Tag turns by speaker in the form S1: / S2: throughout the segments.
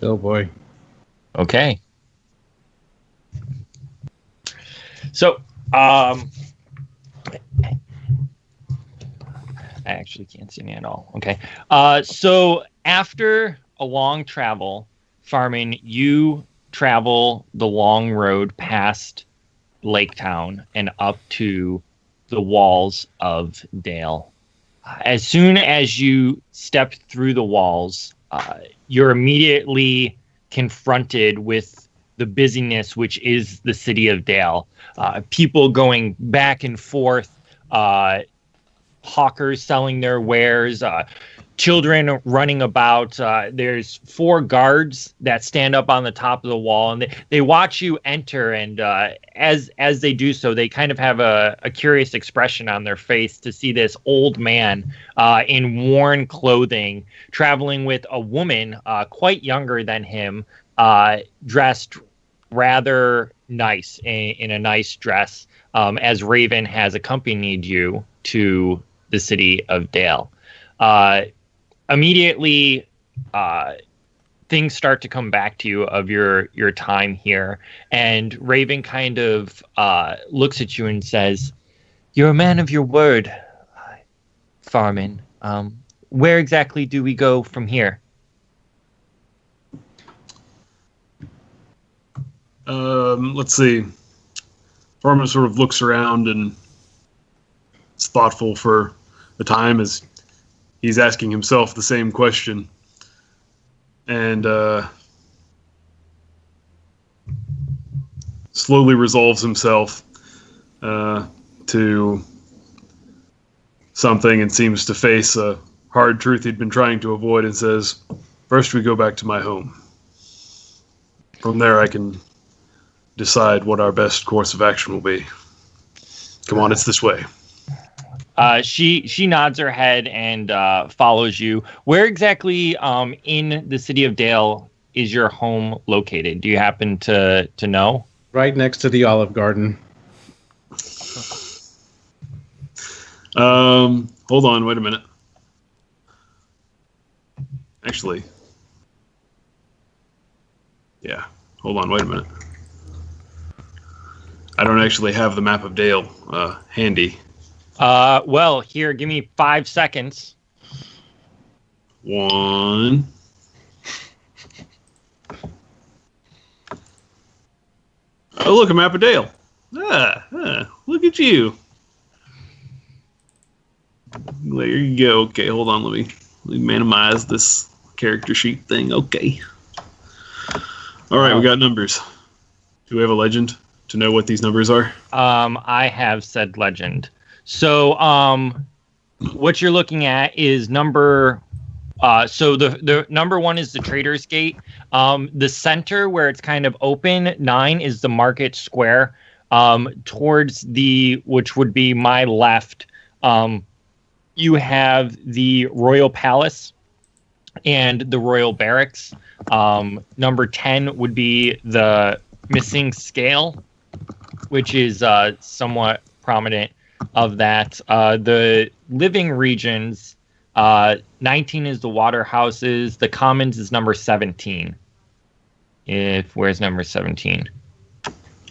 S1: Oh boy.
S2: Okay. So, I actually can't see me at all. Okay. So after a long travel, Farmon, you travel the long road past Lake Town and up to the walls of Dale. As soon as you step through the walls, you're immediately confronted with the busyness, which is the city of Dale. People going back and forth, hawkers selling their wares, children running about. There's 4 guards that stand up on the top of the wall, and they watch you enter. And as they do so, they kind of have a curious expression on their face to see this old man in worn clothing traveling with a woman quite younger than him, dressed rather nice in a nice dress, as Raven has accompanied you to the city of Dale. Immediately, things start to come back to you of your time here, and Raven kind of looks at you and says, "You're a man of your word, Farmon. Where exactly do we go from here?"
S3: Let's see. Farmon sort of looks around and is thoughtful for the time as he's asking himself the same question. And slowly resolves himself to something and seems to face a hard truth he'd been trying to avoid and says, "First we go back to my home. From there I can decide what our best course of action will be. Come on, it's this way."
S2: She nods her head and follows you. Where exactly in the city of Dale is your home located? Do you happen to know?
S1: Right next to the Olive Garden.
S3: Hold on, wait a minute. Actually, yeah, hold on, wait a minute. I don't actually have the map of Dale handy.
S2: Well, here, give me 5 seconds.
S3: 1. Oh, look, a map of Dale. Look at you. There you go. Okay, hold on. Let me minimize this character sheet thing. Okay. All right, we got numbers. Do we have a legend to know what these numbers are?
S2: I have said legend. So, what you're looking at is number. So the number 1 is the Trader's Gate. The center where it's kind of open, 9 is the Market Square. Towards which would be my left, you have the Royal Palace and the Royal Barracks. Number 10 would be the Missing Scale, which is somewhat prominent of that. The living regions, 19 is the Water Houses. The Commons is number 17. Where's number 17?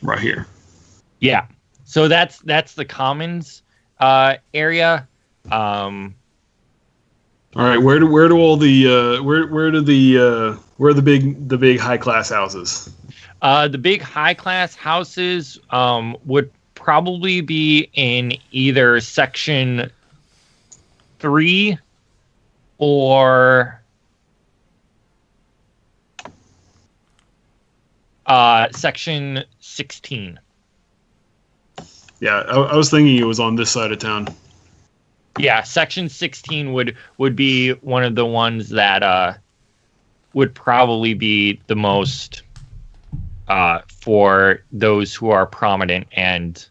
S3: Right here.
S2: Yeah. So that's the Commons area.
S3: All right. Where are the big high class houses?
S2: The big high class houses would probably be in either section 3 or section 16.
S3: Yeah, I was thinking it was on this side of town.
S2: Yeah, section 16 would be one of the ones that would probably be the most for those who are prominent and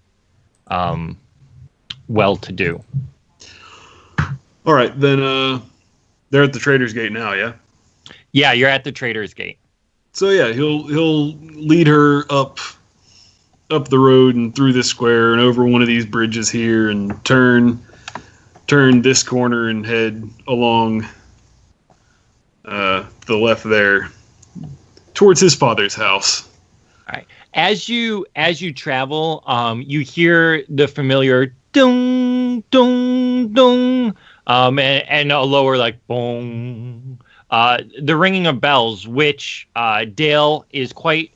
S2: well-to-do.
S3: All right, then they're at the Trader's Gate now, yeah?
S2: Yeah, you're at the Trader's Gate.
S3: So yeah, he'll lead her up the road and through this square and over one of these bridges here and turn this corner and head along the left there, towards his father's house.
S2: All right. As you travel, you hear the familiar dong dong dong, and a lower like boom. The ringing of bells, which Dale is quite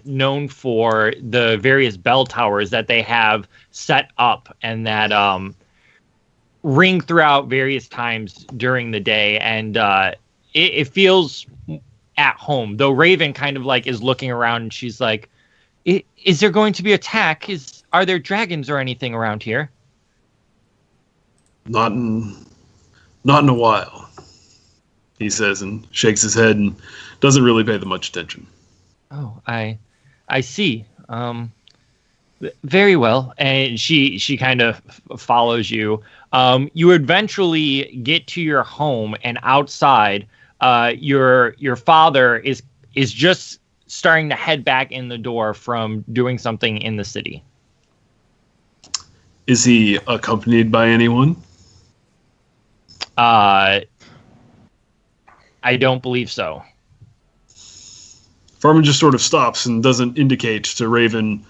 S2: known for the various bell towers that they have set up and that ring throughout various times during the day, and it feels at home. Though Raven kind of like is looking around and she's like, "Is there going to be attack? Are there dragons or anything around here?"
S3: Not in a while, he says, and shakes his head and doesn't really pay them much attention.
S2: Oh, I see. Very well. And she kind of follows you. You eventually get to your home, and outside, your father is just starting to head back in the door from doing something in the city.
S3: Is he accompanied by anyone?
S2: I don't believe so.
S3: Farmon just sort of stops and doesn't indicate to Raven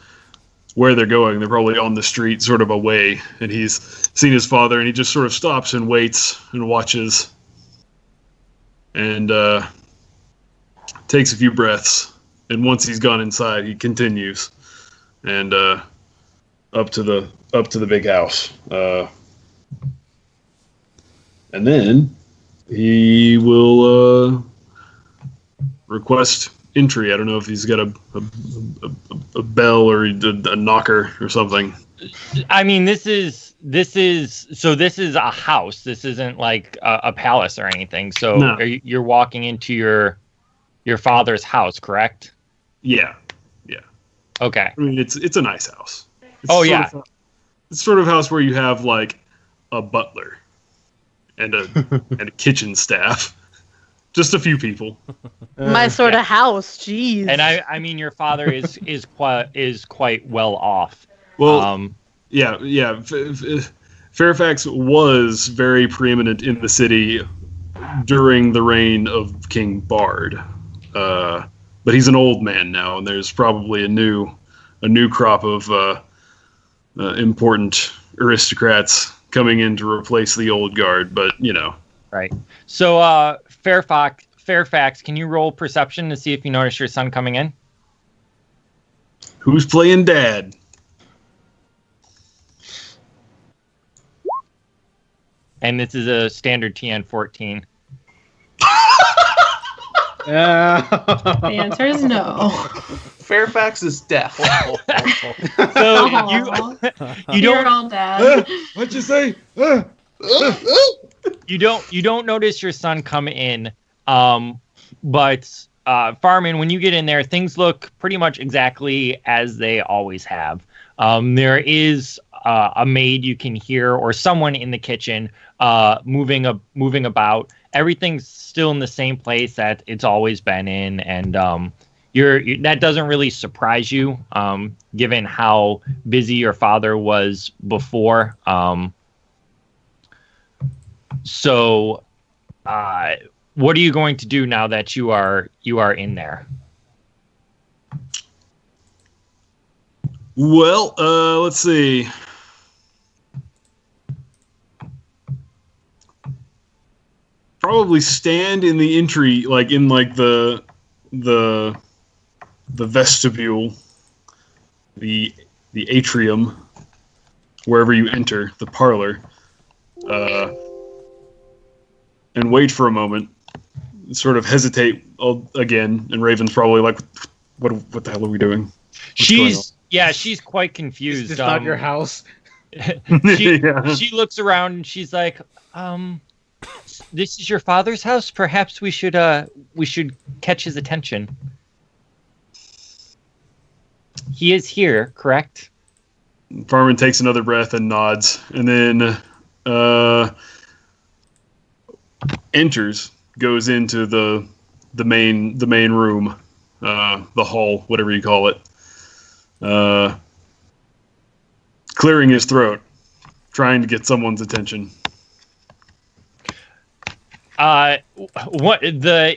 S3: where they're going. They're probably on the street, sort of away, and he's seen his father, and he just sort of stops and waits and watches, and takes a few breaths. And once he's gone inside, he continues, and up to the big house, and then he will request entry. I don't know if he's got a bell or a knocker or something.
S2: I mean, this is a house. This isn't like a palace or anything. So
S3: No.
S2: You're walking into your father's house, correct?
S3: Yeah.
S2: Okay.
S3: I mean, it's a nice house. It's sort of house where you have like a butler and a kitchen staff. Just a few people.
S4: My sort of house, jeez.
S2: And I mean, your father is quite well off.
S3: Well, yeah. Fairfax was very preeminent in the city during the reign of King Bard, but he's an old man now, and there's probably a new crop of important aristocrats coming in to replace the old guard. But
S2: Right. So, Fairfax, can you roll perception to see if you notice your son coming in?
S3: Who's playing dad?
S2: And this is a standard TN 14.
S4: The answer is no.
S5: Fairfax is deaf.
S2: So you
S4: You're
S2: don't
S4: all dead.
S3: What'd you say?
S2: you don't notice your son come in, but Farmon, when you get in there, things look pretty much exactly as they always have. There is a maid you can hear, or someone in the kitchen moving about. Everything's still in the same place that it's always been in, and that doesn't really surprise you, given how busy your father was before. So, what are you going to do now that you are in there?
S3: Well, let's see. Probably stand in the entry, like in like the vestibule, the atrium, wherever you enter, the parlor, and wait for a moment. Sort of hesitate again, and Raven's probably like, "What the hell are we doing?"
S2: She's quite confused.
S1: It's not your house.
S2: She looks around and she's like, "This is your father's house. Perhaps we should catch his attention. He is here, correct?"
S3: Farmon takes another breath and nods, and then enters, goes into the main room, the hall, whatever you call it, clearing his throat, trying to get someone's attention.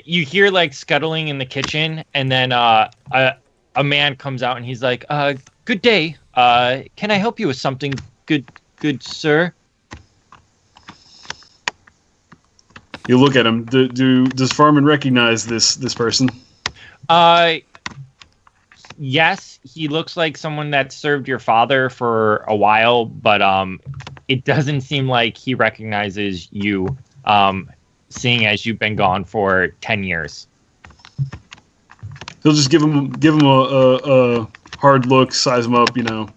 S2: You hear like scuttling in the kitchen, and then a man comes out and he's like, "Good day. Can I help you with something, good sir?"
S3: You look at him. Does Farmon recognize this person?
S2: Yes, he looks like someone that served your father for a while, but it doesn't seem like he recognizes you, seeing as you've been gone for 10 years.
S3: He'll just give him a hard look, size him up, and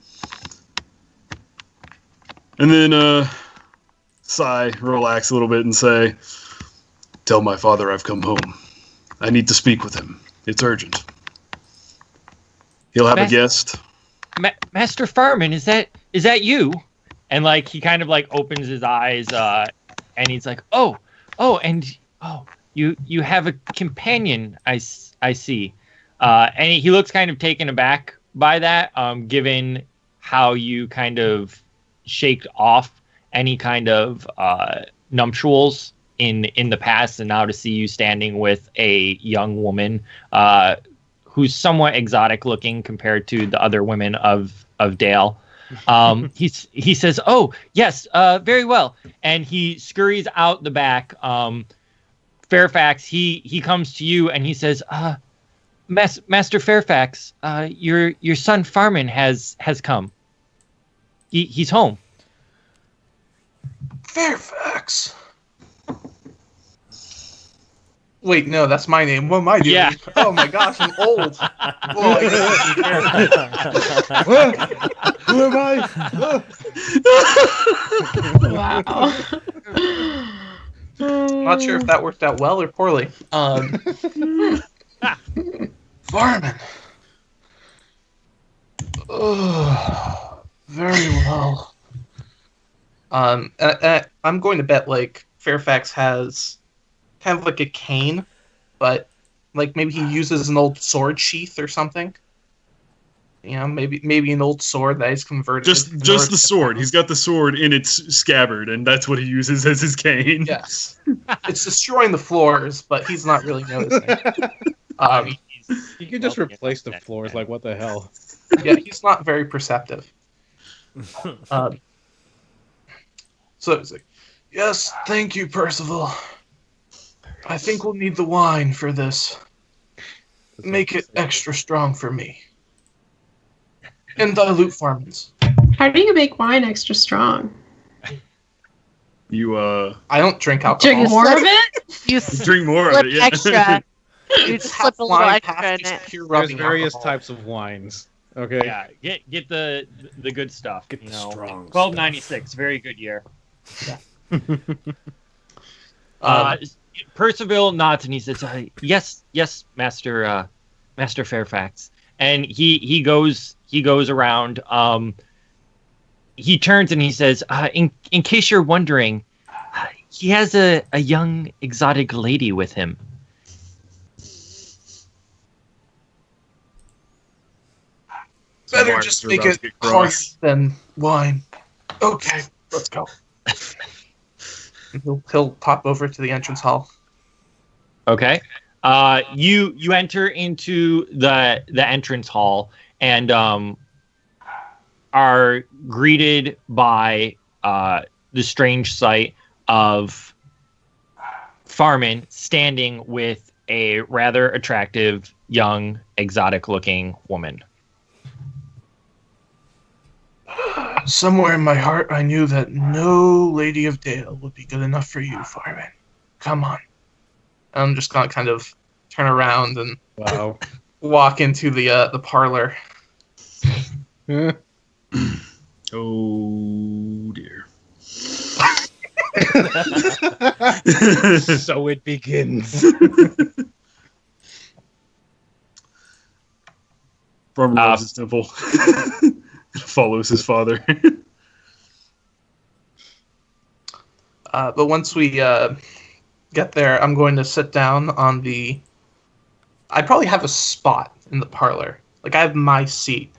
S3: then sigh, relax a little bit, and say, "Tell my father I've come home. I need to speak with him. It's urgent." He'll have a guest.
S2: Master Farmon, is that you? And like he kind of like opens his eyes, and he's like, you have a companion. I see. And he looks kind of taken aback by that, given how you kind of shaked off any kind of nuptials in the past, and now to see you standing with a young woman who's somewhat exotic looking compared to the other women of Dale. He says, "Oh, yes, very well." And he scurries out the back. Fairfax, he comes to you and he says, Master Fairfax, your son Farmon has come. He's home.
S5: Fairfax. Wait, no, that's my name. What am I doing?
S2: Yeah.
S5: Oh my gosh, I'm old. Boy.
S1: Who am I?
S4: Wow.
S5: Not sure if that worked out well or poorly. Farmon. Oh, very well. I'm going to bet like Fairfax has kind of like a cane, but like maybe he uses an old sword sheath or something. Maybe an old sword that he's converted.
S3: Just the sword. He's got the sword in its scabbard, and that's what he uses as his cane.
S5: Yes, it's destroying the floors, but he's not really noticing.
S1: You could just replace the floors. Like, what the hell?
S5: Yeah, he's not very perceptive. So it's like, yes, thank you, Percival. I think we'll need the wine for this. Make it extra strong for me. And dilute Farmons.
S4: How do you make wine extra strong?
S3: I
S5: don't drink alcohol.
S4: Drink more of it?
S6: You
S3: drink more of it, yeah.
S6: extra. You just slip a little extra in it.
S1: There's various types of wines. Okay.
S2: Yeah, get the good stuff.
S1: Get the strong
S2: 1296, very good year.
S5: Yeah.
S2: Percival nods and he says, "Yes, Master Fairfax." And he goes around. He turns and he says, "In case you're wondering, he has a young exotic lady with him."
S5: Better just make it harder than wine. Okay, let's go. He'll pop over to the entrance hall.
S2: Okay. You enter into the entrance hall and are greeted by the strange sight of Farmon standing with a rather attractive, young, exotic-looking woman.
S5: Somewhere in my heart, I knew that no Lady of Dale would be good enough for you, Farmon. Come on. I'm just gonna kind of turn around and walk into the parlor.
S3: Oh dear.
S1: So it begins.
S3: Farmer loves his temple. Follows his father.
S5: But once we get there, I'm going to sit down on the... I probably have a spot in the parlor. Like, I have my seat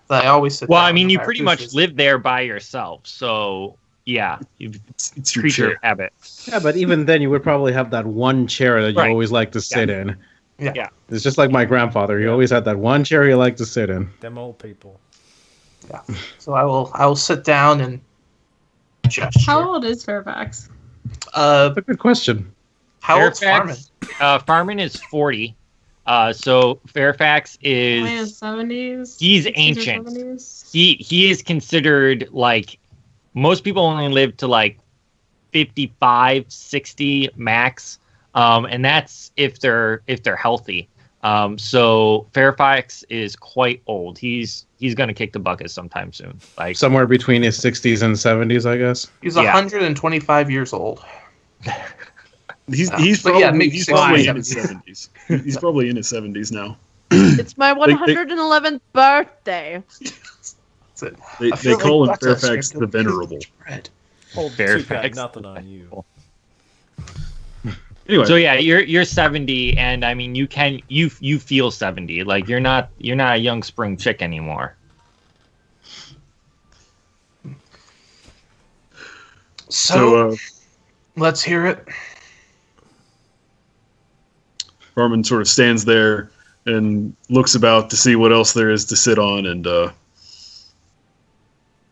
S5: that I always sit down.
S2: Well, I mean, you pretty much live there by yourself, so Yeah,
S3: It's your
S2: creature
S3: chair.
S2: habit.
S1: Yeah, but even then, you would probably have that one chair that you
S2: Right.
S1: always like to sit in.
S2: Yeah.
S1: It's just like my grandfather. He always had that one chair he liked to sit in.
S7: Them old people.
S5: Yeah. So I will sit down and gesture.
S4: How old is Fairfax?
S1: That's a good question.
S5: How old's Farmon?
S2: Farmon is 40. So Fairfax
S4: In
S2: is
S4: his 70s?
S2: he's
S4: 60s or
S2: ancient.
S4: 70s?
S2: He is considered like most people only live to like 55, 60 max. And that's if they're healthy. So Fairfax is quite old. He's gonna kick the bucket sometime soon. Like
S1: Somewhere between his 60s and 70s, I guess.
S5: He's
S2: Yeah.
S5: 125 years old.
S3: He's
S5: but
S3: probably,
S5: yeah, maybe
S3: he's
S5: 60s,
S3: probably in his
S5: 70s.
S3: 70s. He's probably in his 70s now.
S6: It's my 111th birthday.
S5: That's it.
S3: They
S5: I feel
S3: call him
S5: like that's a
S3: Fairfax
S5: script
S3: the
S5: of pure
S3: Venerable.
S5: bread.
S7: Old
S2: Fairfax.
S7: got nothing on you.
S3: Anyway,
S2: so yeah, you're 70, and I mean you feel 70. Like you're not a young spring chick anymore.
S5: So let's hear it.
S3: Farmon sort of stands there and looks about to see what else there is to sit on, and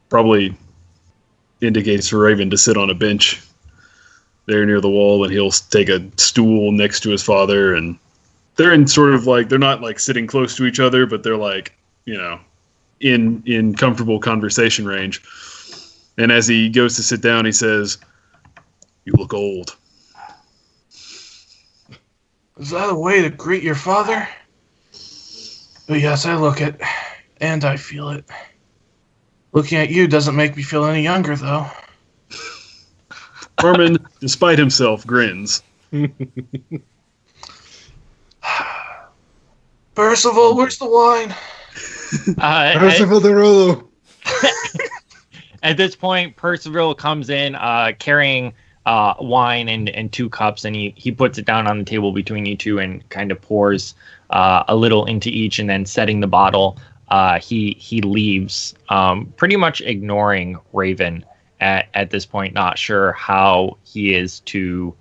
S3: probably indicates to Raven to sit on a bench there near the wall, and he'll take a stool next to his father, and they're in sort of like, they're not like sitting close to each other, but they're like, you know, in comfortable conversation range. And as he goes to sit down, he says, "You look old."
S5: Is that a way to greet your father? Oh, yes, I look it, and I feel it. Looking at you doesn't make me feel any younger, though.
S3: Farmon, despite himself, grins.
S5: Percival, where's the wine?
S2: At this point, Percival comes in carrying wine and 2 cups, and he puts it down on the table between you two and kind of pours a little into each, and then setting the bottle, he leaves, pretty much ignoring Raven at this point, not sure how he is to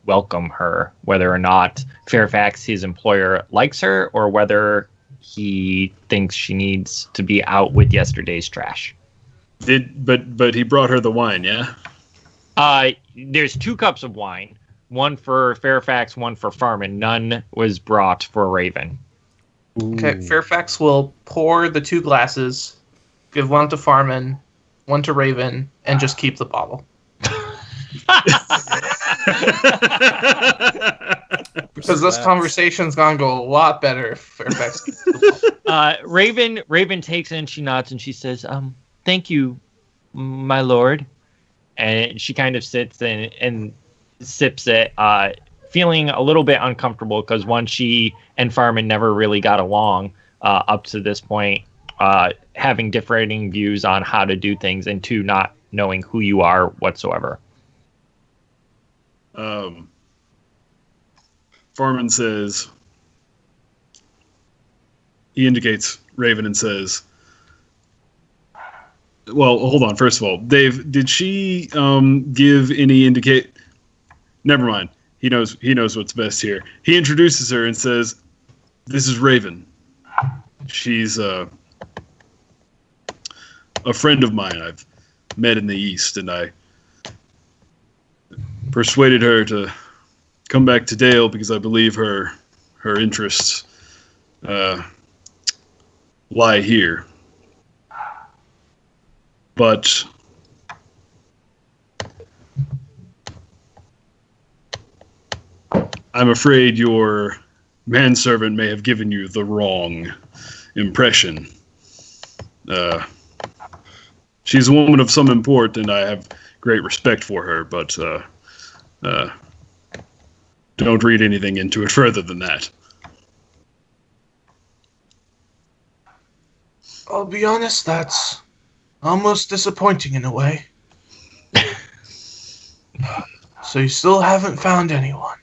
S2: welcome her, whether or not Fairfax, his employer, likes her, or whether he thinks she needs to be out with yesterday's trash.
S3: But he brought her the wine, yeah?
S2: There's 2 cups of wine, one for Fairfax, one for Farmon. None was brought for Raven.
S5: Okay, Fairfax will pour the 2 glasses, give one to Farmon, one to Raven, and just keep the bottle. Because this conversation's gonna go a lot better if Fairfax keeps the bottle.
S2: Raven takes it and she nods and she says, "Thank you, my lord." And she kind of sits and sips it, feeling a little bit uncomfortable because one, she and Farmon never really got along up to this point, having differing views on how to do things, and 2, not knowing who you are whatsoever.
S3: Farmon says, he indicates Raven and says, well, hold on. First of all, Dave, did she give any indicate? Never mind. He knows what's best here. He introduces her and says, "This is Raven. She's a friend of mine I've met in the East, and I persuaded her to come back to Dale because I believe her interests lie here. But I'm afraid your manservant may have given you the wrong impression. She's a woman of some import, and I have great respect for her, but don't read anything into it further than that."
S5: I'll be honest, that's almost disappointing in a way. So you still haven't found anyone?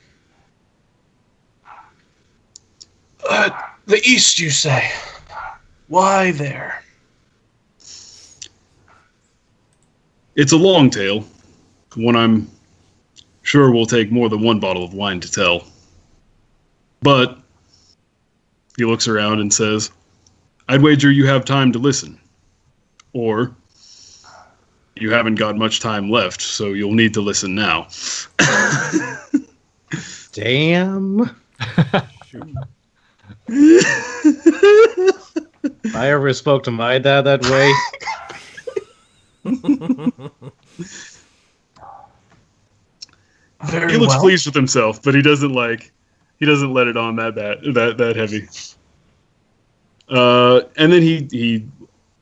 S5: The East, you say? Why there?
S3: It's a long tale, one I'm sure will take more than one bottle of wine to tell. But he looks around and says, I'd wager you have time to listen. Or you haven't got much time left, so you'll need to listen now.
S1: Damn. If I ever spoke to my dad that way.
S3: He looks pleased with himself, but he doesn't let it on that heavy. And then he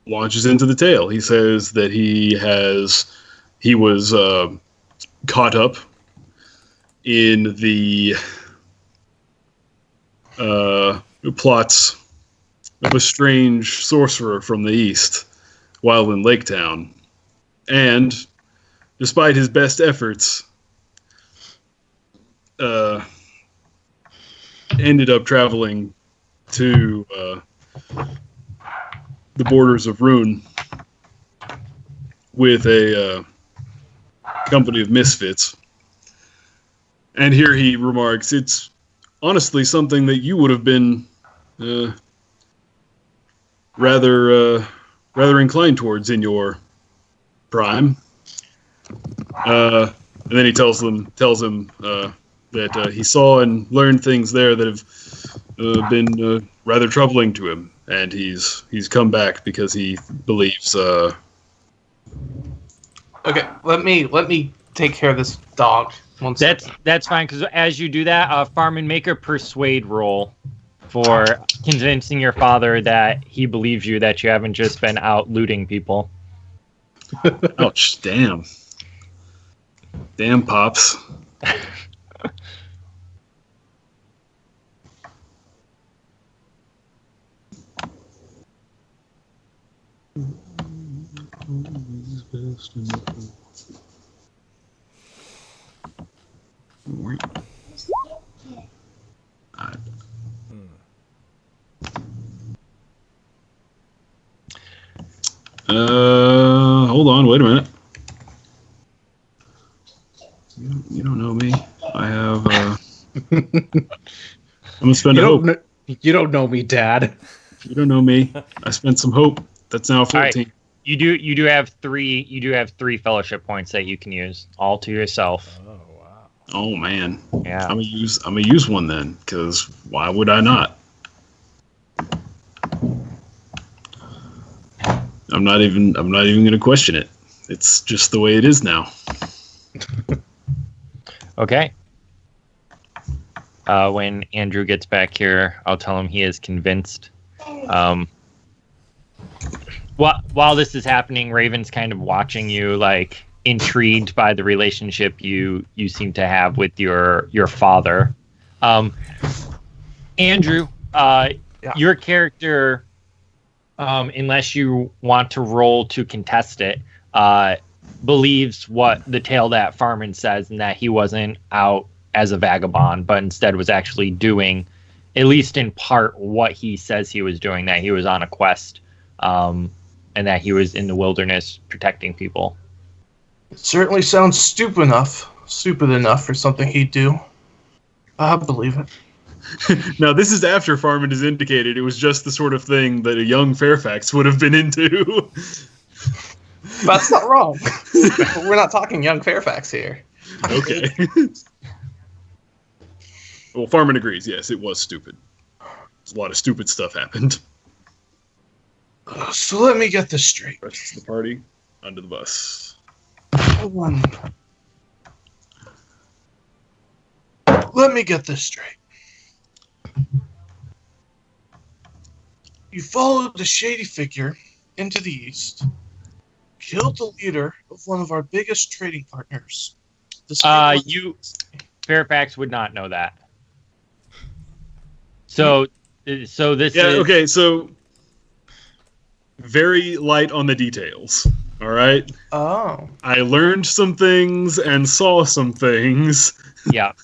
S3: launches into the tale. He says that he was caught up in the plots of a strange sorcerer from the east while in Lake Town. And despite his best efforts, ended up traveling to the borders of Rune with a company of misfits. And here he remarks, it's honestly something that you would have been rather inclined towards in your prime. And then he tells him that he saw and learned things there that have been rather troubling to him, and he's come back because he believes.
S5: Okay, let me take care of this dog.
S2: That's fine, because as you do that, Farmon, make a persuade roll for convincing your father that he believes you, that you haven't just been out looting people.
S3: Ouch! Damn, Pops. Hold on, wait a minute. You don't know me. I have I'm gonna spend a hope.
S1: You don't know me, Dad.
S3: You don't know me. I spent some hope. That's now 14.
S2: Right. You do have three fellowship points that you can use, all to yourself.
S1: Oh wow.
S3: Oh man.
S2: Yeah.
S3: I'm gonna use one then, because why would I not? I'm not even gonna question it. It's just the way it is now.
S2: Okay. When Andrew gets back here, I'll tell him he is convinced. While this is happening, Raven's kind of watching you, like intrigued by the relationship you seem to have with your father. Andrew, your character, unless you want to roll to contest it, believes what the tale that Farmon says, and that he wasn't out as a vagabond, but instead was actually doing, at least in part, what he says he was doing, that he was on a quest, and that he was in the wilderness protecting people.
S5: It certainly sounds stupid enough for something he'd do. I believe it.
S3: Now, this is after Farmon has indicated it was just the sort of thing that a young Fairfax would have been into.
S5: That's not wrong. We're not talking young Fairfax here.
S3: Okay. Well, Farmon agrees. Yes, it was stupid. A lot of stupid stuff happened.
S5: So let me get this straight.
S3: Rest of the party onto the bus.
S5: Let me get this straight. You followed the shady figure into the east, killed the leader of one of our biggest trading partners.
S2: Fairfax would not know that. So this is...
S3: Okay, so very light on the details, all right?
S5: Oh. I
S3: learned some things and saw some things
S2: that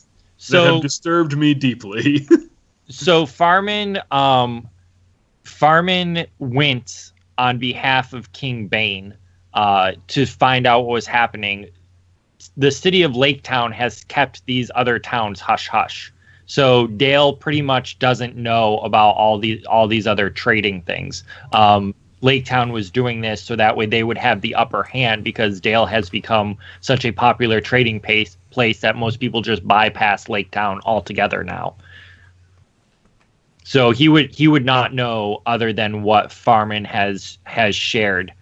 S3: have disturbed me deeply.
S2: So Farmon went on behalf of King Bain to find out what was happening. The city of Lake Town has kept these other towns hush hush. So Dale pretty much doesn't know about all these other trading things. Lake Town was doing this so that way they would have the upper hand, because Dale has become such a popular trading place that most people just bypass Lake Town altogether now. So he would not know other than what Farmon has shared.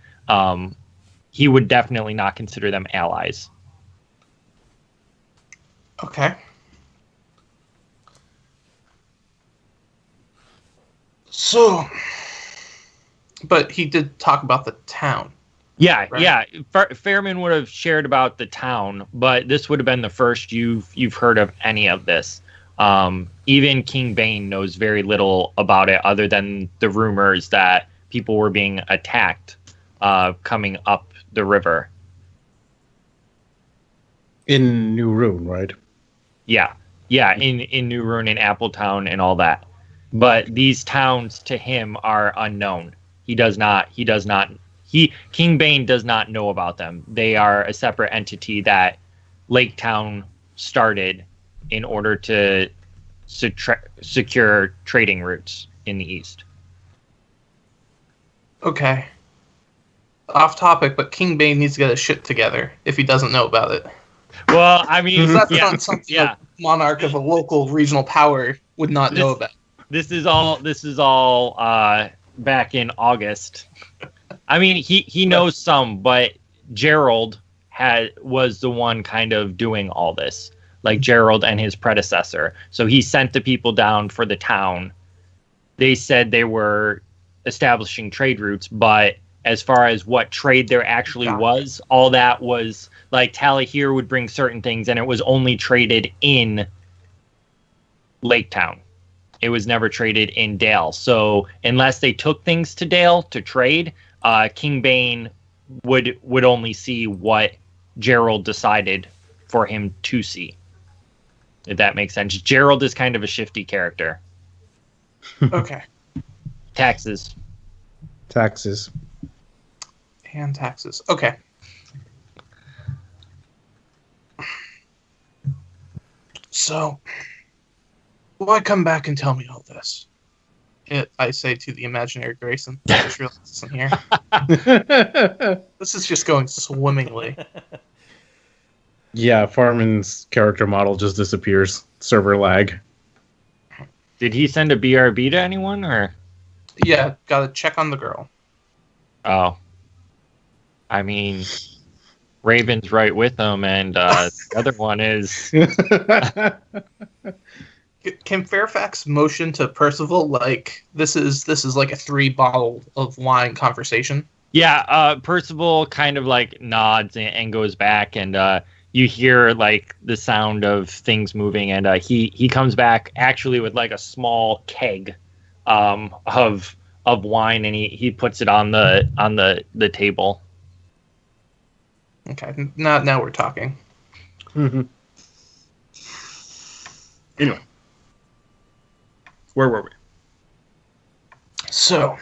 S2: He would definitely not consider them allies.
S5: Okay. So, but he did talk about the town.
S2: Yeah,
S5: right?
S2: yeah. Fairman would have shared about the town, but this would have been the first you've heard of any of this. Even King Bain knows very little about it, other than the rumors that people were being attacked coming up the river.
S1: In New Rune, right?
S2: Yeah, in New Rune and Appletown and all that. But these towns to him are unknown. King Bain does not know about them. They are a separate entity that Lake Town started in order to secure trading routes in the east.
S5: Okay. Off topic, but King Bain needs to get his shit together if he doesn't know about it.
S2: Well, I mean,
S5: That's not something a monarch of a local regional power would not know about.
S2: This is all back in August. I mean, he knows some, but Gerald was the one kind of doing all this, like Gerald and his predecessor. So he sent the people down for the town. They said they were establishing trade routes, but as far as what trade there actually was, all that was like Tally here would bring certain things, and it was only traded in Lake Town. It was never traded in Dale. So unless they took things to Dale to trade, King Bain would only see what Gerald decided for him to see. If that makes sense. Gerald is kind of a shifty character.
S5: Okay.
S2: Taxes.
S5: And taxes. Okay. So, why come back and tell me all this? I say to the imaginary Grayson. I just realized this isn't here. This is just going swimmingly.
S1: Yeah, Farmon's character model just disappears. Server lag.
S2: Did he send a BRB to anyone, or?
S5: Yeah, gotta check on the girl.
S2: Oh. I mean, Raven's right with him, and the other one is...
S5: Can Fairfax motion to Percival like this is like a 3-bottle of wine conversation?
S2: Yeah, Percival kind of like nods and goes back, and you hear like the sound of things moving, and he comes back actually with like a small keg of wine, and he puts it on the table.
S5: Okay, now we're talking.
S3: Mm-hmm. Anyway. Where were we?
S5: So,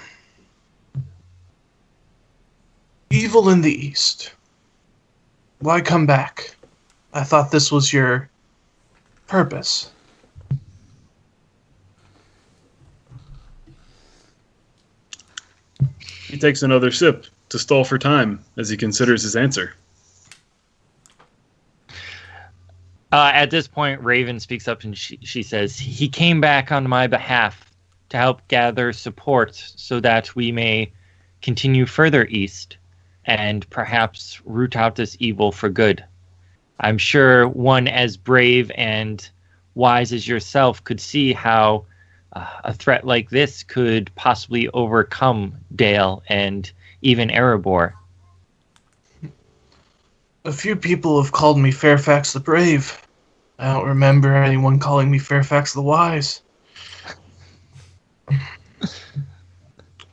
S5: evil in the East. Why come back? I thought this was your purpose.
S3: He takes another sip to stall for time as he considers his answer.
S2: At this point, Raven speaks up and she says, he came back on my behalf to help gather support so that we may continue further east and perhaps root out this evil for good. I'm sure one as brave and wise as yourself could see how a threat like this could possibly overcome Dale and even Erebor.
S5: A few people have called me Fairfax the Brave. I don't remember anyone calling me Fairfax the Wise.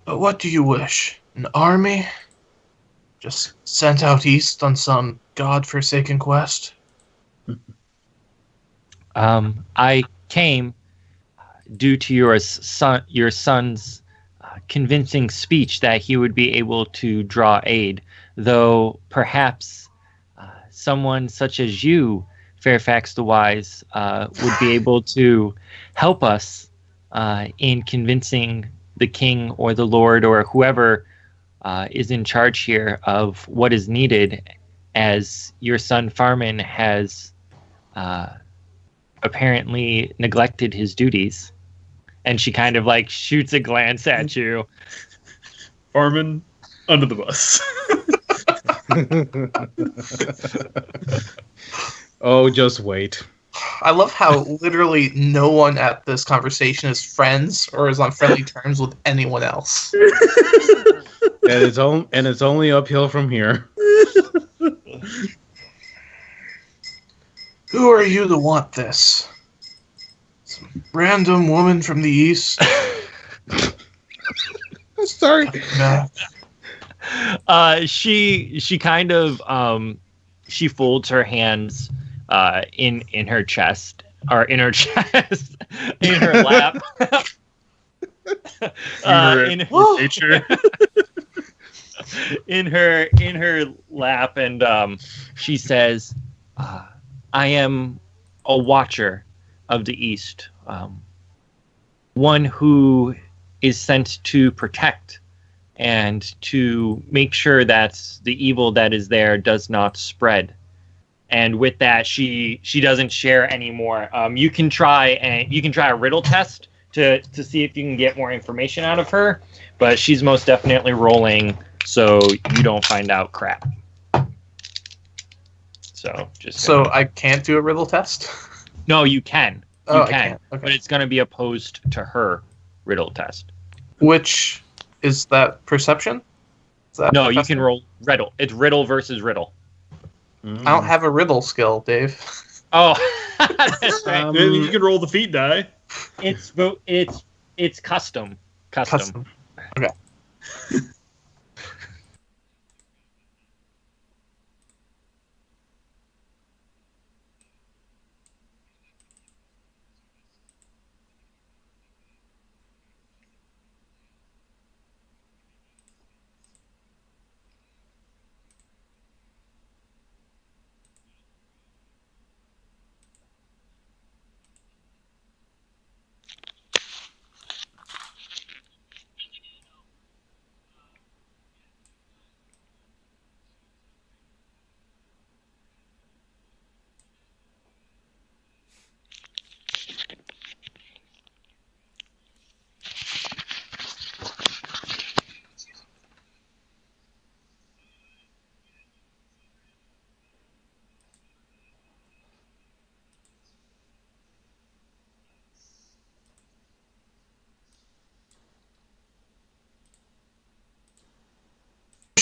S5: But what do you wish? An army? Just sent out east on some god-forsaken quest?
S2: I came due to your son's convincing speech that he would be able to draw aid. though perhaps someone such as you, Fairfax the Wise, would be able to help us in convincing the king or the lord or whoever is in charge here of what is needed, as your son Farmon has apparently neglected his duties. And she kind of like shoots a glance at you.
S3: Farmon under the bus.
S1: Oh, just wait.
S5: I love how literally no one at this conversation is friends or is on friendly terms with anyone else.
S1: And it's only uphill from here.
S5: Who are you to want this? Some random woman from the east?
S1: Sorry.
S2: She kind of she folds her hands in her chest, or in her chest, in her lap.
S3: Nature.
S2: in her lap, and she says, I am a watcher of the East, one who is sent to protect and to make sure that the evil that is there does not spread. And with that, she doesn't share anymore. You can try a riddle test to see if you can get more information out of her, but she's most definitely rolling so you don't find out crap. So
S5: I can't do a riddle test?
S2: No, you can.
S5: Oh,
S2: You
S5: I
S2: can,
S5: can't. Okay.
S2: but it's going to be opposed to her riddle test.
S5: Which is that perception? Is that
S2: No, you
S5: perception?
S2: can roll riddle. It's riddle versus riddle.
S5: I don't have a riddle skill, Dave.
S2: Oh, that's right.
S3: You can roll the feet die.
S2: It's custom.
S5: Custom. Okay.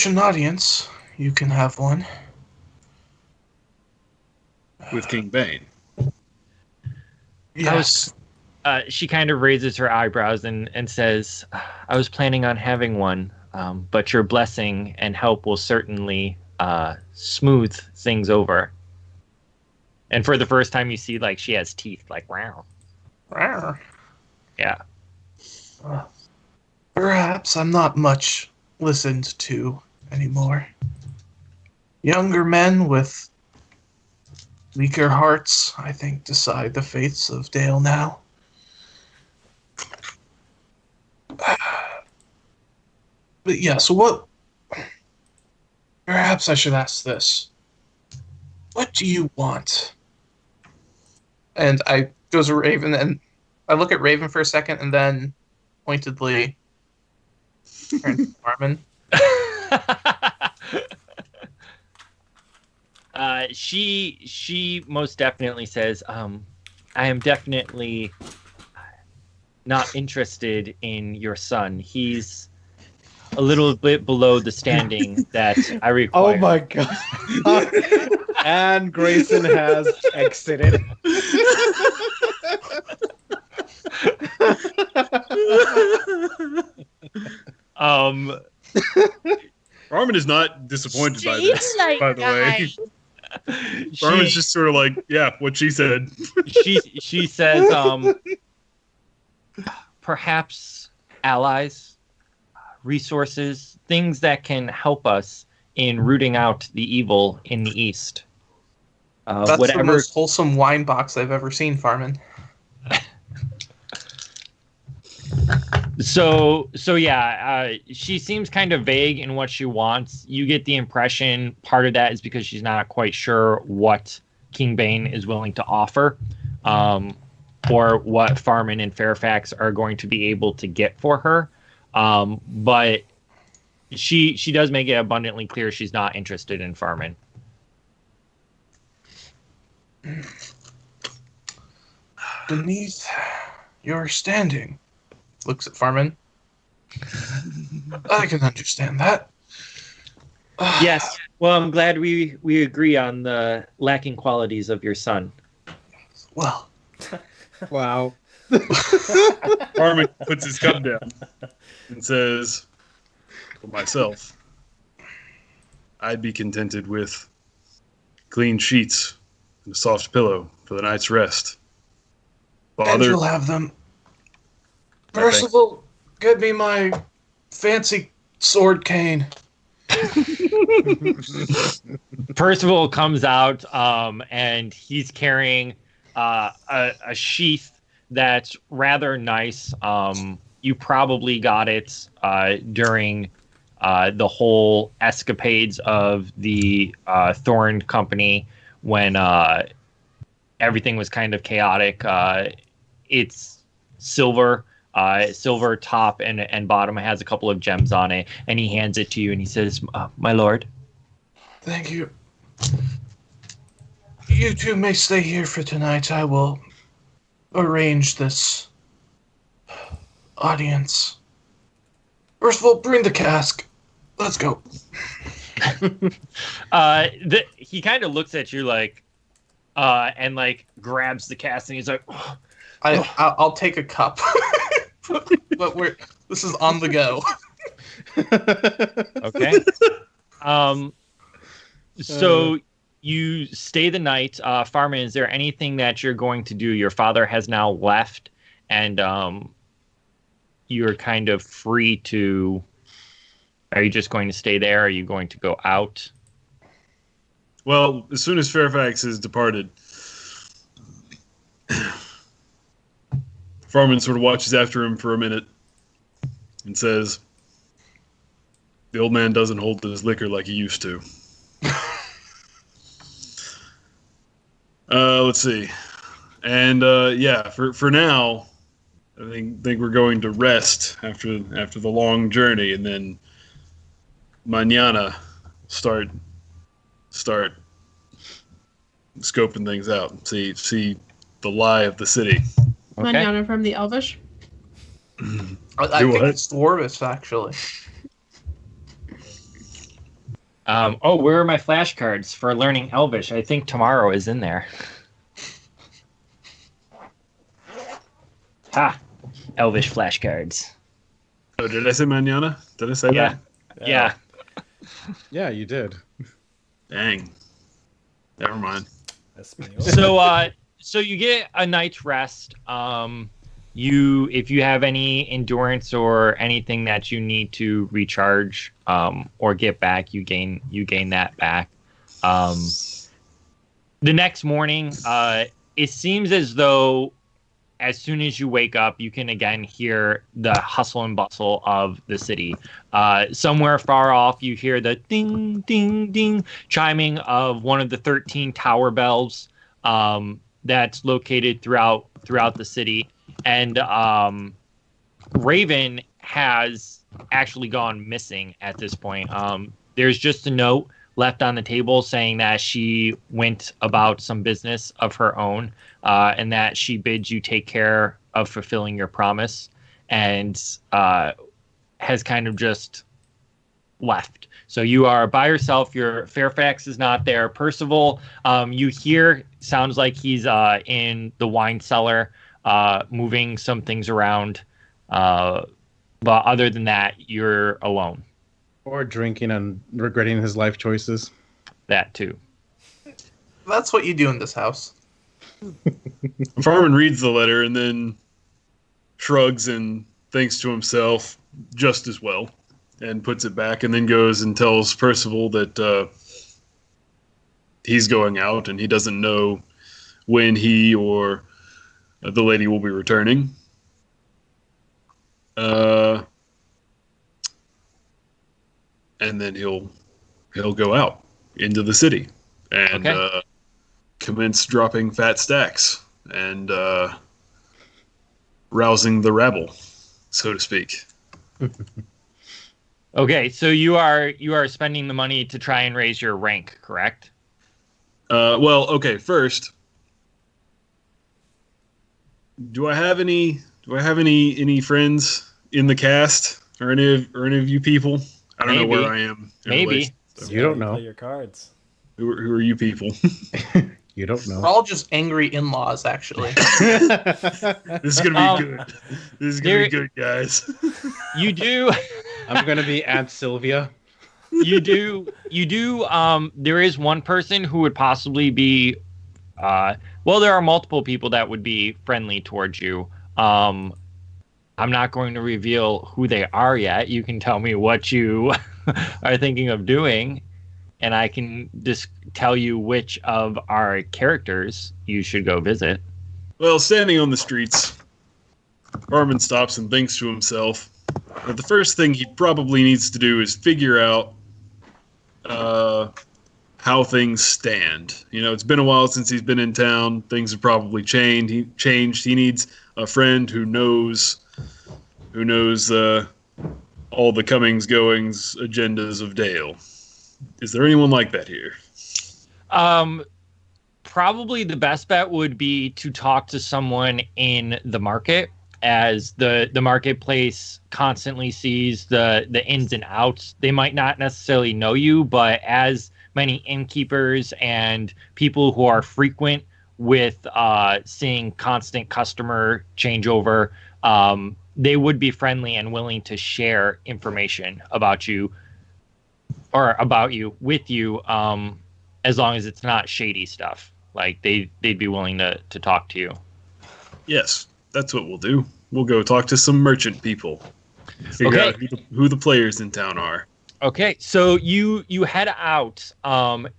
S5: An audience, you can have one.
S3: With King Bain.
S5: Yes.
S2: She kind of raises her eyebrows and says, I was planning on having one, but your blessing and help will certainly smooth things over. And for the first time, you see, like, she has teeth, like, wow.
S5: Rawr.
S2: Yeah.
S5: Perhaps I'm not much listened to anymore. Younger men with weaker hearts, I think, decide the fates of Dale now. But yeah, so what... Perhaps I should ask this. What do you want? And I go to Raven, and I look at Raven for a second, and then pointedly turn to Farmon.
S2: She most definitely says, I am definitely not interested in your son. He's a little bit below the standing that I require.
S1: Oh my god. And Grayson has exited.
S3: Farmon is not disappointed by
S6: She's
S3: this,
S6: like,
S3: by the way. Farmon's just sort of like, yeah, what she said.
S2: She says, perhaps allies, resources, things that can help us in rooting out the evil in the East.
S5: That's the most wholesome wine box I've ever seen, Farmon.
S2: So yeah, she seems kind of vague in what she wants. You get the impression part of that is because she's not quite sure what King Bain is willing to offer, or what Farmon and Fairfax are going to be able to get for her. But she does make it abundantly clear she's not interested in Farmon.
S5: Beneath your standing. Looks at Farmon. I can understand that.
S2: Yes. Well, I'm glad we agree on the lacking qualities of your son.
S5: Well.
S1: Wow.
S3: Farmon puts his cup down and says, for myself, I'd be contented with clean sheets and a soft pillow for the night's rest.
S5: And you'll have them. Percival, get me my fancy sword cane.
S2: Percival comes out, and he's carrying a sheath that's rather nice. You probably got it during the whole escapades of the Thorn Company when everything was kind of chaotic. It's silver. Silver top and bottom. It has a couple of gems on it, and he hands it to you, and he says, "My lord."
S5: Thank you. You two may stay here for tonight. I will arrange this audience. First of all, bring the cask. Let's go.
S2: He kind of looks at you like, and like grabs the cask, and he's like, oh.
S5: I'll take a cup. But this is on the go.
S2: Okay. So you stay the night. Farmon, is there anything that you're going to do? Your father has now left, and you're kind of free to... Are you just going to stay there? Are you going to go out?
S3: Well, as soon as Fairfax has departed, Farmon sort of watches after him for a minute and says, the old man doesn't hold his liquor like he used to. Let's see. And yeah, for now, I think we're going to rest after the long journey, and then mañana start scoping things out. See the lie of the city.
S2: Okay.
S4: Manana from the Elvish.
S5: I think it's Dwarvish, actually.
S2: Where are my flashcards for learning Elvish? I think tomorrow is in there. Elvish flashcards.
S3: Oh, did I say mañana? Did I say that?
S2: Yeah.
S1: Yeah, you did.
S3: Dang. Never mind.
S2: So you get a night's rest. If you have any endurance or anything that you need to recharge or get back, you gain that back. The next morning, it seems as though as soon as you wake up, you can again hear the hustle and bustle of the city. Somewhere far off, you hear the ding, ding, ding chiming of one of the 13 tower bells that's located throughout the city. And Raven has actually gone missing at this point. There's just a note left on the table saying that she went about some business of her own, and that she bids you take care of fulfilling your promise, and has kind of just left. So you are by yourself. Your Fairfax is not there. Percival, you hear, sounds like he's in the wine cellar, moving some things around. But other than that, you're alone.
S1: Or drinking and regretting his life choices.
S2: That too.
S5: That's what you do in this house.
S3: Farmon reads the letter and then shrugs and thinks to himself, just as well. and puts it back, and then goes and tells Percival that he's going out and he doesn't know when he or the lady will be returning. And then he'll go out into the city and commence dropping fat stacks and rousing the rabble, so to speak.
S2: Okay, so you are spending the money to try and raise your rank, correct?
S3: Well, okay. First, do I have any friends in the cast or any of you people? I don't know where I am.
S2: Maybe.
S3: So.
S1: You don't know.
S7: Play your cards.
S3: Who are you people?
S1: You don't know.
S5: We're all just angry in-laws, actually.
S3: This is gonna be good. This is gonna be good, guys.
S2: You do.
S1: I'm gonna be Aunt Sylvia.
S2: You do. There is one person who would possibly be. Well, there are multiple people that would be friendly towards you. I'm not going to reveal who they are yet. You can tell me what you are thinking of doing, and I can just tell you which of our characters you should go visit.
S3: Well, standing on the streets, Farmon stops and thinks to himself that the first thing he probably needs to do is figure out how things stand. You know, it's been a while since he's been in town. Things have probably changed. He needs a friend who knows all the comings, goings, agendas of Dale. Is there anyone like that here?
S2: Probably the best bet would be to talk to someone in the market, as the marketplace constantly sees the ins and outs. They might not necessarily know you, but as many innkeepers and people who are frequent with seeing constant customer changeover, they would be friendly and willing to share information about you with you, as long as it's not shady stuff. Like they'd be willing to talk to you.
S3: Yes, that's what we'll do. We'll go talk to some merchant people. Figure out who the players in town are.
S2: Okay, so you head out,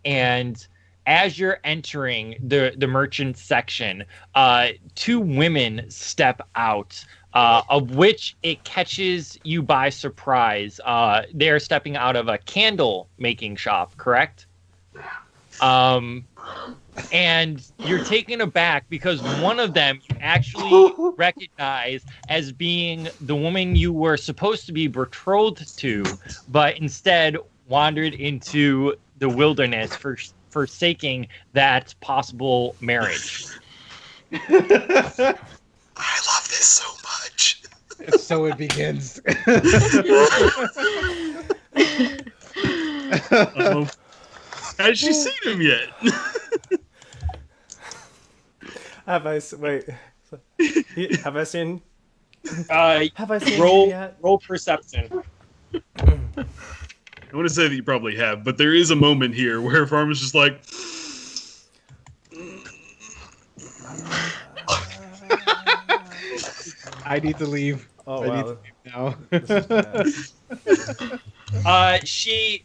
S2: and as you're entering the merchant section, two women step out, of which it catches you by surprise. They're stepping out of a candle making shop, correct? And you're taken aback because one of them you actually recognize as being the woman you were supposed to be betrothed to, but instead wandered into the wilderness forsaking that possible marriage.
S3: I love this so much.
S1: So it begins.
S3: Has she seen him yet?
S7: Have I seen? Have I seen
S2: Roll
S7: him yet?
S2: roll perception.
S3: I want to say that you probably have, but there is a moment here where Farmer's just like,
S1: I need to leave.
S7: Oh,
S1: I
S7: wow.
S1: need to leave now.
S2: She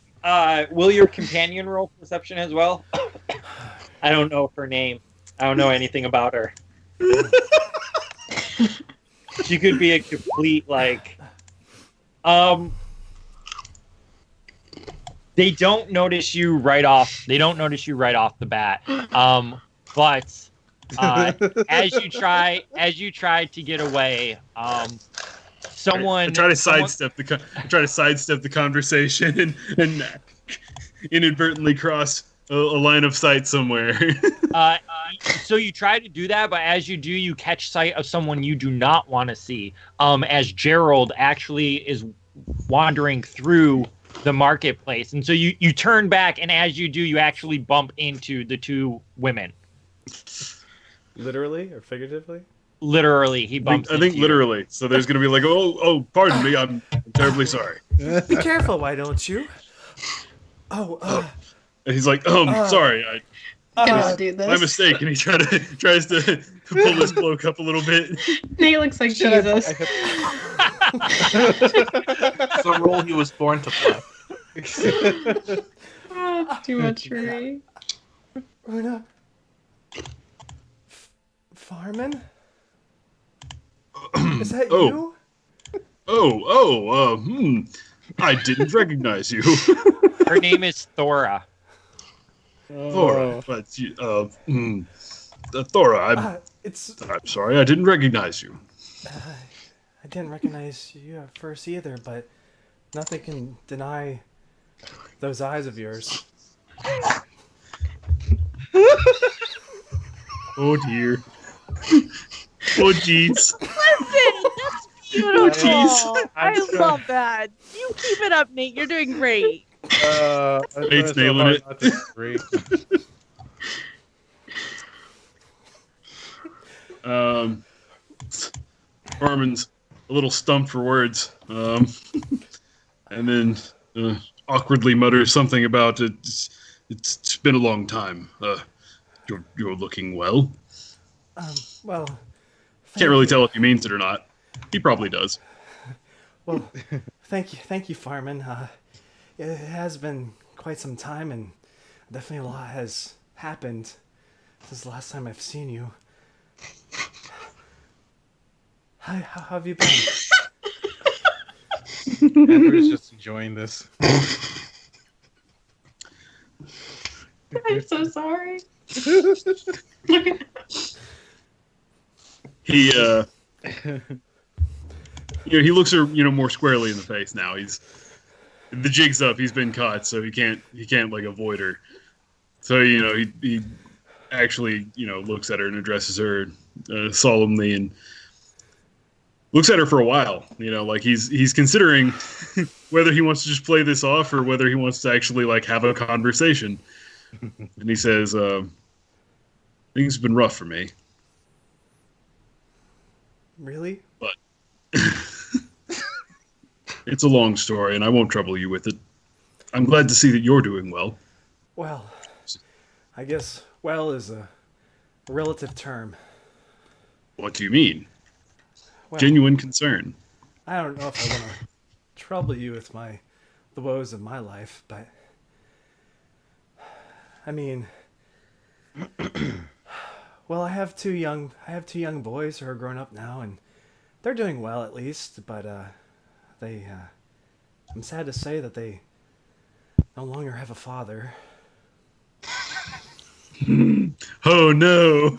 S2: will your companion roll perception as well? I don't know her name. I don't know anything about her. She could be a complete they don't notice you right off. They don't notice you right off the bat. But as you try to get away, someone
S3: I try to sidestep the conversation and inadvertently cross a line of sight somewhere.
S2: So you try to do that, but as you do, you catch sight of someone you do not want to see. As Gerald actually is wandering through the marketplace, and so you turn back, and as you do, you actually bump into the two women.
S7: Literally or figuratively?
S2: Literally, he bumps.
S3: I think
S2: into
S3: literally.
S2: You.
S3: So there's gonna be like, oh, pardon me, I'm terribly sorry.
S7: Be careful, why don't you?
S3: And he's like, sorry,
S4: Gonna do this.
S3: my mistake. And he tries to pull his cloak up a little bit.
S4: Nate looks like Jesus.
S5: It's a role he was born to play.
S4: Too much for me.
S7: Runa? Farmon? Is that you?
S3: I didn't recognize you.
S2: Her name is Thora.
S3: Thora, but Thora, I'm sorry, I didn't recognize you.
S7: I didn't recognize you at first either, but nothing can deny those eyes of yours.
S3: Oh dear. Oh jeez.
S6: Listen, that's beautiful. I love that. You keep it up, Nate. You're doing great.
S3: Nate's nailing it. Farmon's a little stumped for words, and then awkwardly mutters something about it. It's been a long time. You're looking well.
S7: Well,
S3: Can't really tell if he means it or not. He probably does.
S7: Well, thank you, Farmon. It has been quite some time, and definitely a lot has happened since the last time I've seen you. Hi, how have you been?
S1: Andrew's just enjoying this.
S4: I'm so sorry.
S3: He he looks her more squarely in the face now. The jig's up. He's been caught, so he can't like avoid her. So he actually looks at her and addresses her solemnly and looks at her for a while. Like he's considering whether he wants to just play this off or whether he wants to actually like have a conversation. And he says, "Things have been rough for me."
S7: Really?
S3: But it's a long story, and I won't trouble you with it. I'm glad to see that you're doing well.
S7: Well, I guess well is a relative term.
S3: What do you mean?
S7: Well,
S3: Genuine concern.
S7: I don't know if I want to trouble you with the woes of my life, but I mean, well, I have two young boys who are grown up now, and they're doing well at least. But I'm sad to say that they no longer have a father.
S3: Oh no!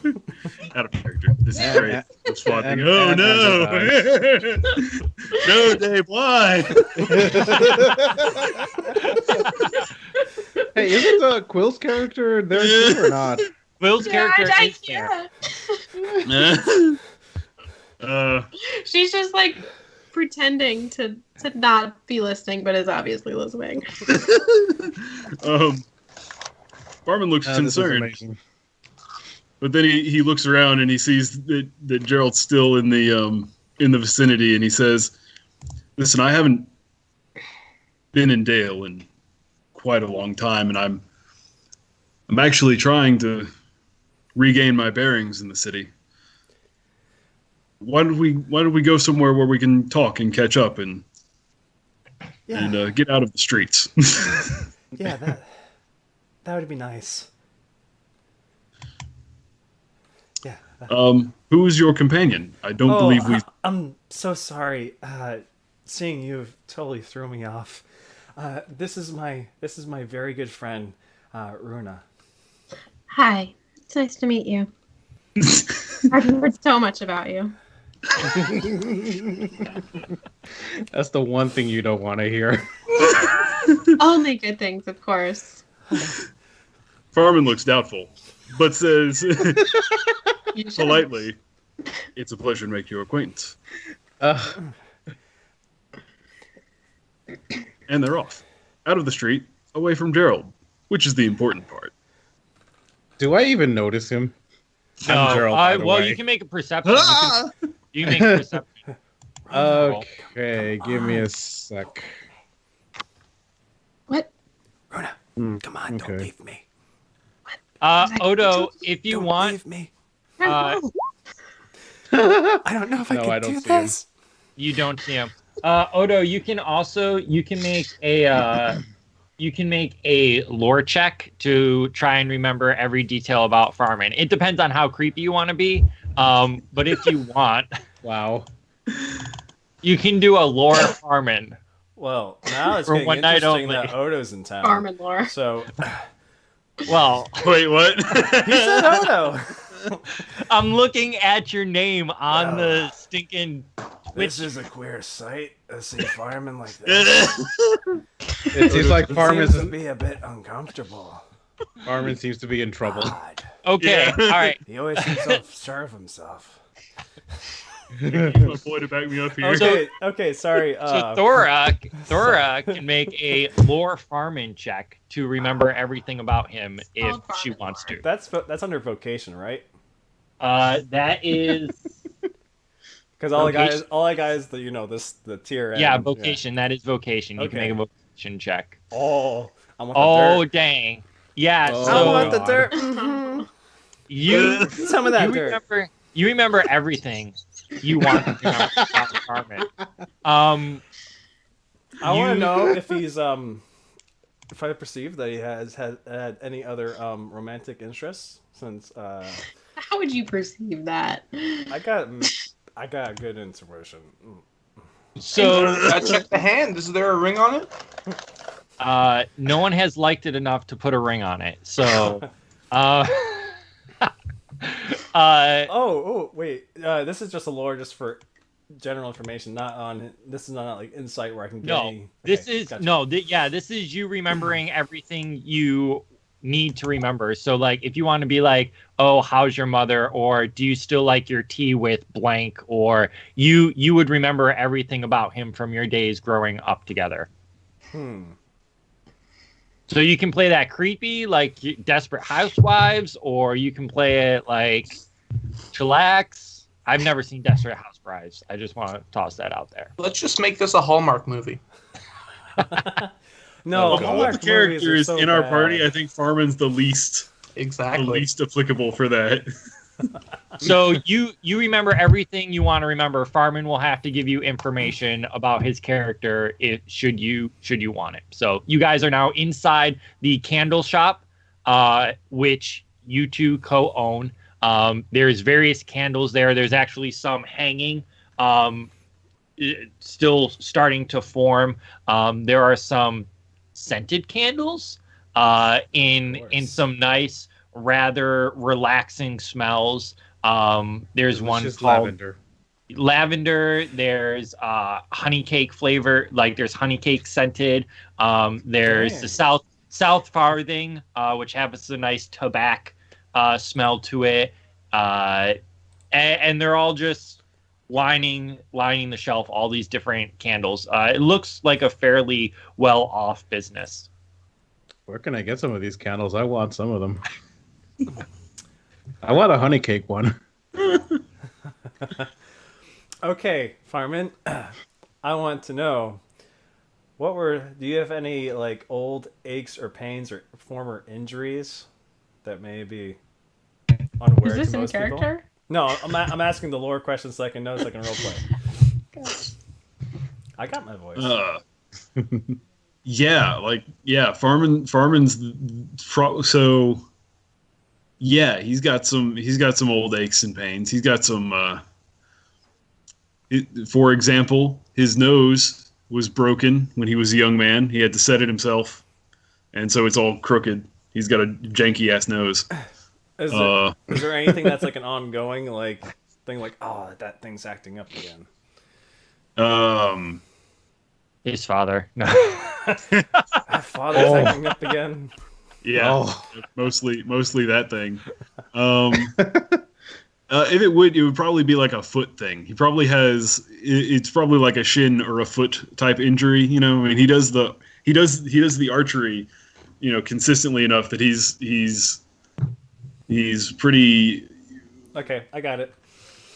S3: Out of character. This is great. It's fun. Oh no! No, Dave, why?
S1: Hey, isn't Quill's character there too or not?
S2: Will's character
S4: I
S2: is there.
S4: can't. She's just like pretending to not be listening, but is obviously listening.
S3: Farmon looks concerned, but then he looks around and he sees that Gerald's still in the vicinity, and he says, "Listen, I haven't been in Dale in quite a long time, and I'm actually trying to regain my bearings in the city. Why don't we go somewhere where we can talk and catch up and get out of the streets?"
S7: Yeah, that would be nice. Yeah.
S3: Who is your companion? I don't believe we.
S7: I'm so sorry. Seeing you totally threw me off. This is my very good friend, Runa.
S4: Hi, it's nice to meet you. I've heard so much about you.
S1: That's the one thing you don't want to hear.
S4: Only good things, of course.
S3: Farmon looks doubtful, but says
S4: You should.
S3: politely, "It's a pleasure to make your acquaintance." And they're off, out of the street, away from Gerald, which is the important part.
S1: Do I even notice him?
S2: No,
S1: I'm Gerald, by the way.
S2: you can make a perception. You can make a perception.
S1: Okay, give me a sec.
S4: What?
S7: Runa, come on, don't leave me.
S2: Odo, if you
S7: Don't
S2: want,
S7: leave me.
S2: uh,
S7: I don't know if I
S1: No,
S7: can
S1: I don't
S7: do
S1: see him.
S7: this.
S2: you don't see him. Odo, you can make a lore check to try and remember every detail about Farmon. It depends on how creepy you want to be. But if you want,
S1: Wow.
S2: you can do a lore Farmon.
S7: Well, now it's
S2: For
S7: getting
S2: one night
S7: interesting
S2: only.
S7: that Odo's in town.
S4: Farmon lore.
S7: So
S2: Well,
S3: Wait, what?
S7: he said Odo.
S2: I'm looking at your name on the stinking.
S7: This is a queer sight. To see firemen like this.
S1: It seems like
S7: It
S1: Farmon
S7: seems to be a bit uncomfortable.
S1: seems to be in trouble.
S7: God.
S2: Okay, all right.
S7: He always seems to serve himself.
S3: My boy to back me up here.
S7: Okay, sorry.
S2: So Thora can make a lore Farmon check to remember everything about him if she
S4: Farmon
S2: wants to.
S7: That's under vocation, right?
S2: That is
S7: Because all I got is the tier.
S2: yeah,
S7: end.
S2: vocation. That is vocation. You can
S7: Okay.
S2: make a vocation check.
S7: Oh, I want the
S2: Oh
S7: dirt.
S2: dang! Yeah,
S1: Oh,
S7: I
S2: so
S7: want the
S1: God.
S7: dirt. Mhm.
S2: you
S7: Some of that dirt.
S2: remember everything you want to remember about Farmon.
S7: I want to
S2: You-
S7: know if he's if I perceive that he has had any other romantic interests since
S4: How would you perceive that?
S7: I got good intuition.
S2: So
S5: I checked the hand. Is there a ring on it?
S2: no one has liked it enough to put a ring on it. So
S7: Oh wait, this is just a lore just for general information, not on. This is not like insight where I can get.
S2: no,
S7: any...
S2: this
S7: Okay,
S2: is
S7: gotcha.
S2: this is you remembering everything you need to remember. So like if you want to be like, oh, how's your mother, or do you still like your tea with blank, or you would remember everything about him from your days growing up together. So you can play that creepy like Desperate Housewives, or you can play it like chillax. I've never seen Desperate Housewives. I just want to toss that out there.
S5: Let's just make this a Hallmark movie.
S7: No,
S3: Of all
S7: Hallmark
S3: the
S7: movies are
S3: characters
S7: so
S3: in our
S7: bad.
S3: party, I think Farmon's the least
S5: Exactly.
S3: applicable for that.
S2: So you remember everything you want to remember. Farmon will have to give you information about his character if should you want it. So you guys are now inside the candle shop, which you two co-own. There's various candles there. There's actually some hanging, still starting to form. There are some scented candles in some nice, rather relaxing smells. There's one
S1: Delicious
S2: called
S1: lavender.
S2: There's honey cake flavor, like there's honey cake scented. There's the
S7: Dang.
S2: South Farthing, which has a nice tobacco smell to it. And they're all just lining the shelf, all these different candles. It looks like a fairly well off business.
S1: Where can I get some of these candles? I want some of them. I want a honey cake one.
S7: Okay, Farmon, I want to know do you have any like old aches or pains or former injuries that may be unaware
S4: Is this
S7: to
S4: in
S7: most people?
S4: character?
S7: No, I'm asking the lore questions so I can know so I can roleplay. I got my voice.
S3: Farmon's so yeah, he's got some old aches and pains. He's got some for example, his nose was broken when he was a young man. He had to set it himself, and so it's all crooked. He's got a janky ass nose.
S7: Is there anything that's like an ongoing like thing like that thing's acting up again?
S2: His father. No.
S7: My father's acting up again.
S3: Yeah, mostly that thing. If it would probably be like a foot thing. He probably has. It's probably like a shin or a foot type injury. You know, I mean, he does the archery, consistently enough that he's pretty.
S7: Okay, I got it.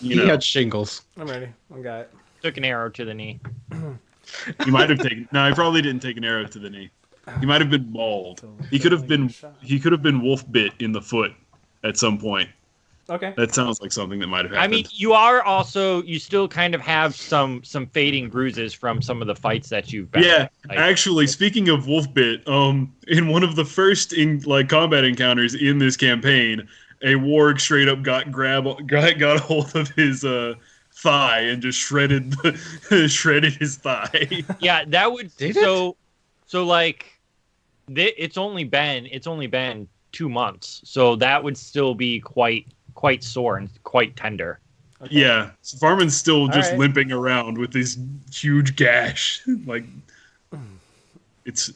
S3: He
S1: had shingles.
S7: I'm ready. I got it.
S2: Took an arrow to the knee.
S3: He might have taken. No, he probably didn't take an arrow to the knee. He might have been mauled. He could have been wolf bit in the foot at some point.
S7: Okay.
S3: That sounds like something that might have happened.
S2: I mean, you still kind of have some fading bruises from some of the fights that you've been.
S3: Yeah,
S2: like,
S3: actually, speaking of Wolfbit, in one of the first combat encounters in this campaign, a warg straight up got a hold of his thigh and just shredded his thigh.
S2: Yeah, that would
S1: Did
S2: so like it's only been 2 months, so that would still be quite sore and quite tender.
S7: Okay.
S3: Yeah, so Farmon's still just
S7: right.
S3: limping around with this huge gash. Like, it's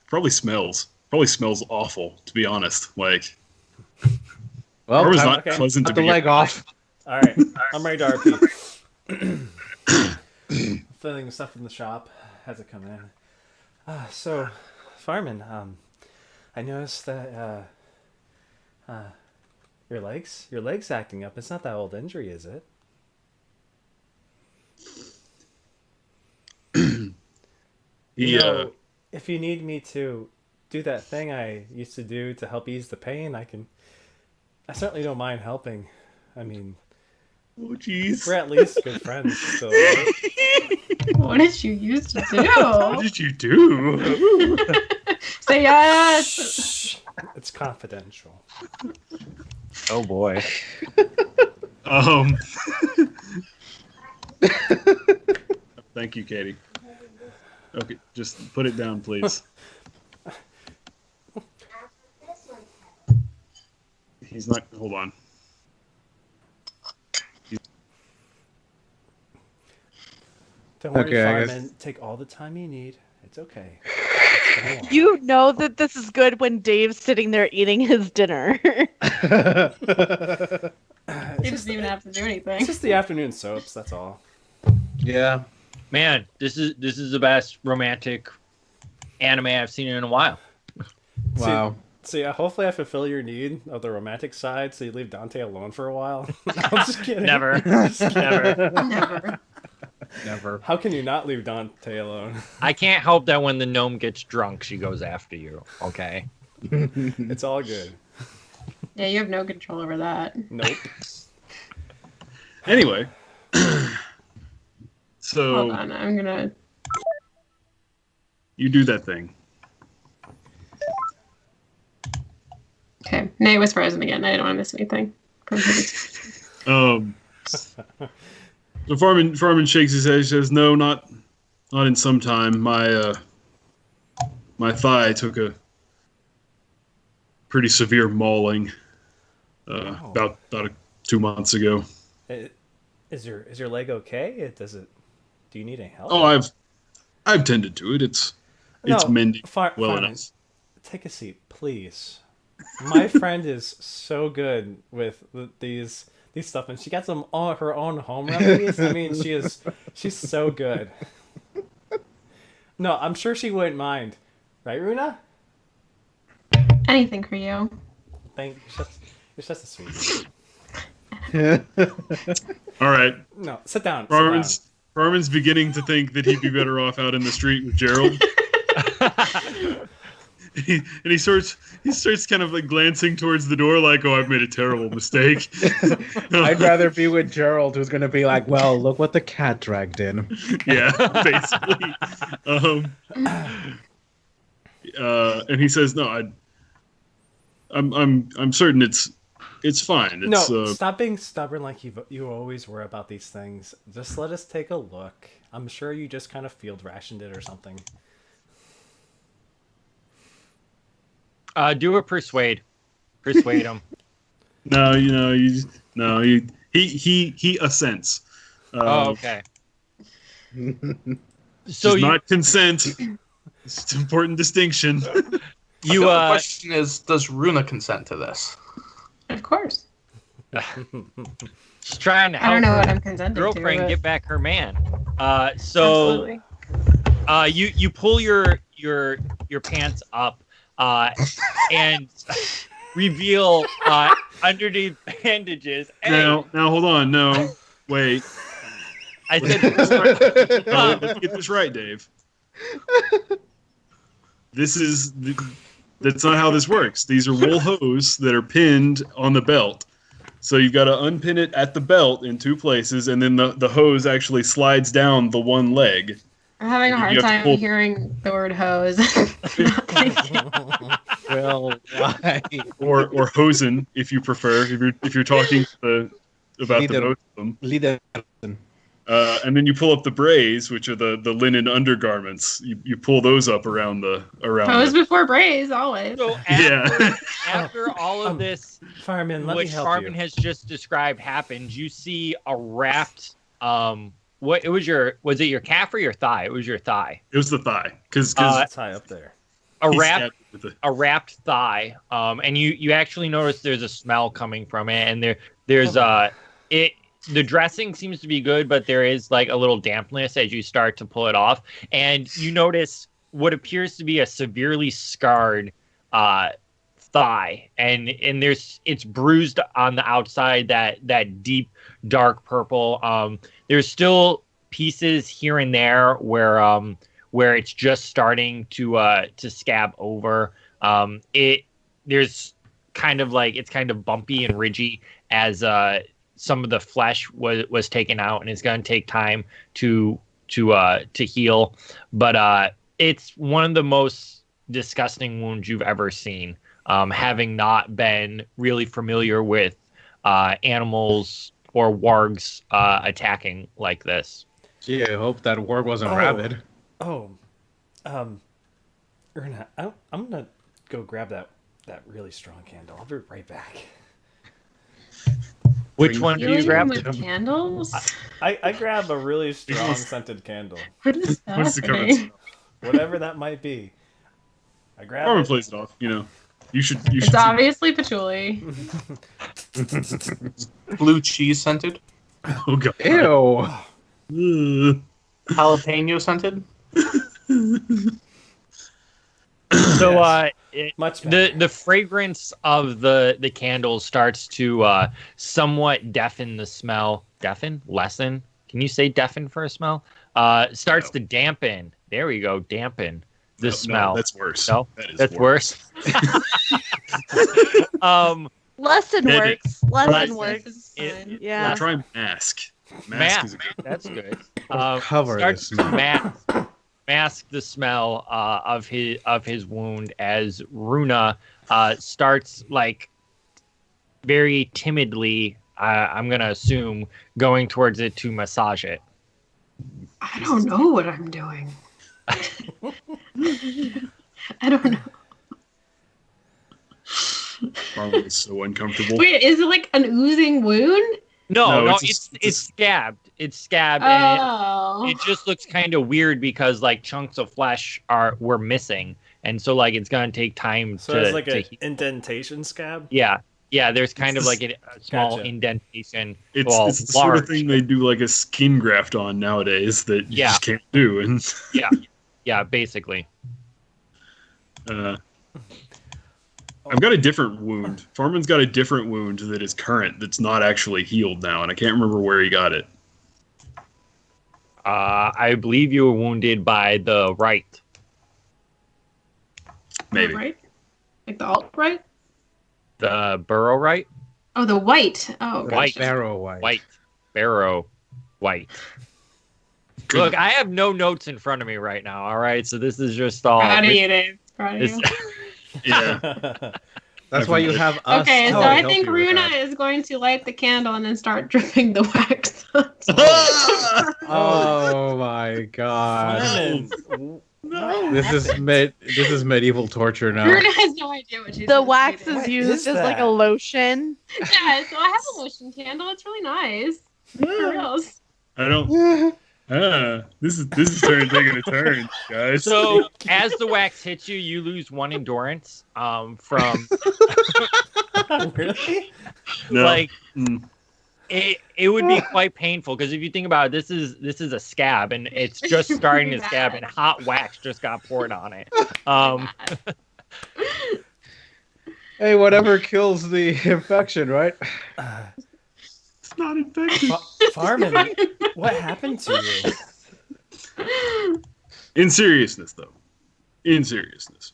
S3: probably smells awful, to be honest. Like,
S1: Well,
S3: Farmon's
S1: time
S3: not
S7: okay.
S3: pleasant to
S1: cut the
S3: be
S1: leg off.
S7: All right. I'm ready to RP. Filling stuff in the shop as it come in. So, Farmon, I noticed that your leg's acting up. It's not that old injury, is it? If you need me to do that thing I used to do to help ease the pain, I certainly don't mind helping. I mean,
S3: oh jeez,
S7: we're at least good friends still, right?
S4: What did you used to
S3: What
S4: do?
S3: did you do?
S4: Say yes.
S7: Shh. It's confidential.
S2: Oh boy.
S3: Thank you, Katie. Okay, just put it down, please. He's not. Hold on.
S7: Don't worry,
S1: Okay, I
S7: Farmon.
S1: guess-
S7: Take all the time you need. It's okay.
S6: You know that this is good when Dave's sitting there eating his dinner.
S4: You doesn't even have to do anything.
S7: It's just the afternoon soaps. That's all.
S1: Yeah.
S2: Man, this is the best romantic anime I've seen in a while.
S1: Wow.
S7: So yeah, hopefully I fulfill your need of the romantic side, so you leave Dante alone for a while. I'm just kidding.
S2: Never. Never.
S4: Never.
S1: Never.
S7: How can you not leave Dante alone?
S2: I can't help that when the gnome gets drunk, she goes after you. Okay.
S7: It's all good.
S4: Yeah, you have no control over that.
S7: Nope.
S3: Anyway,
S4: Hold
S3: so
S4: on, I'm gonna.
S3: you do that thing.
S4: Okay, Nate was frozen again. I didn't want to miss anything.
S3: So Farman shakes his head. He says, "No, not in some time. My thigh took a pretty severe mauling about 2 months ago.
S7: Is your leg okay? Do you need any help?
S3: Oh, I've tended to it. It's mending well
S7: Farman,
S3: enough.
S7: take a seat, please. My friend is so good with these stuff, and she got some all her own home remedies. I mean, she's so good. No, I'm sure she wouldn't mind, right, Runa?
S4: Anything for you.
S7: Thank you. It's just a sweet.
S3: All right.
S7: No, sit down.
S3: Farman's beginning to think that he'd be better off out in the street with Gerald. He starts kind of like glancing towards the door like, oh, I've made a terrible mistake.
S1: I'd rather be with Gerald, who's going to be like, well, look what the cat dragged in.
S3: Yeah, basically. And he says, no, I'm certain it's fine. It's,
S7: No, stop being stubborn like you always were about these things. Just let us take a look. I'm sure you just kind of field rationed it or something.
S2: Do a persuade. Persuade him.
S3: No, he assents.
S2: Okay.
S3: So not consent. It's an important distinction.
S2: You
S5: The question is, does Runa consent to this?
S4: Of course.
S2: she's trying to
S4: I don't
S2: help
S4: know what
S2: her
S4: I'm consenting
S2: girlfriend
S4: to.
S2: get back her man.
S4: Absolutely.
S2: You pull your pants up and reveal underneath bandages. Hey,
S3: Now hold on. No, wait.
S2: I said
S3: Let's get this right, Dave. That's not how this works. These are wool hose that are pinned on the belt. So you've got to unpin it at the belt in 2 places, and then the hose actually slides down the one leg.
S4: I'm having a
S3: You
S4: hard
S3: have to
S4: time
S3: pull-
S4: hearing the word hose.
S1: Well, why?
S3: Or hosen, if you prefer, if you're talking about the
S1: Leader.
S3: both of them.
S1: Leader.
S3: And then you pull up the brays, which are the linen undergarments. You pull those up around the
S4: Hose before braise, always.
S2: So
S3: Yeah.
S2: after all of this,
S7: Fireman, let me
S2: which
S7: help
S2: Farmon
S7: you.
S2: has just described happens, you see a wrapped was it your calf or your thigh? It was your thigh.
S3: It was the thigh, because
S7: Let's tie up there.
S2: A wrapped thigh. And you actually notice there's a smell coming from it, and there's the dressing seems to be good, but there is like a little dampness as you start to pull it off, and you notice what appears to be a severely scarred thigh, and it's bruised on the outside, that deep dark purple. There's still pieces here and there where it's just starting to scab over. There's kind of like, it's kind of bumpy and ridgy as some of the flesh was taken out, and it's going to take time to heal. But it's one of the most disgusting wounds you've ever seen. Having not been really familiar with animals or wargs attacking like this.
S1: Gee, I hope that warg wasn't rabid.
S7: Erna, I'm gonna go grab that really strong candle. I'll be right back.
S2: Which one do you grab?
S4: With candles?
S7: I grab a really strong scented candle.
S4: What is that?
S3: What's the cover?
S7: Whatever that might be. I grab
S3: Farmon
S7: it.
S3: plays it off. You should.
S4: It's obviously patchouli.
S5: Blue cheese scented?
S3: Oh god.
S1: Ew.
S3: Ugh.
S5: Jalapeno scented?
S2: So
S7: Much better.
S2: the fragrance of the candle starts to somewhat deafen the smell. Lessen? Can you say deafen for a smell? Starts to dampen. There we go, dampen the smell.
S3: No, that's worse.
S2: No? That's worse.
S6: Lesson
S3: Edit.
S6: works. Lesson
S2: Right.
S6: works.
S2: It-
S6: Yeah.
S3: Try mask.
S2: Mask.
S3: Is a good.
S2: That's good.
S1: Cover the
S2: Starts to
S1: smell.
S2: mask the smell of his wound as Runa starts, like, very timidly, I'm gonna assume, going towards it to massage it.
S4: I don't know what I'm doing. I don't know.
S3: Farmon is so uncomfortable.
S4: Wait, is it like an oozing wound?
S2: No,
S3: No,
S2: it's scabbed. It's scabbed, and
S4: Oh.
S2: it just looks kind of weird because like chunks of flesh were missing, and so like it's gonna take time
S7: So
S2: to.
S7: it's like
S2: to
S7: an
S2: heal.
S7: indentation scab?
S2: Yeah. There's kind of like a small
S7: Gotcha.
S2: indentation.
S3: It's
S2: well,
S3: the sort of
S2: large.
S3: thing they do like a skin graft on nowadays that you
S2: Yeah.
S3: just can't do. And
S2: Yeah, basically.
S3: I've got a different wound. Farmon's got a different wound that is current that's not actually healed now, and I can't remember where he got it.
S2: I believe you were wounded by the right.
S3: Maybe.
S4: Right? Like the alt right?
S2: The burrow right?
S4: Oh, the white. Oh,
S2: White.
S1: Barrow white.
S2: White. Barrow white. Look, I have no notes in front of me right now, all right? So this is just all...
S4: Proud of you, Dave. Proud of
S2: this-
S4: you.
S3: Yeah.
S1: That's why you have us.
S4: Okay,
S1: to
S4: so I
S1: help
S4: think
S1: you with
S4: Runa
S1: that.
S4: is going to light the candle and then start dripping the wax.
S1: Oh my god.
S7: Fireman,
S1: This is medieval torture now.
S4: Runa has no idea what she's
S6: The
S4: doing.
S6: wax
S7: What
S6: is used
S7: is
S6: as like a
S7: that?
S6: lotion.
S4: Yeah, so I have a lotion candle. It's really nice. For reals.
S3: I don't. This is taking a turn, guys.
S2: So as the wax hits you, you lose 1 endurance from...
S7: Really?
S3: No.
S2: Like...
S3: Mm.
S2: It would be quite painful because if you think about it, this is a scab and it's just starting to scab and hot wax just got poured on it.
S1: Hey, whatever kills the infection, right?
S3: It's not infected.
S7: Farman, what happened to you?
S3: In seriousness, though. In seriousness.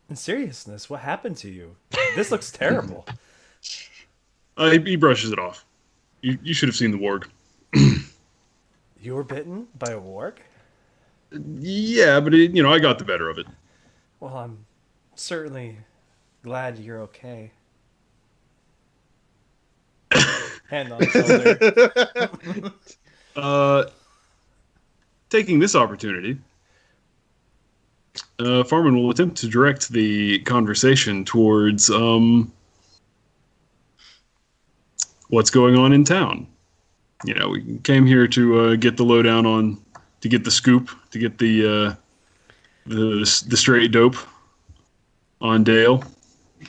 S7: In seriousness, what happened to you? This looks terrible.
S3: He brushes it off. You should have seen the warg.
S7: You were bitten by a warg?
S3: Yeah, but I got the better of it.
S7: Well, I'm certainly glad you're okay. Hand on shoulder.
S3: Taking this opportunity, Farmon will attempt to direct the conversation towards what's going on in town. We came here to get the lowdown to get the scoop, to get the straight dope on Dale.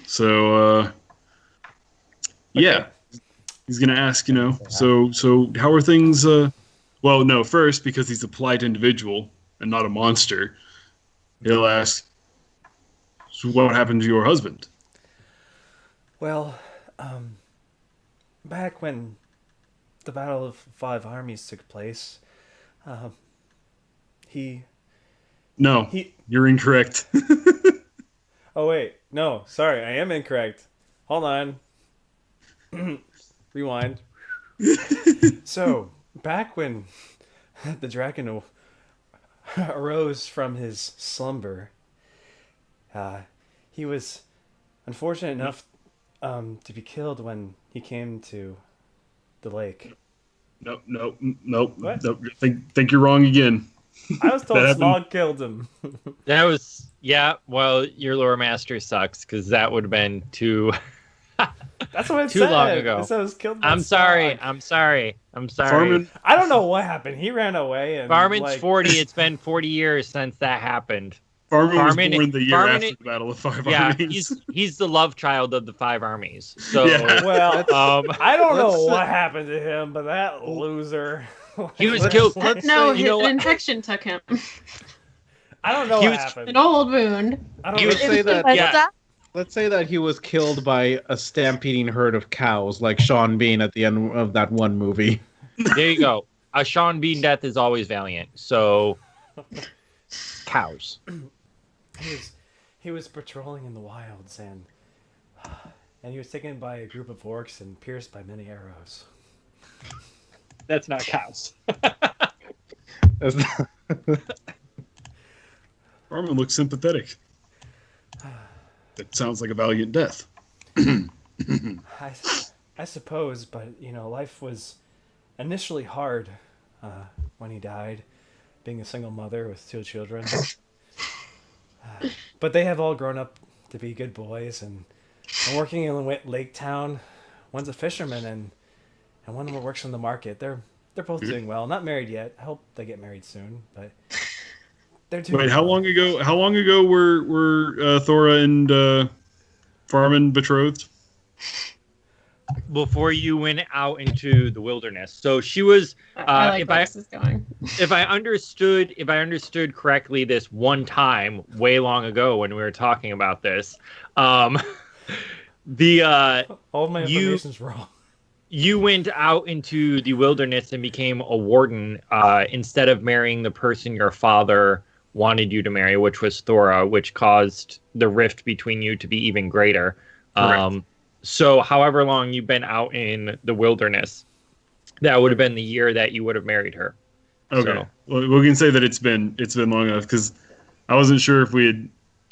S3: So, yeah, he's gonna ask, so how are things? Well, no, first, because he's a polite individual and not a monster, he'll ask, so what happened to your husband?
S7: Well, back when the Battle of Five Armies took place,
S3: No, you're incorrect.
S7: Oh, wait. No, sorry, I am incorrect. Hold on. Rewind. So, back when the dragon arose from his slumber, he was unfortunate enough to be killed when he came to the lake.
S3: Nope.
S7: What?
S3: Nope. Think you're wrong again.
S7: I was told Smog killed him.
S2: That was, yeah, well, your lore master sucks, because that would have been too...
S7: That's what it
S2: too
S7: said.
S2: long ago.
S7: It said it was killed by
S2: I'm sorry.
S7: Smog.
S3: Farmon,
S7: I don't know what happened. He ran away. And
S2: Farmon's 40. It's been 40 years since that happened.
S3: Farmon was born the year after the Battle of Five Armies.
S2: Yeah, he's the love child of the Five Armies. So,
S3: Yeah.
S7: Well, I don't know
S1: let's-
S7: what happened to him, but that loser.
S2: he was killed.
S4: No,
S2: you know
S4: an
S2: what?
S4: infection took him.
S7: I don't know
S2: He
S7: what
S2: was-
S7: happened.
S4: An old wound.
S7: I don't
S2: he
S7: know.
S2: was-
S1: Say that.
S2: Yeah.
S1: Let's say that he was killed by a stampeding herd of cows, like Sean Bean at the end of that one movie.
S2: There you go. A Sean Bean death is always valiant. So, cows.
S7: He was patrolling in the wilds and he was taken by a group of orcs and pierced by many arrows.
S2: That's not cows.
S3: Farmon looks sympathetic. That sounds like a valiant death.
S7: I suppose, but life was initially hard when he died, being a single mother with 2 children. But they have all grown up to be good boys and working in Lake Town. One's a fisherman and one of them works in the market. They're both doing well. Not married yet. I hope they get married soon, but they're doing
S3: Wait,
S7: well.
S3: how long ago were Thora and Farmon betrothed?
S2: Before you went out into the wilderness. So she was.
S4: I like where this is going.
S2: If I understood correctly, this one time way long ago when we were talking about this,
S7: All of my information's wrong.
S2: You went out into the wilderness and became a warden instead of marrying the person your father wanted you to marry, which was Thora, which caused the rift between you to be even greater. So however long you've been out in the wilderness, that would have been the year that you would have married her.
S3: Okay.
S2: So.
S3: Well, we can say that it's been long enough because I wasn't sure if we had.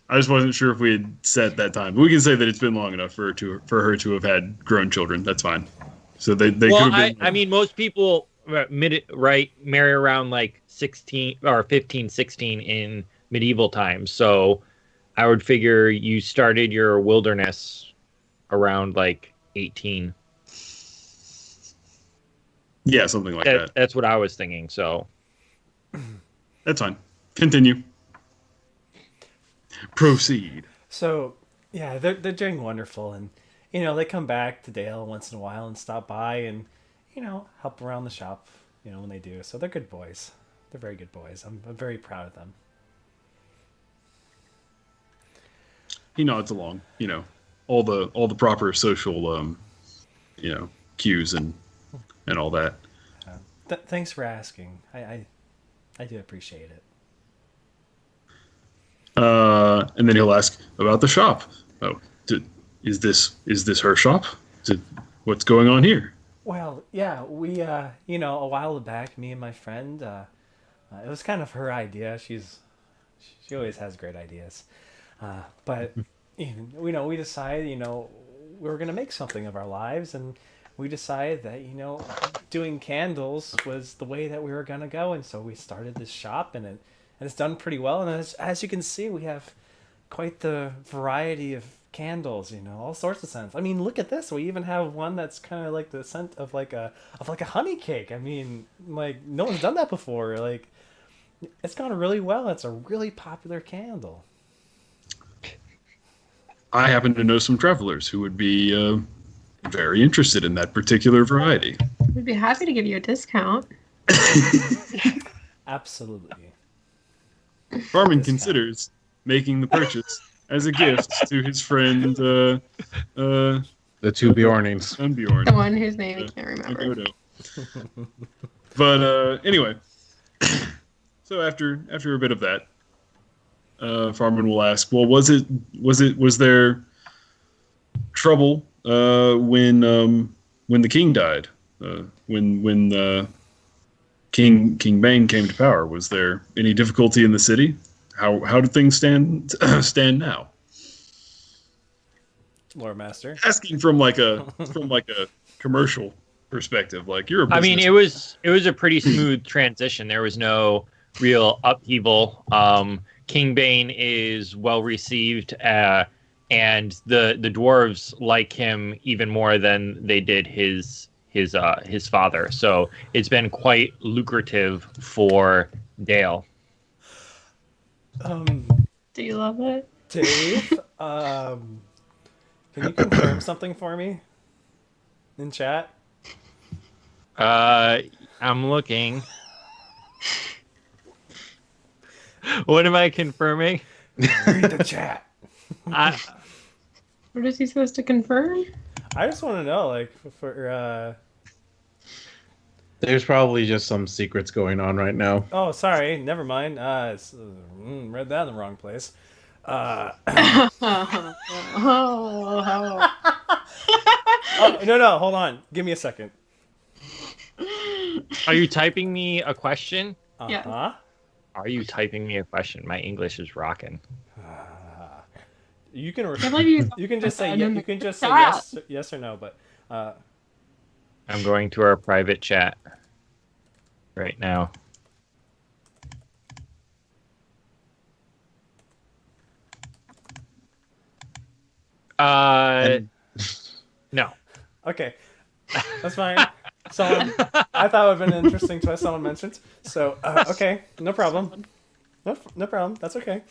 S3: I just wasn't sure if we had set that time. But we can say that it's been long enough for her to have had grown children. That's fine. So they could have been.
S2: I mean, most people marry around like 16 or 15, 16 in medieval times. So I would figure you started your wilderness around like 18.
S3: Yeah, something like that.
S2: That's what I was thinking. So
S3: That's fine. Continue. Proceed.
S7: So, yeah, they're doing wonderful, and they come back to Dale once in a while and stop by and help around the shop, when they do. So they're good boys. They're very good boys. I'm very proud of them.
S3: He nods along. All the proper social cues and all that.
S7: Thanks for asking. I do appreciate it.
S3: And then he'll ask about the shop. Oh, is this her shop? What's going on here?
S7: Well, yeah, we, a while back, me and my friend, it was kind of her idea. She always has great ideas. But, we decided, we were going to make something of our lives, and we decided that, doing candles was the way that we were going to go. And so we started this shop, and it's done pretty well. And as you can see, we have quite the variety of candles, all sorts of scents. I mean, look at this. We even have one that's kind of like the scent of like a honey cake. I mean, like no one's done that before. Like it's gone really well. It's a really popular candle.
S3: I happen to know some travelers who would be very interested in that particular variety.
S4: We'd be happy to give you a discount.
S7: Absolutely.
S3: Farmon considers making the purchase as a gift to his friend, the
S1: two Bjornings.
S3: Unbjorn.
S4: The one whose name he can't remember.
S3: But anyway, so after a bit of that, Farmon will ask, "Well, was there trouble when the king died? When King Bain came to power? Was there any difficulty in the city? How do things stand now?"
S7: Lord Master
S3: asking from like a commercial perspective, like you're a business.
S2: I mean, it was a pretty smooth transition. There was no real upheaval. King Bain is well received, and the dwarves like him even more than they did his father. So it's been quite lucrative for Dale.
S4: Do you love it?
S7: Dave, can you confirm something for me in chat?
S2: I'm looking. What am I confirming?
S7: Read the chat.
S4: What is he supposed to confirm?
S7: I just want to know, like, for
S1: There's probably just some secrets going on right now.
S7: Oh, sorry. Never mind. Read that in the wrong place. Oh, no. Hold on. Give me a second.
S2: Are you typing me a question?
S7: Yeah.
S2: Are you typing me a question? My English is rocking.
S7: You can just say yes or no, but
S2: I'm going to our private chat right now. No.
S7: Okay. That's fine. I thought it would have been interesting to have someone mentioned. So, okay. No problem. No problem. That's okay.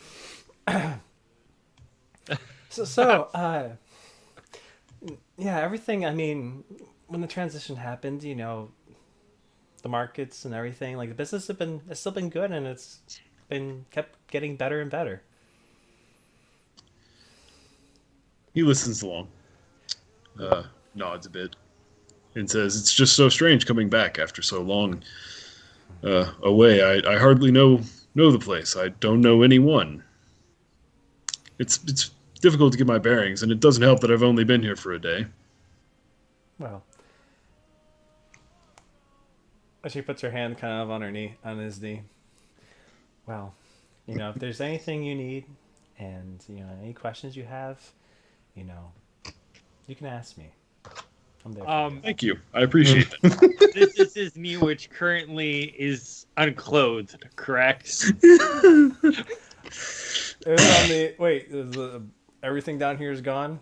S7: Yeah, everything, I mean, when the transition happened, the markets and everything, like the business it's still been good, and it's been kept getting better and better.
S3: He listens along, nods a bit, and says, "It's just so strange coming back after so long away. I hardly know the place. I don't know anyone. It's difficult to get my bearings, and it doesn't help that I've only been here for a day."
S7: Well, she puts her hand kind of on his knee. Well, if there's anything you need, and any questions you have, you can ask me. I'm there for you.
S3: Thank you. I appreciate that.
S2: This is me, which currently is unclothed, correct?
S7: Everything down here is gone?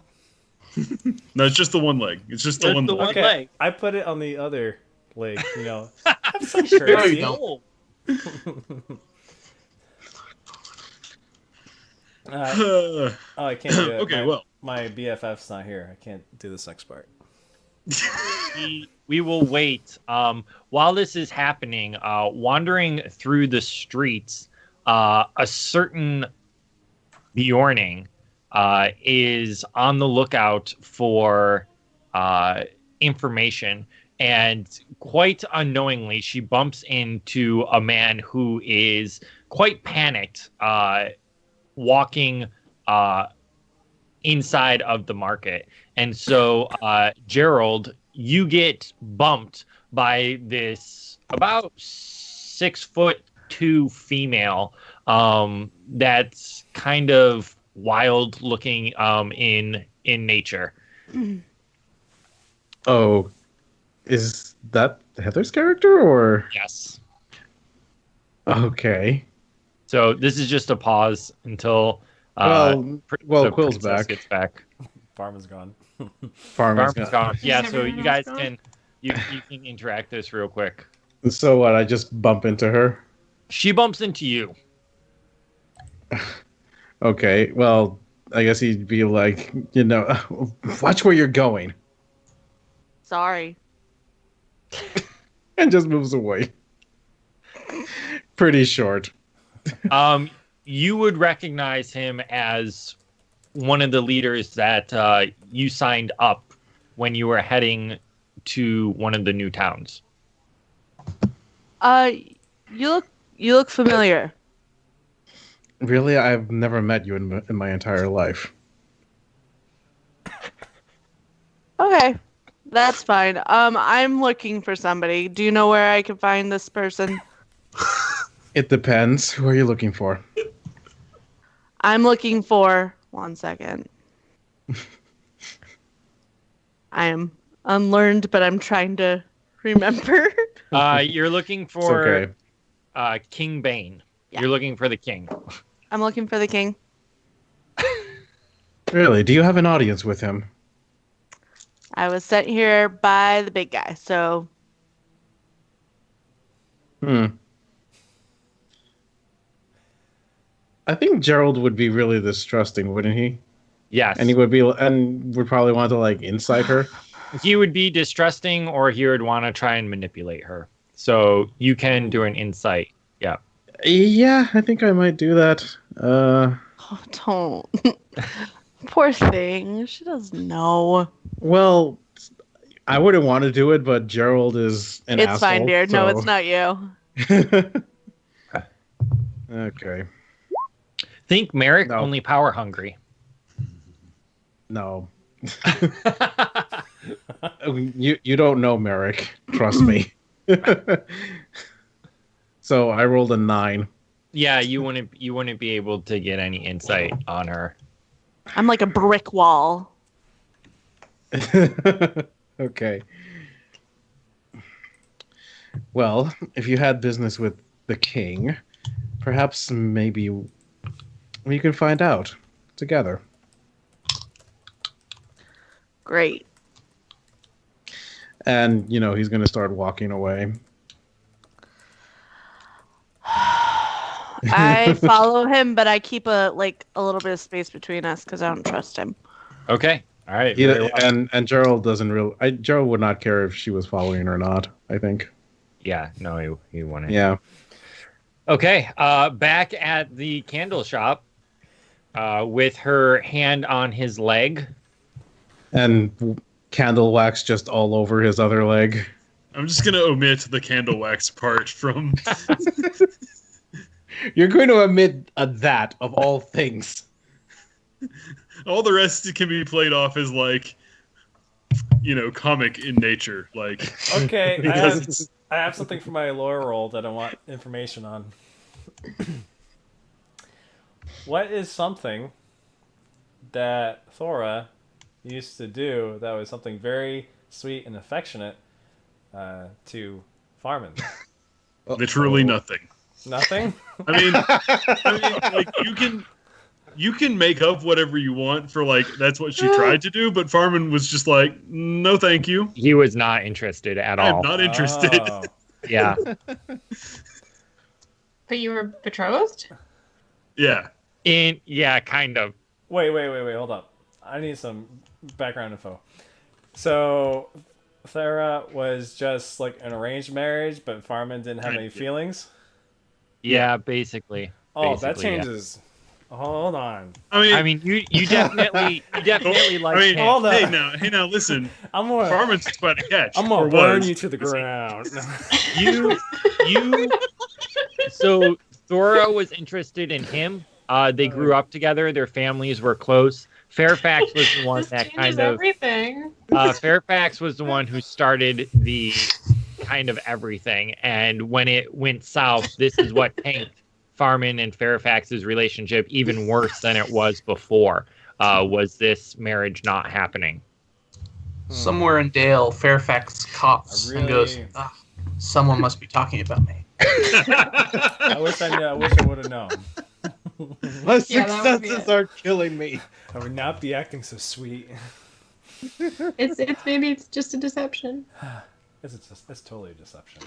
S3: No, it's just the one leg. It's just the one leg.
S7: Okay,
S2: leg.
S7: I put it on the other leg, I'm so
S2: There
S7: crazy.
S2: you go.
S7: I can't do it.
S3: Okay,
S7: my BFF's not here. I can't do this next part.
S2: We will wait. While this is happening, wandering through the streets, a certain Bjorning is on the lookout for information, and quite unknowingly, she bumps into a man who is quite panicked, walking inside of the market. And so, Gerald, you get bumped by this about 6'2" female that's kind of wild looking in nature.
S1: Oh, is that Heather's character or?
S2: Yes.
S1: Okay.
S2: So this is just a pause until
S1: Well,
S2: the
S1: Quill's
S2: princess
S1: back.
S2: gets back.
S7: Farman's gone.
S1: Farmer's
S2: Farman's
S1: gone.
S2: gone. Yeah, so you
S4: Everyone
S2: guys
S4: else
S2: can you can interact this real quick.
S1: So what? I just bump into her.
S2: She bumps into you.
S1: Okay. Well, I guess he'd be like, watch where you're going,
S6: Sorry.
S1: and just moves away. Pretty short.
S2: You would recognize him as one of the leaders that you signed up when you were heading to one of the new towns.
S6: You look familiar.
S1: Really, I've never met you in my entire life.
S6: Okay, that's fine. I'm looking for somebody. Do you know where I can find this person?
S1: It depends. Who are you looking for?
S6: I'm looking for. One second. I am unlearned, but I'm trying to remember.
S2: You're looking
S1: It's
S2: for
S1: okay.
S2: King Bain.
S6: Yeah.
S2: You're looking for the king.
S6: I'm looking for the king.
S1: Really? Do you have an audience with him?
S6: I was sent here by the big guy, so
S1: I think Gerald would be really distrusting, wouldn't he?
S2: Yes.
S1: And he would probably want to like incite her.
S2: He would be distrusting, or he would want to try and manipulate her. So you can do an insight. Yeah.
S1: Yeah, I think I might do that.
S6: oh, don't. Poor thing. She doesn't know.
S1: Well, I wouldn't want to do it, but Gerald is an asshole.
S6: It's fine, dear. No,
S1: so-
S6: it's not you.
S1: Okay.
S2: Think Merrick,
S1: No.
S2: only power hungry.
S1: No. You don't know Merrick. Trust me. So I rolled a 9.
S2: Yeah, you wouldn't be able to get any insight on her.
S6: I'm like a brick wall.
S1: Okay. Well, if you had business with the king, perhaps maybe we can find out together.
S6: Great.
S1: And, he's going to start walking away.
S6: I follow him, but I keep a little bit of space between us because I don't trust him.
S2: Okay. All right. Very well.
S1: And Gerald doesn't Gerald would not care if she was following or not, I think.
S2: Yeah. No, he wouldn't.
S1: Yeah.
S2: Okay. Back at the candle shop, with her hand on his leg.
S1: And candle wax just all over his other leg.
S3: I'm just gonna omit the candle wax part from.
S1: You're going to omit that of all things.
S3: All the rest can be played off as comic in nature. Like,
S7: Okay,
S3: Because
S7: I have something for my lore roll that I want information on. What is something that Thora used to do that was something very sweet and affectionate to Farmon?
S3: literally nothing.
S7: Nothing?
S3: Like you can make up whatever you want for that's what she tried to do, but Farmon was just like, no, thank you.
S2: He was not interested at
S3: I'm
S2: all.
S3: not interested.
S7: Oh.
S2: Yeah.
S4: But you were betrothed?
S3: Yeah.
S2: Yeah, kind of.
S7: Wait, hold up. I need some background info. So, Thera was just like an arranged marriage, but Farmon didn't have any feelings?
S2: Yeah, basically.
S7: Oh, that
S2: Basically, yeah.
S7: changes. Hold on.
S2: I mean, you definitely like him.
S7: Hold on.
S3: Hey now, listen.
S7: I'm gonna
S3: Farmon's about to catch.
S7: I'm gonna
S3: or
S7: burn
S3: was.
S7: you to the ground.
S2: So Thora was interested in him. They grew up together. Their families were close. Fairfax was the one
S4: This
S2: that
S4: changes
S2: kind of
S4: everything.
S2: Fairfax was the one who started the kind of everything, and when it went south, this is what tanked Farmon and Fairfax's relationship even worse than it was before. Was this marriage not happening?
S5: Somewhere in Dale, Fairfax coughs and goes, "Ah, someone must be talking about me."
S7: I wish I knew. I wish I would have known.
S1: My
S4: Yeah, that would be
S1: successes
S4: it.
S1: are killing me.
S7: I would not be acting so sweet.
S4: It's maybe it's just a deception.
S7: It's totally a deception.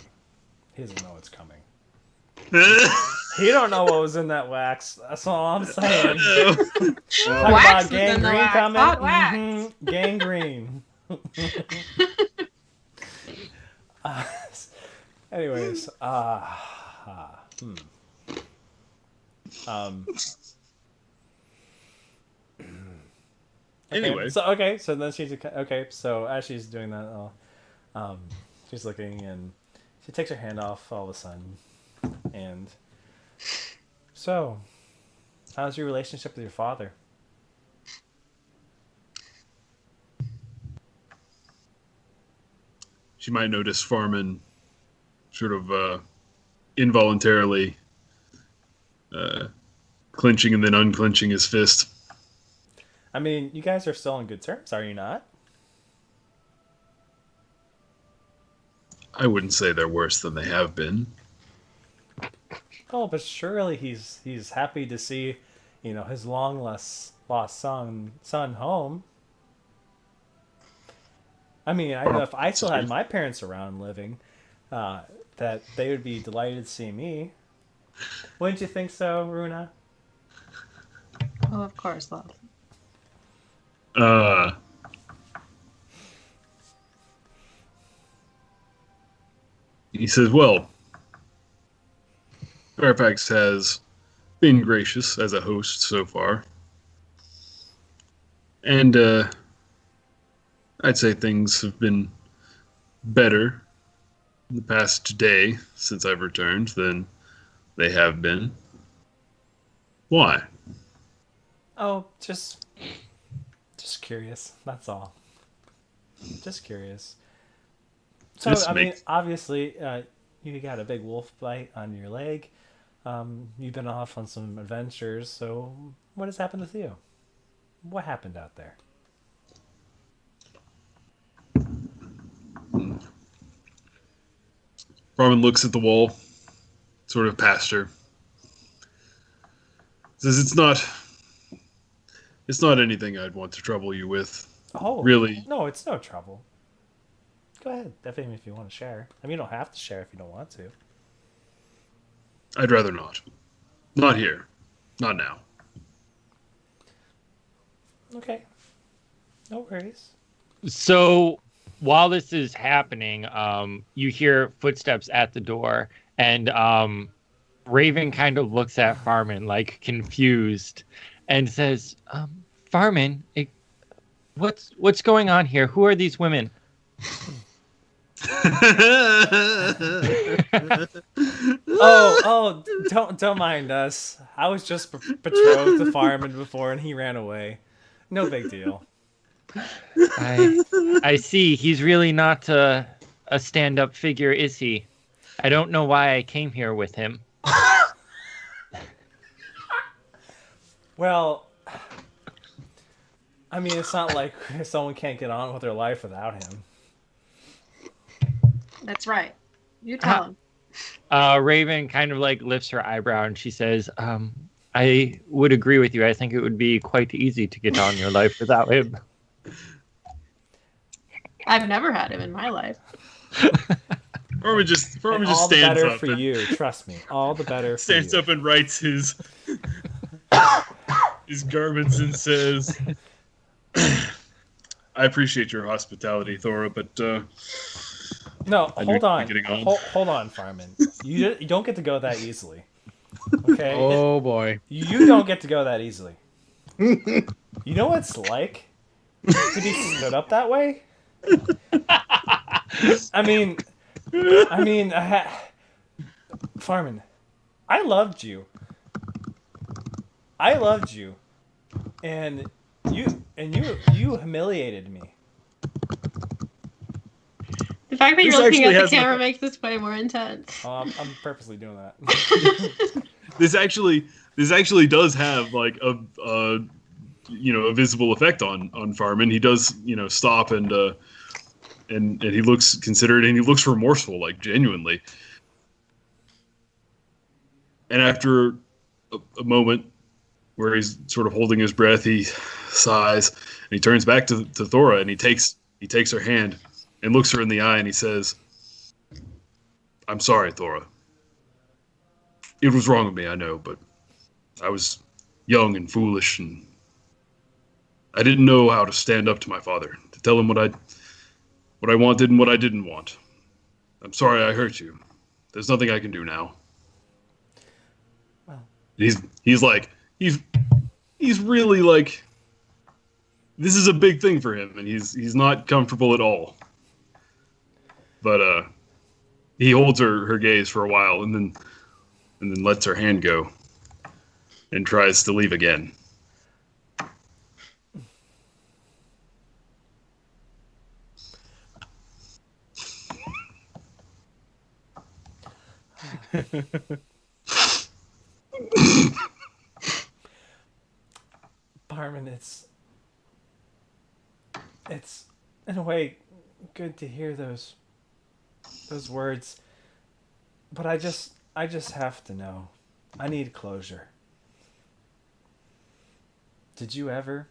S7: He doesn't know it's coming. He don't know what was in that wax. That's all I'm saying. Talk
S4: Wax
S7: about
S4: was in the
S7: gangrene
S4: wax.
S7: coming.
S4: Hot wax.
S7: Gangrene. Anyways,
S3: Anyway.
S7: So then she's okay. So as she's doing that, she's looking and she takes her hand off all of a sudden, and so, how's your relationship with your father?
S3: She might notice Farmon sort of involuntarily clenching and then unclenching his fist.
S7: I mean, you guys are still on good terms, are you not?
S3: I wouldn't say they're worse than they have been.
S7: Oh, but surely he's happy to see, his long lost son home. I mean, I know if I still had my parents around living, that they would be delighted to see me. Wouldn't you think so, Runa?
S4: Oh, of course, love.
S3: He says, well, Fairfax has been gracious as a host so far. And I'd say things have been better in the past day since I've returned than they have been. Why?
S7: Oh, just curious. That's all. Just curious. So, I mean, obviously, you got a big wolf bite on your leg. You've been off on some adventures. So, what has happened with you? What happened out there?
S3: Farmon looks at the wall, sort of past her. Says it's not anything I'd want to trouble you with.
S7: Oh,
S3: really?
S7: No, it's no trouble. Go ahead, definitely if you want to share. I mean, you don't have to share if you don't want to.
S3: I'd rather not. Not here. Not now.
S7: Okay. No worries.
S2: So while this is happening, you hear footsteps at the door, and Raven kind of looks at Farmon like confused and says, Farmon, what's going on here? Who are these women?
S7: Oh, don't mind us. I was just betrothed to Farmon before, and he ran away. No big deal.
S2: I see. He's really not a stand-up figure, is he? I don't know why I came here with him.
S7: Well, I mean, it's not like someone can't get on with their life without him.
S4: That's right. You tell him.
S2: Raven kind of like lifts her eyebrow and she says, I would agree with you. I think it would be quite easy to get on your life without him.
S4: I've never had him in my life.
S3: Farmon just
S7: All the
S3: stands
S7: better
S3: up.
S7: for you. Trust me. All the better for
S3: Stands
S7: you.
S3: up and writes his garments and says, I appreciate your hospitality, Thora, but
S7: No,
S3: I
S7: hold
S3: knew
S7: on.
S3: getting on.
S7: Hold on, Farmon. You don't get to go that easily. Okay?
S1: Oh boy.
S7: You don't get to go that easily. You know what it's like to be stood up that way? I mean, Farmon, I loved you. And you humiliated me.
S4: The fact that
S3: This
S4: you're looking
S3: actually
S4: at the
S3: has an
S4: camera
S3: effect.
S4: makes this way more intense.
S7: I'm purposely doing that.
S3: This actually does have like a visible effect on Farmon. He does stop and he looks considerate and he looks remorseful, like genuinely. And after a moment where he's sort of holding his breath, he sighs and he turns back to Thora and he takes her hand and looks her in the eye and he says, "I'm sorry, Thora. It was wrong of me, I know, but I was young and foolish and I didn't know how to stand up to my father, to tell him what I wanted and what I didn't want. I'm sorry I hurt you. There's nothing I can do now."
S7: Well,
S3: he's really like, this is a big thing for him, and he's not comfortable at all. But he holds her gaze for a while, and then lets her hand go, and tries to leave again.
S7: Farmon, it's in a way good to hear those words, but I just have to know. I need closure. Did you ever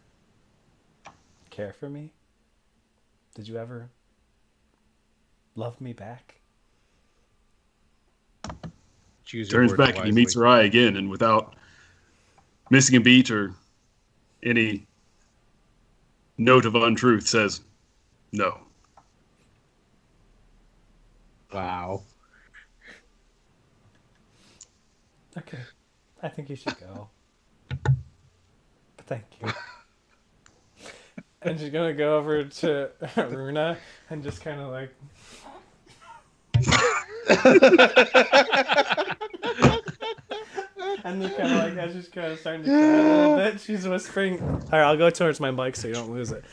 S7: care for me? Did you ever love me back?
S1: Choose your
S3: Turns
S1: words
S3: back and he
S1: wisely.
S3: meets her eye again, and without missing a beat or any note of untruth, says, "No."
S1: Wow.
S7: Okay, I think you should go. But thank you. And she's gonna go over to Runa and just kind of like. And then kind of like, as she's kind of starting to cry a little bit, she's whispering. Alright, I'll go towards my mic so you don't lose it.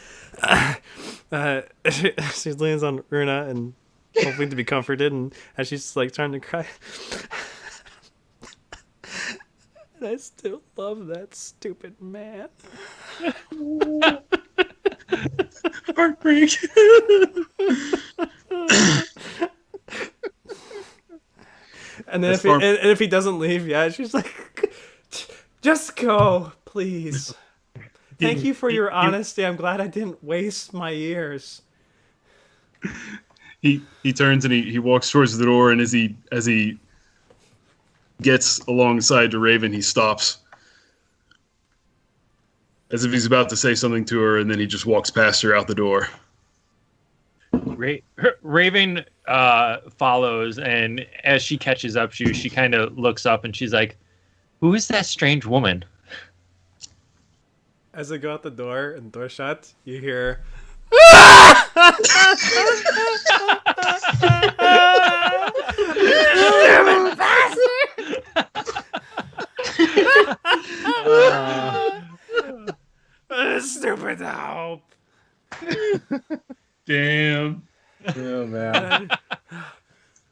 S7: She leans on Runa and hoping to be comforted, and as she's like trying to cry. And I still love that stupid man.
S3: Heartbreak.
S7: And then if he doesn't leave yet, she's like, "Just go, please. Thank you for your honesty. I'm glad I didn't waste my years."
S3: He turns and he walks towards the door, and as he gets alongside to Raven, he stops, as if he's about to say something to her, and then he just walks past her out the door.
S2: Raven follows, and as she catches up to you, she kind of looks up and she's like, "Who is that strange woman?"
S7: As they go out the door and the door shuts, you hear. Stupid hope.
S3: Damn.
S1: Oh, man.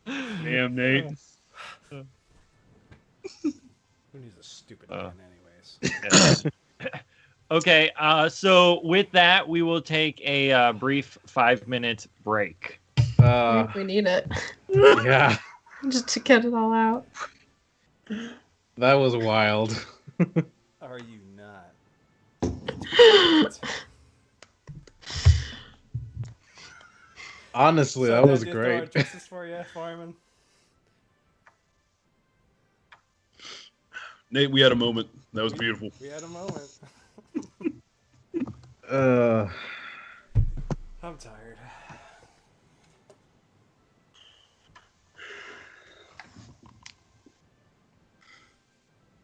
S3: Damn, Nate.
S7: Who needs a stupid man anyways?
S2: Okay, so with that, we will take a brief 5-minute break.
S4: I think we need it.
S1: Yeah,
S4: Just to get it all out.
S1: that was wild.
S7: Are you not?
S1: Honestly, that was great.
S7: Justice for you, Farmon.
S3: Nate, we had a moment. That was beautiful.
S7: We had a moment. I'm tired.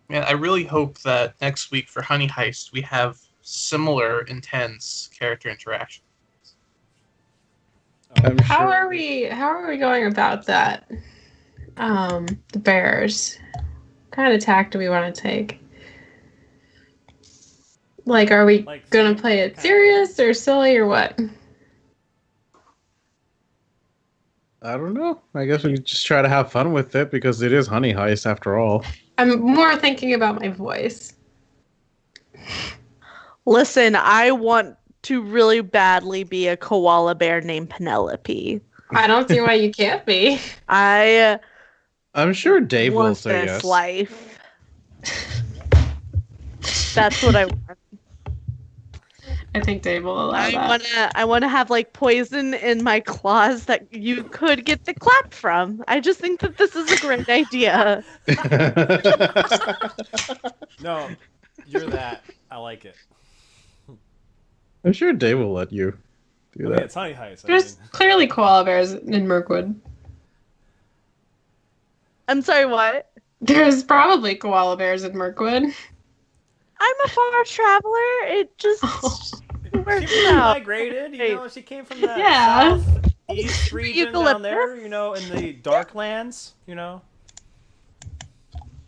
S5: Man, I really hope that next week for Honey Heist we have similar intense character interaction.
S1: I'm
S4: How
S1: sure.
S4: are we going about that? The bears. What kind of tack do we want to take? Like, are we
S7: Like,
S4: gonna play it serious or silly or what?
S1: I don't know. I guess we could just try to have fun with it because it is Honey Heist after all.
S4: I'm more thinking about my voice.
S6: Listen, I want to really badly be a koala bear named Penelope.
S4: I don't see why you can't be.
S6: I
S1: I'm sure Dave will
S6: want
S1: say
S6: this
S1: yes.
S6: life. That's what I want.
S4: I think Dave will allow that.
S6: I wanna have like poison in my claws that you could get the clap from. I just think that this is a great idea.
S7: No, you're that. I like it.
S1: I'm sure Dave will let you do
S7: I mean,
S1: that.
S7: it's Honey Heist.
S4: There's clearly koala bears in Mirkwood.
S6: I'm sorry, what?
S4: There's probably koala bears in Mirkwood.
S6: I'm a far traveler. It just works
S7: She
S6: out.
S7: migrated, you know, she came from the
S4: Yeah.
S7: southeast region down there, you know, in the Darklands, you know.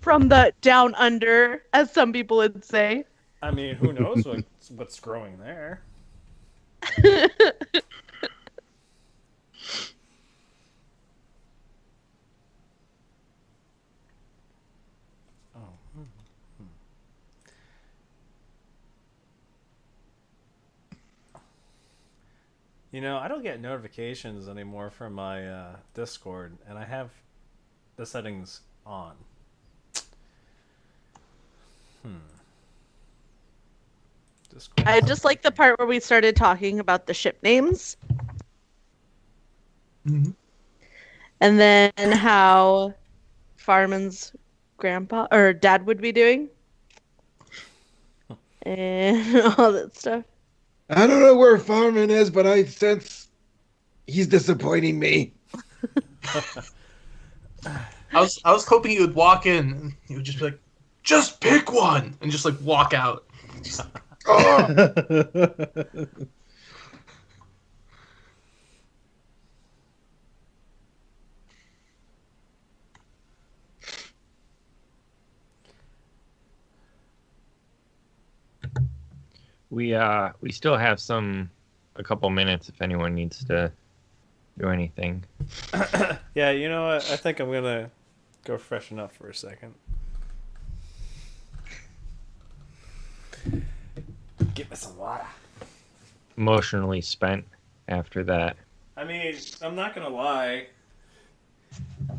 S6: From the down under, as some people would say.
S7: I mean, who knows what's growing there? You know, I don't get notifications anymore from my Discord, and I have the settings on. Discord.
S6: I just like the part where we started talking about the ship names.
S5: Mm-hmm.
S6: And then how Farmon's grandpa or dad would be doing. And all that stuff.
S8: I don't know where Farmon is, but I sense he's disappointing me.
S5: I was hoping you would walk in and you would just be like, just pick one, and just like walk out.
S2: We still have a couple minutes if anyone needs to do anything.
S7: Yeah, you know what? I think I'm gonna go freshen up for a second. Get me some water.
S2: Emotionally spent after that.
S7: I mean, I'm not gonna lie.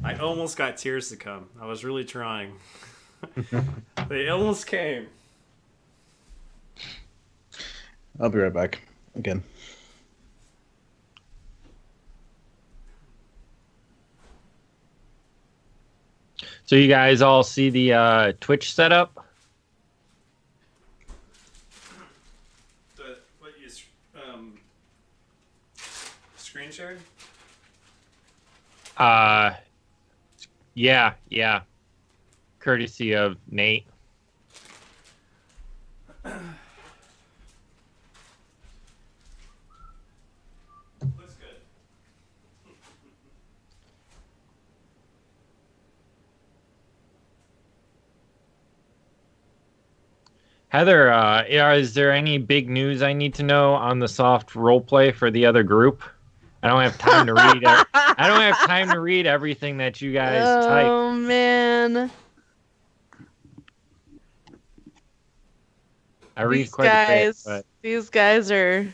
S7: I almost got tears to come. I was really trying. They almost came.
S1: I'll be right back. Again.
S2: So you guys all see the Twitch setup?
S7: What you screen shared?
S2: Yeah. Courtesy of Nate.
S7: Looks good.
S2: Heather, is there any big news I need to know on the soft roleplay for the other group? I don't have time to read. I don't have time to read everything that you guys type.
S6: Oh man.
S2: I read
S6: These
S2: quite a bit,
S6: guys,
S2: but
S6: these guys they're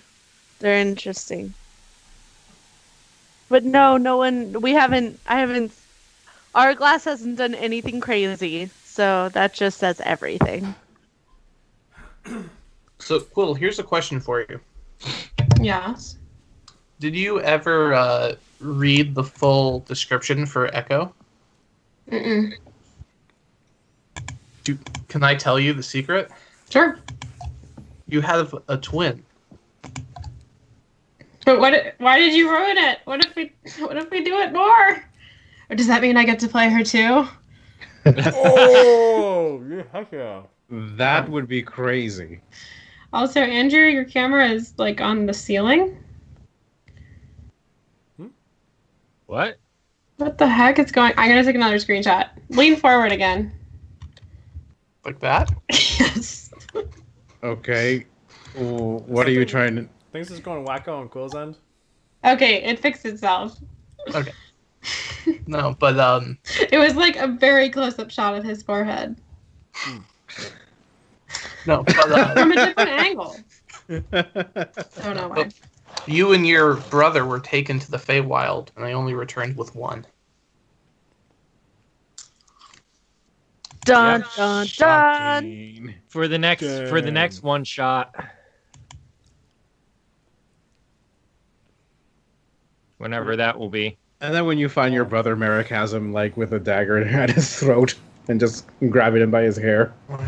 S6: interesting. But no one, our glass hasn't done anything crazy, so that just says everything.
S5: So, Quill, here's a question for you.
S4: Yes.
S5: Did you ever read the full description for Echo?
S4: Mm-mm.
S5: Can I tell you the secret?
S4: Sure.
S5: You have a twin.
S4: But why did you ruin it? What if we do it more? Or does that mean I get to play her too?
S7: Oh, heck yeah.
S1: That would be crazy.
S4: Also, Andrew, your camera is like on the ceiling.
S2: what?
S4: What the heck is going? I'm gonna take another screenshot. Lean forward again.
S5: Like that?
S4: Yes.
S1: Okay. What are you trying to...
S7: Things is going wacko on Quill's end.
S4: Okay, it fixed itself.
S5: Okay. No, but
S4: It was like a very close-up shot of his forehead
S5: no, but
S4: from a different angle. I don't know why.
S5: you and your brother were taken to the Feywild, and I only returned with one.
S6: Dun dun dun.
S1: Shocking.
S2: For the next one shot. Whenever that will be.
S1: And then when you find your brother, Merrick has him like with a dagger at his throat and just grabbing him by his hair.
S5: All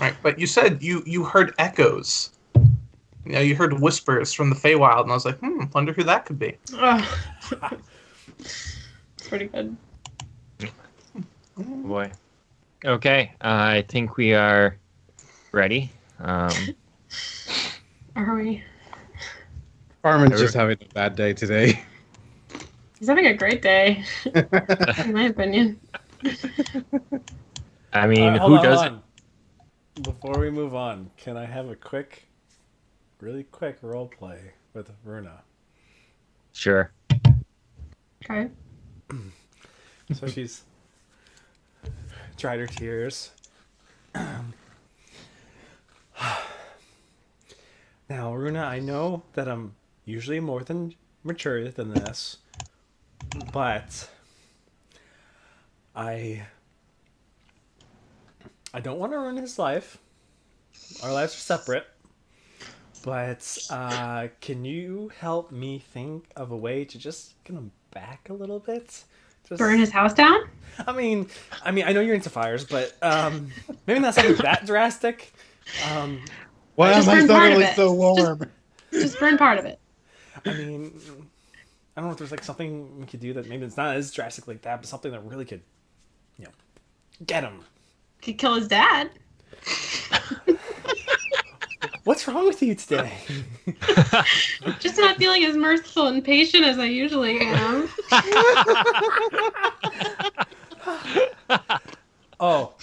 S5: right, but you said you heard echoes. You know, you heard whispers from the Feywild, and I was like, wonder who that could be.
S4: Oh. It's pretty good.
S2: Oh boy. Okay, I think we are ready.
S4: Are we?
S1: Farmon's just having a bad day today.
S4: He's having a great day, in my opinion.
S2: I mean,
S7: Hold
S2: who
S7: on,
S2: doesn't?
S7: hold on. Before we move on, can I have a really quick role play with Runa?
S2: Sure.
S4: Okay.
S7: So she's dried her tears. Now, Runa, I know that I'm usually more than mature than this, but I don't want to ruin his life. Our lives are separate. But can you help me think of a way to just get him back a little bit? Just...
S4: Burn his house down?
S7: I mean, I know you're into fires, but maybe not something that drastic.
S1: Why
S4: Just
S1: am I
S4: burn part of
S1: suddenly
S4: it.
S1: so warm?
S4: Just burn part of it.
S7: I mean, I don't know if there's like something we could do that maybe it's not as drastic like that, but something that really could, get him.
S4: Could kill his dad.
S7: What's wrong with you today?
S4: Just not feeling as merciful and patient as I usually am.
S7: Oh,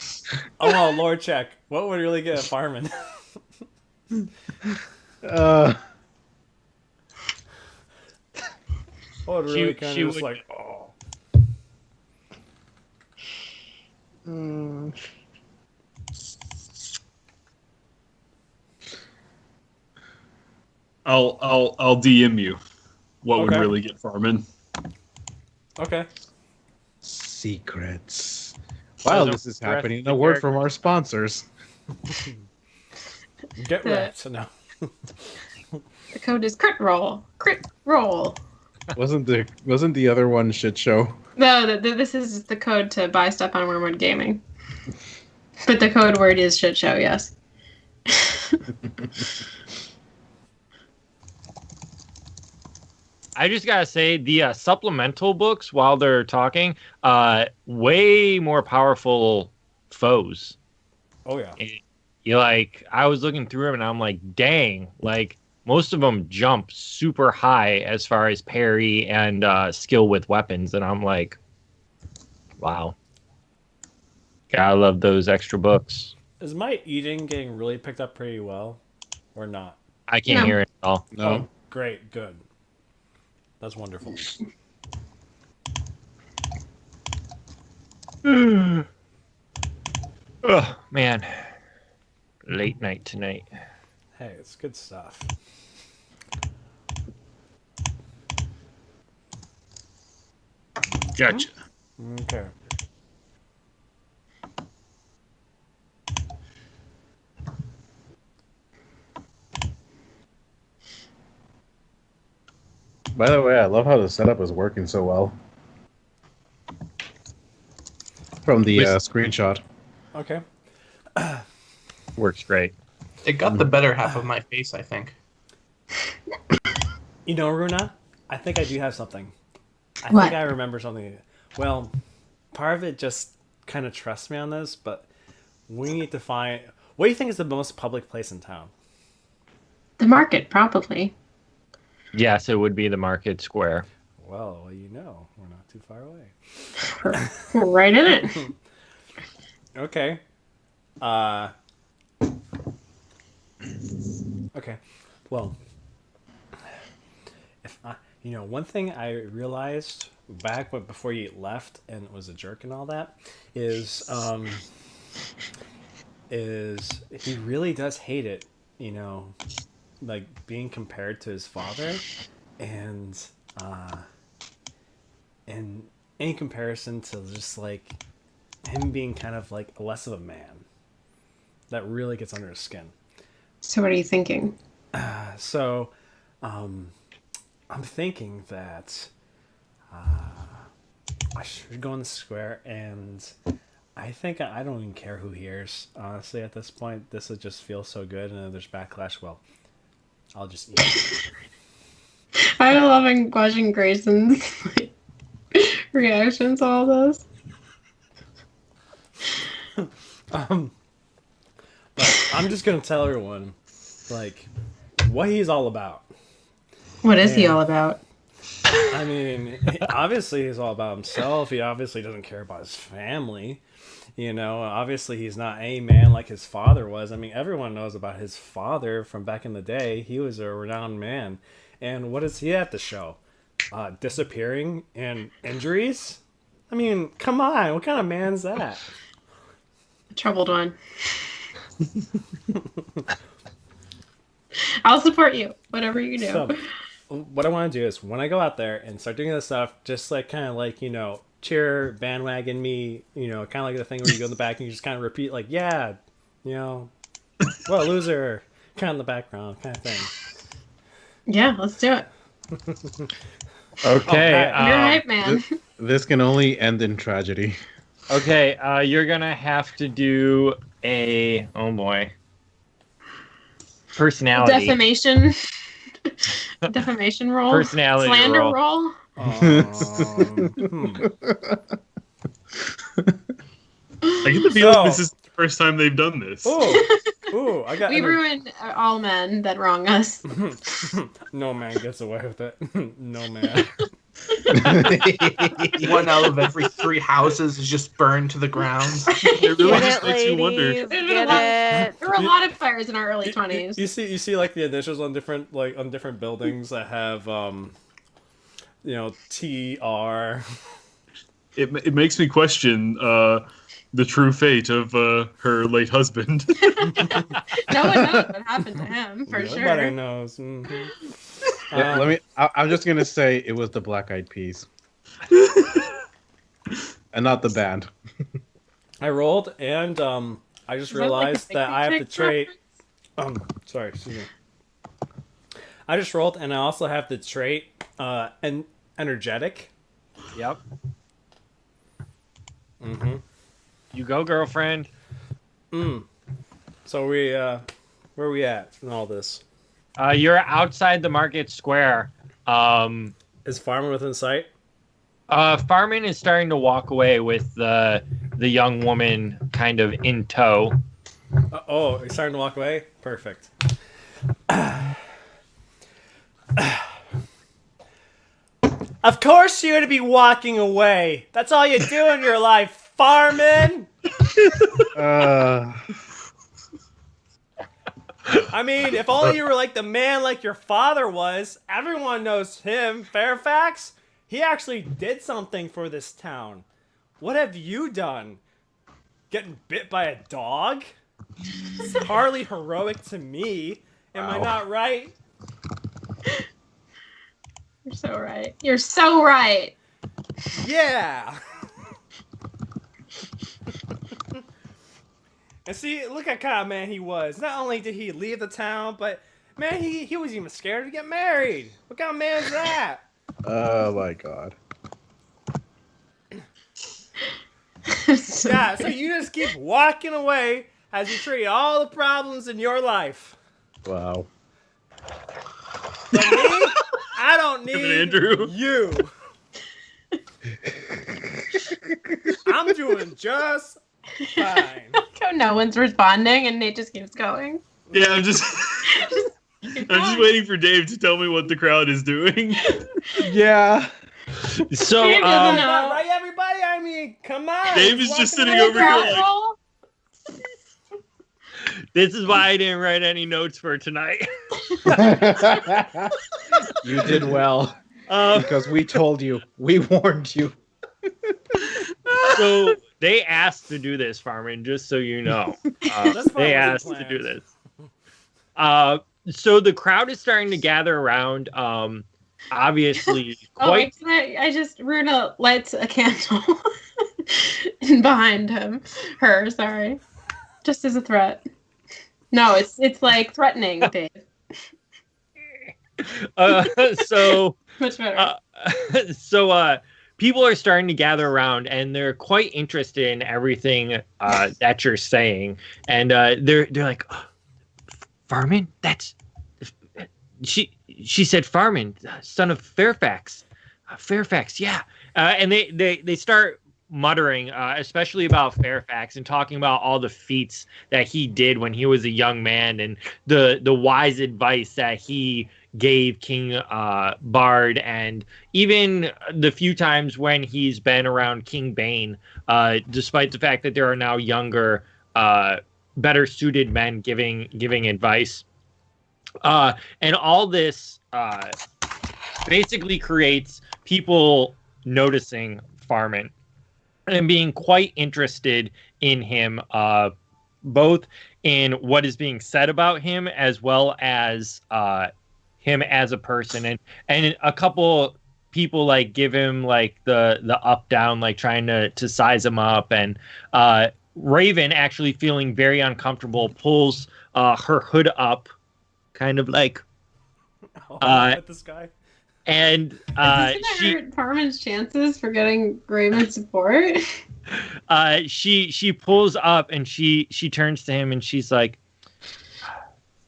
S7: Lord check. What would really get a Farmon? What would really kind of just like,
S3: I'll DM you what would
S7: Okay.
S3: really get Farmon.
S7: Okay.
S1: Secrets. While
S2: don't
S1: this is
S2: breath
S1: happening,
S2: the
S1: a word
S2: character.
S1: from our sponsors.
S7: Get wrecked. No.
S4: The code is crit roll. Crit roll.
S1: Wasn't the other one shit show?
S4: No, this is the code to buy stuff on Wormwood Gaming. But the code word is shit show, yes.
S2: I just gotta say the supplemental books, while they're talking, way more powerful foes.
S7: Oh yeah.
S2: I was looking through them and I'm like, dang, like most of them jump super high as far as parry and skill with weapons, and I'm like, wow, gotta love those extra books.
S7: Is my eating getting really picked up pretty well, or not?
S2: I can't
S4: No.
S2: hear it at all.
S1: No.
S7: Oh, great, good. That's wonderful.
S2: Oh man, late night tonight.
S7: Hey, it's good stuff.
S3: Gotcha.
S7: Okay.
S1: By the way, I love how the setup is working so well. From the screenshot.
S7: Okay.
S2: Works great.
S5: It got the better half of my face, I think.
S7: You know, Runa, I think I do have something. I
S4: What?
S7: think I remember something. Well, part of it just kind of trusts me on this, but we need to find. What do you think is the most public place in town?
S4: The market, probably.
S2: Yes, it would be the market square.
S7: Well, you know, we're not too far away.
S4: We're right in it.
S7: Okay. Okay. Well, if one thing I realized back before you left and was a jerk and all that is he really does hate it, like being compared to his father, and in any comparison to just like him being kind of like less of a man. That really gets under his skin.
S4: So what are you thinking?
S7: So, I'm thinking that I should go in the square, and I think I don't even care who hears. Honestly, at this point, this would just feel so good, and if there's backlash, well, I'll just eat it.
S4: I'm loving watching Grayson's reactions to all this.
S7: But I'm just gonna tell everyone, like, what he's all about.
S4: What is he all about?
S7: I mean, obviously he's all about himself. He obviously doesn't care about his family. Obviously he's not a man like his father was. I mean, everyone knows about his father from back in the day. He was a renowned man. And what does he have to show? Disappearing and injuries? I mean, come on. What kind of man's that?
S4: A troubled one. I'll support you, whatever you do.
S7: So, what I want to do is when I go out there and start doing this stuff, just like kind of like, cheer, bandwagon me, kind of like the thing where you go in the back and you just kind of repeat like, yeah, what a loser, kind of in the background kind of thing.
S4: Yeah, let's do it.
S2: Okay.
S4: You're hype, man.
S1: This can only end in tragedy.
S2: Okay, you're gonna have to do a personality.
S4: Defamation roll.
S2: Personality
S4: Slander
S2: roll.
S4: roll.
S3: I get the feeling this is the first time they've done this.
S7: Ooh, I got.
S4: We ruin all men that wrong us.
S7: No man gets away with it. No man.
S5: 1 out of every 3 houses is just burned to the ground.
S3: It really
S6: Get
S3: just
S6: it,
S3: makes you wonder.
S6: ladies,
S4: There
S6: get it.
S4: were a lot of fires in our early 20s.
S7: You see like the initials on different buildings that have TR.
S3: It makes me question the true fate of her late husband.
S4: No one knows what happened to him, for
S7: Nobody
S4: sure.
S7: knows. Mm-hmm.
S1: I'm just gonna say it was the Black Eyed Peas, and not the band.
S7: I rolled and I just
S4: Is that like a
S7: realized that I have the
S4: Picnic
S7: trait.
S4: reference?
S7: Sorry, excuse me. I just rolled and I also have the trait energetic.
S2: Yep.
S7: Mm-hmm.
S2: You go, girlfriend.
S7: So where are we at in all this?
S2: You're outside the market square.
S7: Is Farmon within sight?
S2: Farmon is starting to walk away with the young woman kind of in tow.
S7: He's starting to walk away? Perfect. Of course you're going to be walking away. That's all you do in your life, Farmon. I mean, if only you were like the man like your father was. Everyone knows him, Fairfax. He actually did something for this town. What have you done? Getting bit by a dog? It's hardly heroic to me. Am I not right?
S4: You're so right. You're so right.
S7: Yeah. And see, look at kind of man he was. Not only did he leave the town, but man, he was even scared to get married. What kind of man is that?
S1: Oh my god.
S7: Yeah, so you just keep walking away as you treat all the problems in your life.
S1: Wow.
S7: But me, I don't need
S3: Andrew.
S7: you. I'm doing just fine.
S4: No one's responding, and Nate just keeps going.
S3: Yeah, I'm just waiting for Dave to tell me what the crowd is doing.
S1: Yeah.
S2: So,
S4: Dave doesn't know.
S7: Right, everybody? I mean, come on.
S3: Dave is just sitting over here like,
S2: This is why I didn't write any notes for tonight.
S1: You did well. Because we told you. We warned you.
S2: So they asked to do this, Farmon, just so you know. They asked to do this. So the crowd is starting to gather around. Obviously, quite.
S4: Runa lights a candle behind her. Just as a threat. No, it's like threatening, Dave.
S2: So
S4: much better.
S2: People are starting to gather around, and they're quite interested in everything that you're saying, and they're like, oh, Farmon, she said Farmon, son of Fairfax. Fairfax, yeah. And they start muttering, especially about Fairfax, and talking about all the feats that he did when he was a young man, and the wise advice that he gave King Bard, and even the few times when he's been around King Bain, despite the fact that there are now younger, better suited men giving advice. And all this basically creates people noticing Farmon and being quite interested in him, both in what is being said about him as well as him as a person. And a couple people like give him like the up down, like trying to size him up. And Raven, actually feeling very uncomfortable, pulls her hood up, kind of like
S7: this guy.
S4: Is
S2: And
S4: this gonna hurt Farmon's chances for getting Raven's support?
S2: She pulls up and she turns to him and she's like,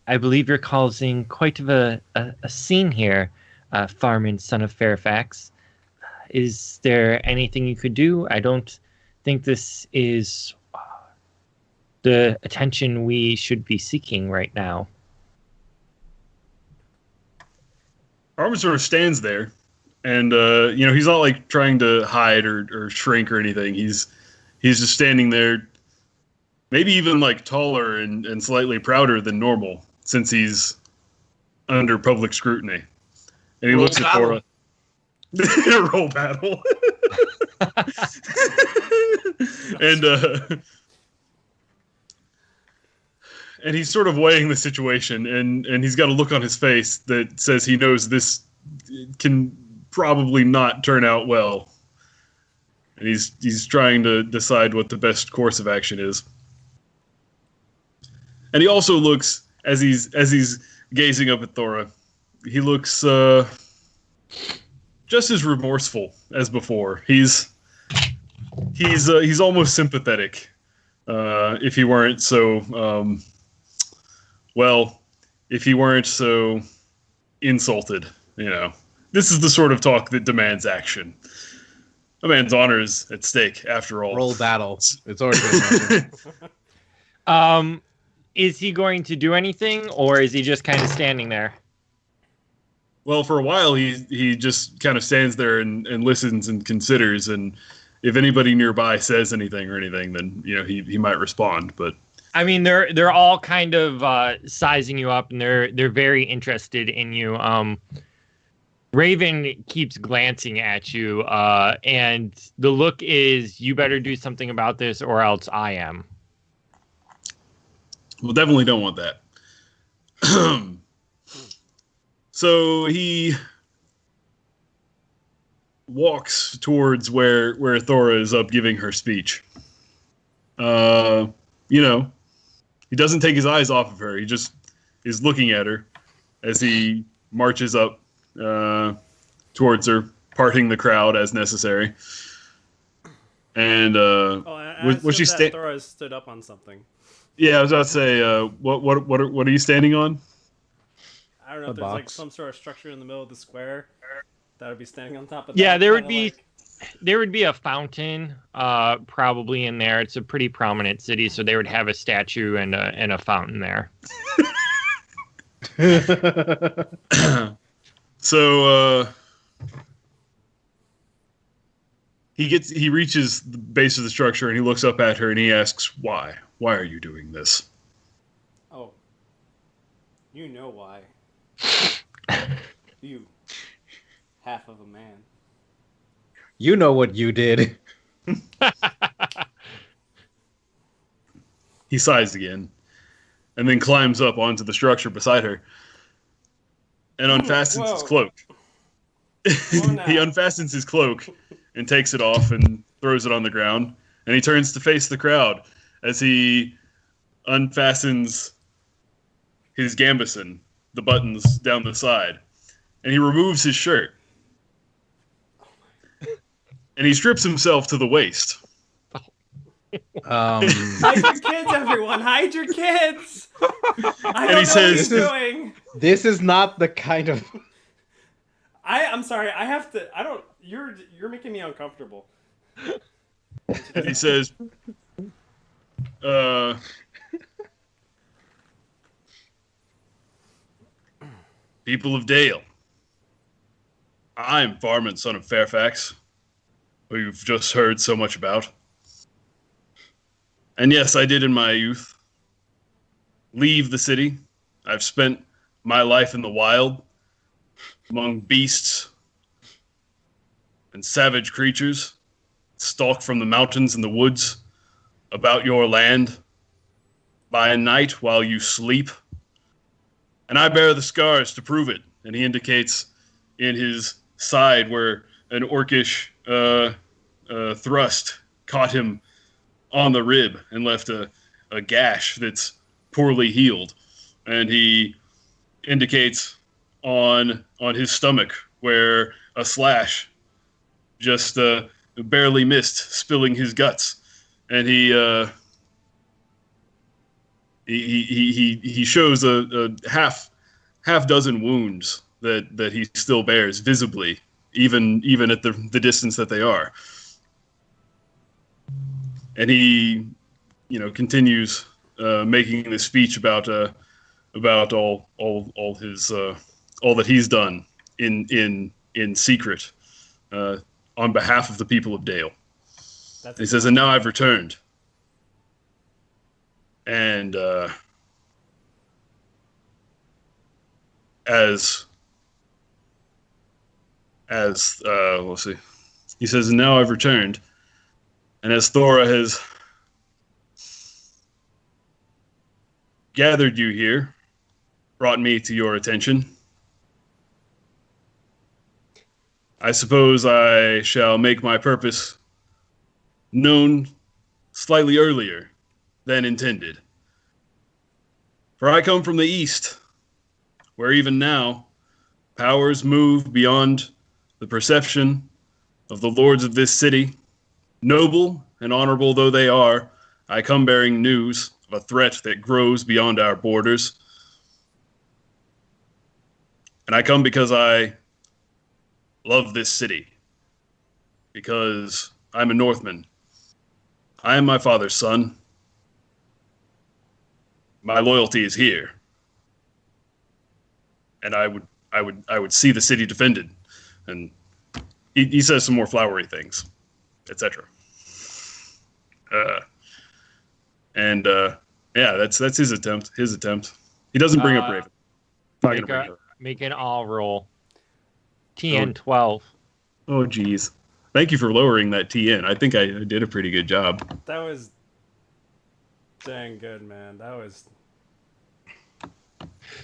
S2: I believe you're causing quite of a scene here, Farmon, son of Fairfax. Is there anything you could do? I don't think this is the attention we should be seeking right now.
S3: Farmon sort of stands there, and he's not like trying to hide or shrink or anything. He's just standing there, maybe even like taller and slightly prouder than normal, since he's under public scrutiny. And he looks at Thora. Roll battle. And he's sort of weighing the situation, and he's got a look on his face that says he knows this can probably not turn out well. And he's trying to decide what the best course of action is. And he also looks, as he's gazing up at Thora, he looks just as remorseful as before. He's almost sympathetic, if he weren't so if he weren't so insulted. This is the sort of talk that demands action. A man's honor is at stake, after all.
S1: Roll battle. It's already been mentioned.
S2: Is he going to do anything, or is he just kind of standing there?
S3: Well, for a while, he just kind of stands there and listens and considers, and if anybody nearby says anything, then he might respond. But
S2: I mean, they're all kind of sizing you up, and they're very interested in you. Raven keeps glancing at you, and the look is, you better do something about this, or else I am.
S3: Well, definitely don't want that. So he walks towards where Thora is up giving her speech. He doesn't take his eyes off of her. He just is looking at her as he marches up towards her, parting the crowd as necessary. And was she
S7: Thora stood up on something?
S3: Yeah, I was about to say, what are you standing on?
S7: I don't know if there's like some sort of structure in the middle of the square that would be standing on top of.
S2: Yeah, there would be a fountain probably in there. It's a pretty prominent city, so they would have a statue and a fountain there.
S3: So he reaches the base of the structure and he looks up at her and he asks, "Why? Why are you doing this?"
S7: You know why. You, half of a man.
S1: You know what you did.
S3: He sighs again, and then climbs up onto the structure beside her, and unfastens his
S7: Whoa.
S3: cloak.
S7: now.
S3: He unfastens his cloak and takes it off and throws it on the ground, and he turns to face the crowd as he unfastens his gambeson, the buttons down the side, and he removes his shirt. And he strips himself to the waist.
S7: Hide your kids, everyone! Hide your kids! I don't
S3: he
S7: know
S3: says-
S7: what he's doing.
S1: This is not the kind of...
S7: I'm sorry. I have to. I don't. You're making me uncomfortable.
S3: And he says, people of Dale, I'm Farmon, son of Fairfax, who you've just heard so much about. And yes, I did in my youth leave the city. I've spent my life in the wild, among beasts and savage creatures, stalk from the mountains and the woods about your land by night while you sleep. And I bear the scars to prove it. And he indicates in his side where an orcish thrust caught him on the rib and left a gash that's poorly healed. And he indicates on his stomach where a slash just barely missed, spilling his guts. And he shows a half dozen wounds that he still bears visibly, even at the distance that they are. And he, continues making this speech about all his all that he's done in secret on behalf of the people of Dale. He says, and now I've returned. And as we'll see. He says, and now I've returned. And as Thora has gathered you here, brought me to your attention, I suppose I shall make my purpose known slightly earlier than intended. For I come from the east, where even now powers move beyond the perception of the lords of this city. Noble and honorable though they are, I come bearing news of a threat that grows beyond our borders. And I come because I love this city, because I'm a Northman. I am my father's son. My loyalty is here. And I would see the city defended. And he says some more flowery things, etc. Yeah, that's his attempt. He doesn't bring up Raven. Not gonna bring it up.
S2: Make an all roll. TN 12.
S3: Oh, geez. Thank you for lowering that TN. I think I did a pretty good job.
S7: That was dang good, man. That was.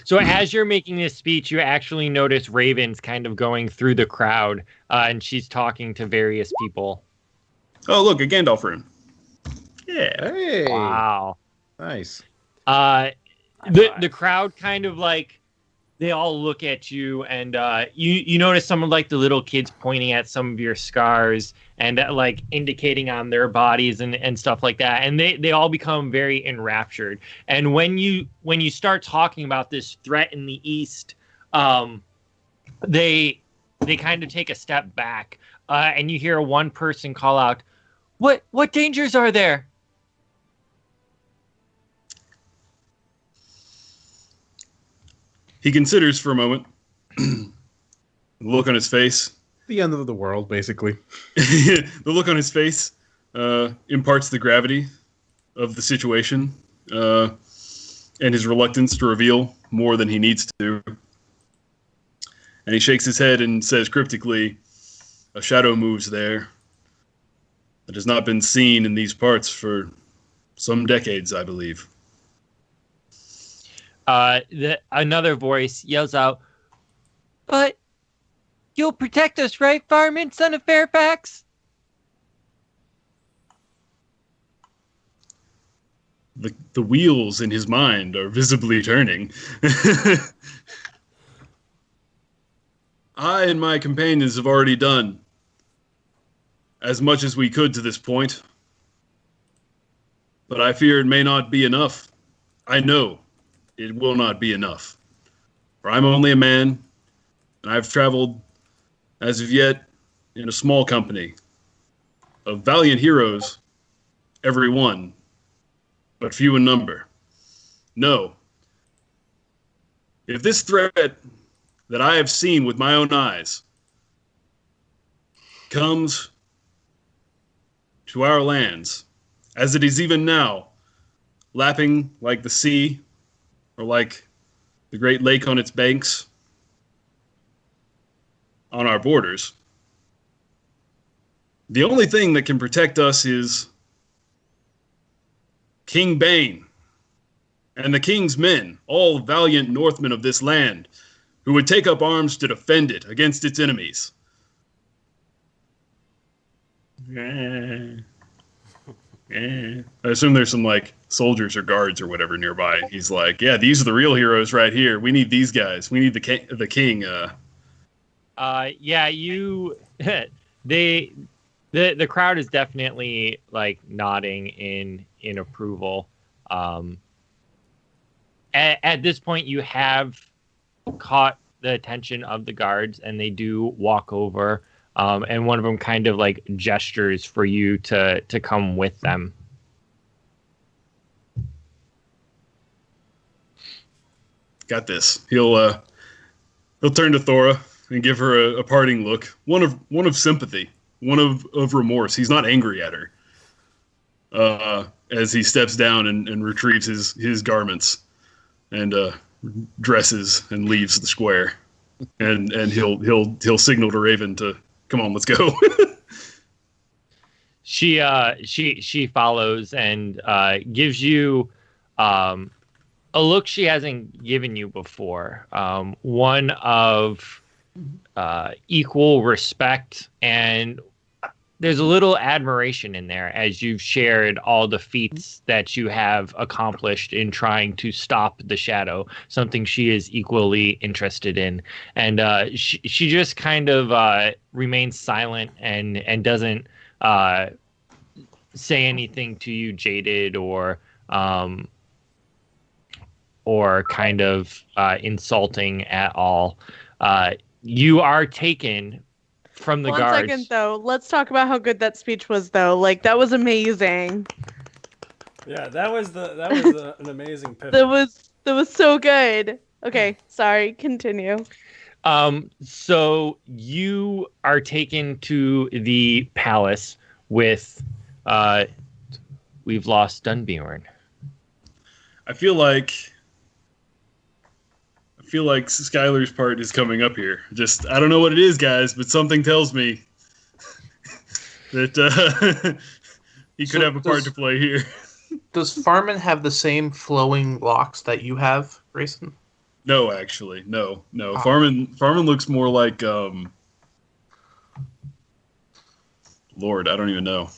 S2: So as you're making this speech, you actually notice Raven's kind of going through the crowd, and she's talking to various people.
S3: Oh, look, a Gandalf rune. Yeah.
S1: Hey.
S2: Wow.
S1: Nice.
S2: The crowd kind of like, they all look at you, and you notice some of like the little kids pointing at some of your scars and like indicating on their bodies and stuff like that, and they all become very enraptured. And when you start talking about this threat in the east, they kind of take a step back, and you hear one person call out, "What dangers are there?"
S3: He considers for a moment. The look on his face.
S1: The end of the world, basically.
S3: The look on his face imparts the gravity of the situation. And and his reluctance to reveal more than he needs to. And he shakes his head and says cryptically, "A shadow moves there that has not been seen in these parts for some decades, I believe."
S2: Another voice yells out, "But you'll protect us, right, Farmon, son of Fairfax?"
S3: The wheels in his mind are visibly turning. I and my companions have already done as much as we could to this point, but I fear it may not be enough. I know it will not be enough, for I'm only a man, and I've traveled, as of yet, in a small company of valiant heroes, every one, but few in number. No. If this threat that I have seen with my own eyes comes to our lands, as it is even now, lapping like the sea or like the Great Lake on its banks on our borders, the only thing that can protect us is King Bain and the king's men, all valiant Northmen of this land, who would take up arms to defend it against its enemies. I assume there's some like soldiers or guards or whatever nearby. He's like, "Yeah, these are the real heroes right here. We need these guys. We need the king."
S2: Yeah, you. The crowd is definitely like nodding in approval. At this point, you have caught the attention of the guards, and they do walk over, and one of them kind of like gestures for you to come with them.
S3: Got this. He'll turn to Thora and give her a parting look, one of sympathy, one of remorse. He's not angry at her. As he steps down and retrieves his garments and dresses and leaves the square, and he'll signal to Raven to come on, let's go.
S2: She follows and gives you a look she hasn't given you before. One of equal respect, and there's a little admiration in there as you've shared all the feats that you have accomplished in trying to stop the shadow, something she is equally interested in. And she just kind of remains silent and doesn't say anything to you, jaded or kind of insulting at all. You are taken from the guards.
S6: 1 second, though. Let's talk about how good that speech was, though. Like, that was amazing.
S7: Yeah, that was an amazing pivot.
S6: That was so good. Okay, sorry. Continue.
S2: So you are taken to the palace with we've lost Dunbjorn.
S3: I feel like Skylar's part is coming up here. Just, I don't know what it is, guys, but something tells me that he could have a part to play here.
S5: Does Farmon have the same flowing locks that you have, Grayson?
S3: No, actually, no. Farmon looks more like Lord. I don't even know.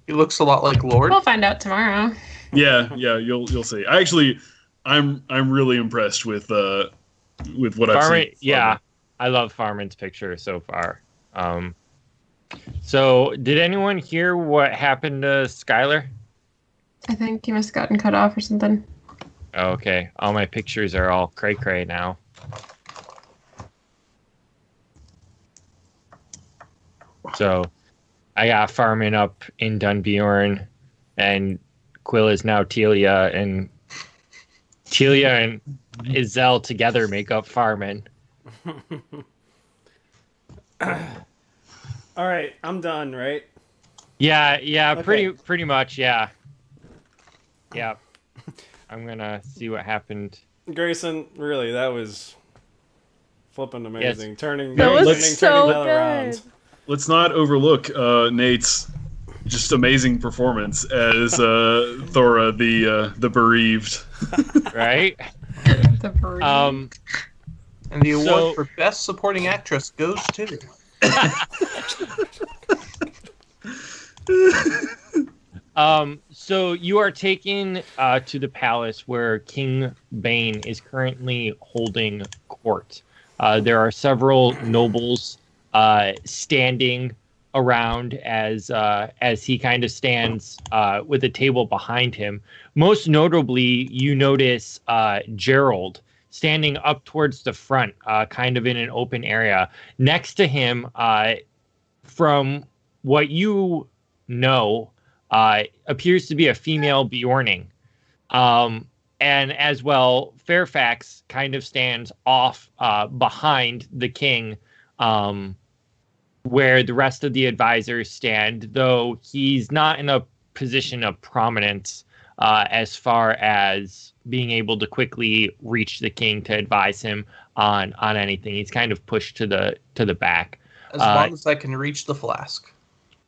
S5: He looks a lot like Lord.
S4: We'll find out tomorrow.
S3: Yeah, you'll see. I'm really impressed with what I've seen.
S2: Yeah, I love Farmon's picture so far. So did anyone hear what happened to Skylar?
S4: I think he must have gotten cut off or something.
S2: Okay, all my pictures are all cray now. So I got Farmon up in Dunbjorn, and Quill is now Telia, and Telia and Izelle together make up Farmon.
S7: All right, I'm done, right?
S2: Yeah,
S7: Okay.
S2: pretty much, yeah. Yeah. I'm gonna see what happened.
S7: Grayson, really, that was flipping amazing.
S2: Yes.
S7: Turning
S6: That was
S7: turning
S6: so
S7: that
S6: good.
S7: around.
S3: Let's not overlook Nate's just amazing performance as Thora, the bereaved.
S2: Right?
S4: The bereaved.
S5: And the award
S2: So-
S5: for Best Supporting Actress goes to.
S2: So you are taken to the palace where King Bain is currently holding court. There are several nobles standing around as he kind of stands with a table behind him. Most notably, you notice Gerald standing up towards the front, kind of in an open area. Next to him, from what you know, appears to be a female Bjorning. And as well, Fairfax kind of stands off behind the king, where the rest of the advisors stand, though he's not in a position of prominence as far as being able to quickly reach the king to advise him on anything. He's kind of pushed to the back.
S5: As long as I can reach the flask.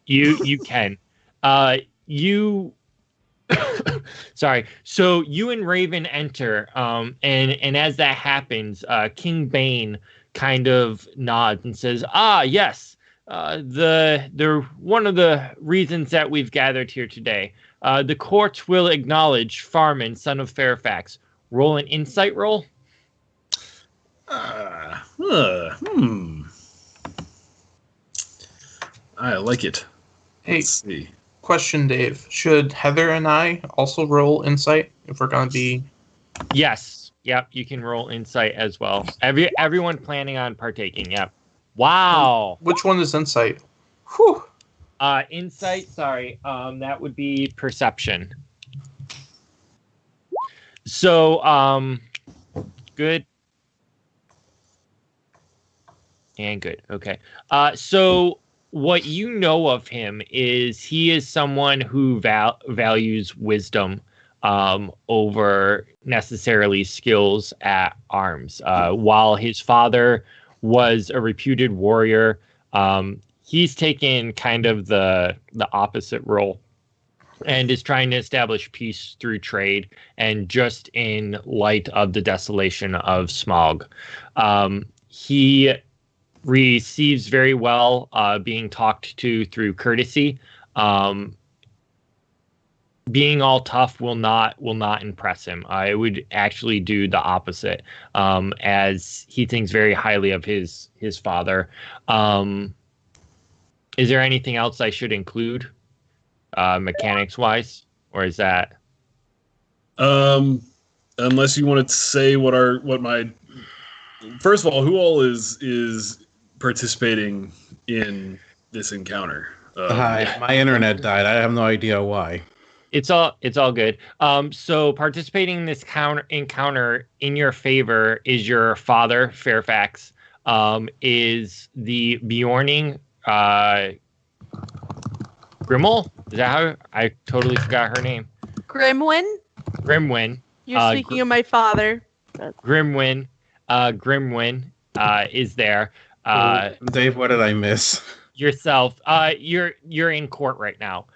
S2: You can. You sorry. So you and Raven enter, and as that happens, King Bain kind of nods and says, "Ah, yes. The one of the reasons that we've gathered here today. The court will acknowledge Farmon, son of Fairfax. Roll an insight roll."
S3: I like it.
S5: Hey,
S3: Let's see.
S5: question, Dave. Should Heather and I also roll insight if we're going to be...
S2: Yes. Yep. You can roll insight as well. Everyone planning on partaking. Yep. Wow.
S5: Which one is insight? Whew.
S2: Insight. Sorry. That would be perception. So, good. And good. Okay. So what you know of him is he is someone who values wisdom over necessarily skills at arms. While his father was a reputed warrior, he's taken kind of the opposite role and is trying to establish peace through trade and just in light of the desolation of Smog. He receives very well being talked to through courtesy. Being all tough will not impress him. I would actually do the opposite, as he thinks very highly of his father. Is there anything else I should include, mechanics wise, or is that?
S3: Unless you wanted to say what my first of all, who all is participating in this encounter?
S1: Hi, my internet died. I have no idea why.
S2: It's all good. So participating in this encounter in your favor is your father, Fairfax, is the Bjorning Grimmel? Is that how? I totally forgot her name.
S6: Grimwin?
S2: Grimwin.
S6: You're speaking of my father.
S2: Grimwin. Grimwin is there.
S1: Dave, what did I miss?
S2: Yourself. You're in court right now.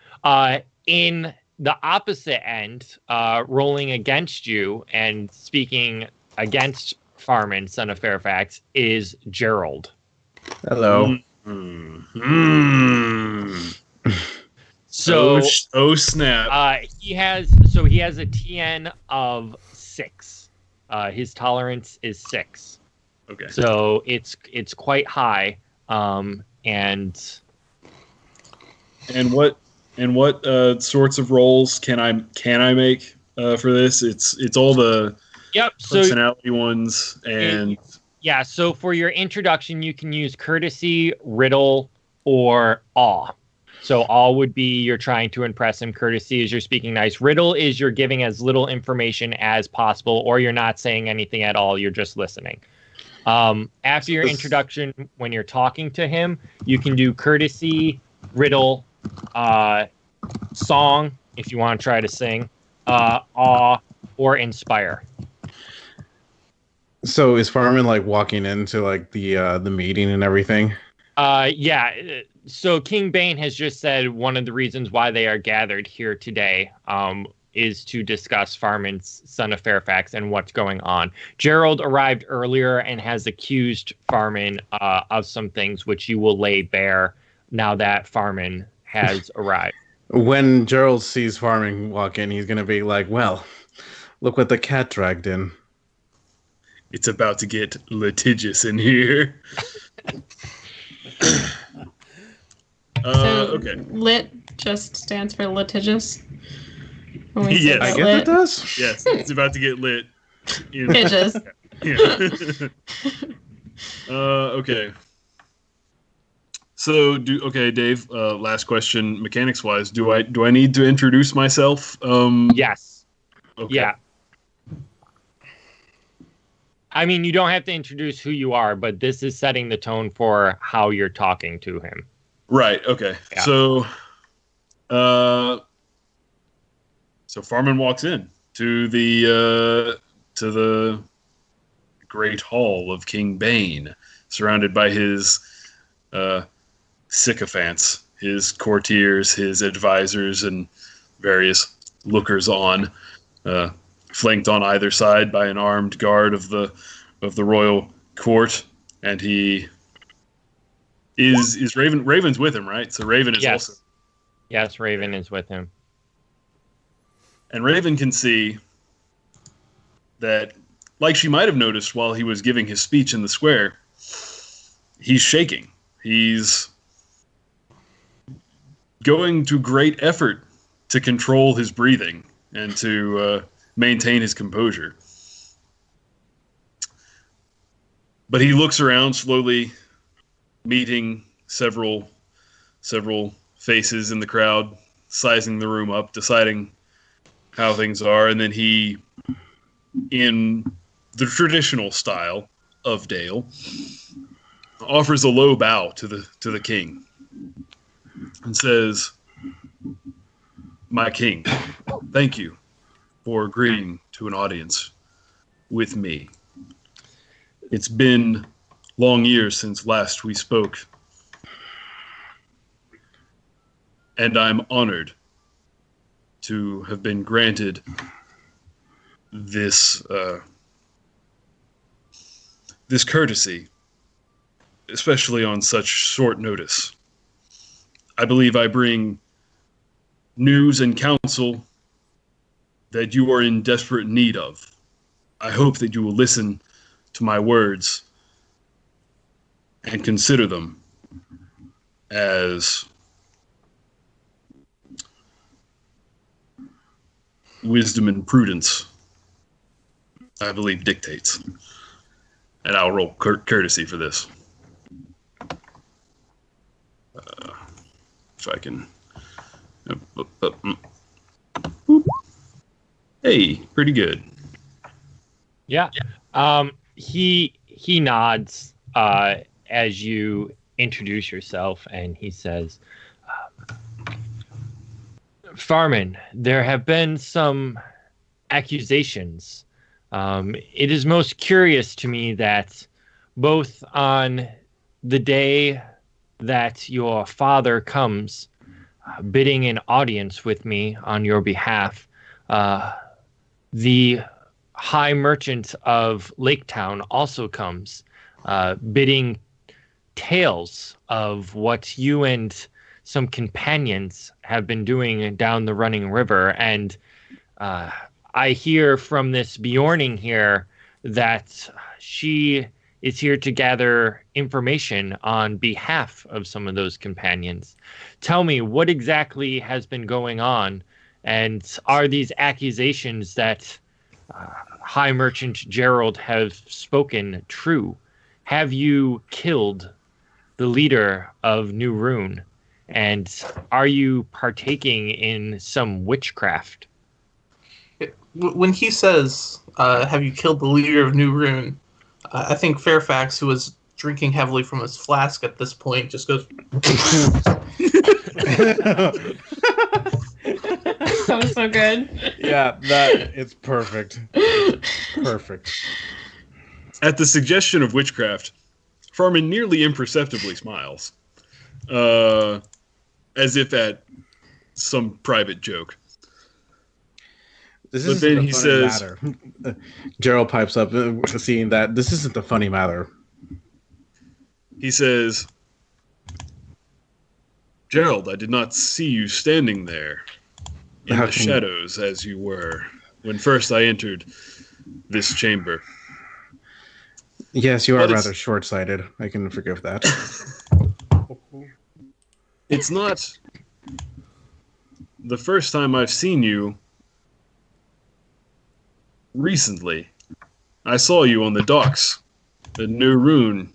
S2: In the opposite end, rolling against you and speaking against Farmon, son of Fairfax, is Gerald.
S1: Hello.
S2: So,
S3: snap!
S2: he has a TN of 6. His tolerance is 6.
S3: Okay.
S2: So it's quite high. And
S3: what sorts of roles can I make for this? It's all the personality ones and
S2: yeah. So for your introduction, you can use courtesy, riddle, or awe. So awe would be you're trying to impress him. Courtesy is you're speaking nice. Riddle is you're giving as little information as possible, or you're not saying anything at all. You're just listening. After your introduction, when you're talking to him, you can do courtesy, riddle, song, if you want to try to sing, awe, or inspire.
S1: So is Farmon like walking into like the meeting and everything?
S2: Yeah. So King Bain has just said one of the reasons why they are gathered here today is to discuss Farmon's son of Fairfax and what's going on. Gerald arrived earlier and has accused Farmon of some things which you will lay bare now that Farmon has arrived.
S1: When Gerald sees Farmon walk in, he's gonna be like, "Well, look what the cat dragged in."
S3: It's about to get litigious in here. Okay.
S4: Lit just stands for litigious. When we
S3: Yes.
S4: say
S1: I
S4: that
S1: guess
S4: lit.
S1: it does.
S3: Yes, it's about to get lit.
S4: Litigious.
S3: Yeah. Okay. So, Dave. Last question, mechanics-wise, do I need to introduce myself?
S2: Yes.
S3: Okay.
S2: Yeah. I mean, you don't have to introduce who you are, but this is setting the tone for how you're talking to him.
S3: Right. Okay.
S2: Yeah.
S3: So Farmon walks in to the great hall of King Bain, surrounded by his sycophants, his courtiers, his advisors, and various lookers-on, flanked on either side by an armed guard of the royal court, and he is Raven's with him, right? So Raven is also.
S2: Yes, Raven is with him.
S3: And Raven can see that, like she might have noticed while he was giving his speech in the square, he's shaking. He's going to great effort to control his breathing and to maintain his composure. But he looks around slowly, meeting several faces in the crowd, sizing the room up, deciding how things are, and then he, in the traditional style of Dale, offers a low bow to the king and says, "My king, thank you for agreeing to an audience with me. It's been long years since last we spoke, and I'm honored to have been granted this this courtesy, especially on such short notice. I believe I bring news and counsel that you are in desperate need of. I hope that you will listen to my words and consider them as wisdom and prudence, I believe, dictates. And I'll roll courtesy for this. If I can. Hey, pretty good.
S2: Yeah. He nods as you introduce yourself, and he says, "Farmon, there have been some accusations. It is most curious to me that both on the day that your father comes bidding an audience with me on your behalf, the High Merchant of Laketown also comes bidding tales of what you and some companions have been doing down the running river. And I hear from this Bjorning here that she is here to gather information on behalf of some of those companions. Tell me, what exactly has been going on? And are these accusations that High Merchant Gerald have spoken true? Have you killed the leader of New Rune? And are you partaking in some witchcraft?"
S5: When he says, "Have you killed the leader of New Rune?" I think Fairfax, who was drinking heavily from his flask at this point, just goes.
S4: That was so good.
S1: Yeah, it's perfect. It's perfect.
S3: At the suggestion of witchcraft, Farmon nearly imperceptibly smiles, as if at some private joke.
S1: This
S3: But
S1: isn't
S3: then
S1: a
S3: he
S1: funny
S3: says-
S1: matter. Gerald pipes up, seeing that this isn't the funny matter.
S3: He says, Gerald, I did not see you standing there in
S1: How
S3: the
S1: can-
S3: shadows as you were when first I entered this chamber.
S1: Yes, you are
S3: But it's-
S1: rather short-sighted. I can forgive that.
S3: It's not the first time I've seen you recently. I saw you on the docks at New Rune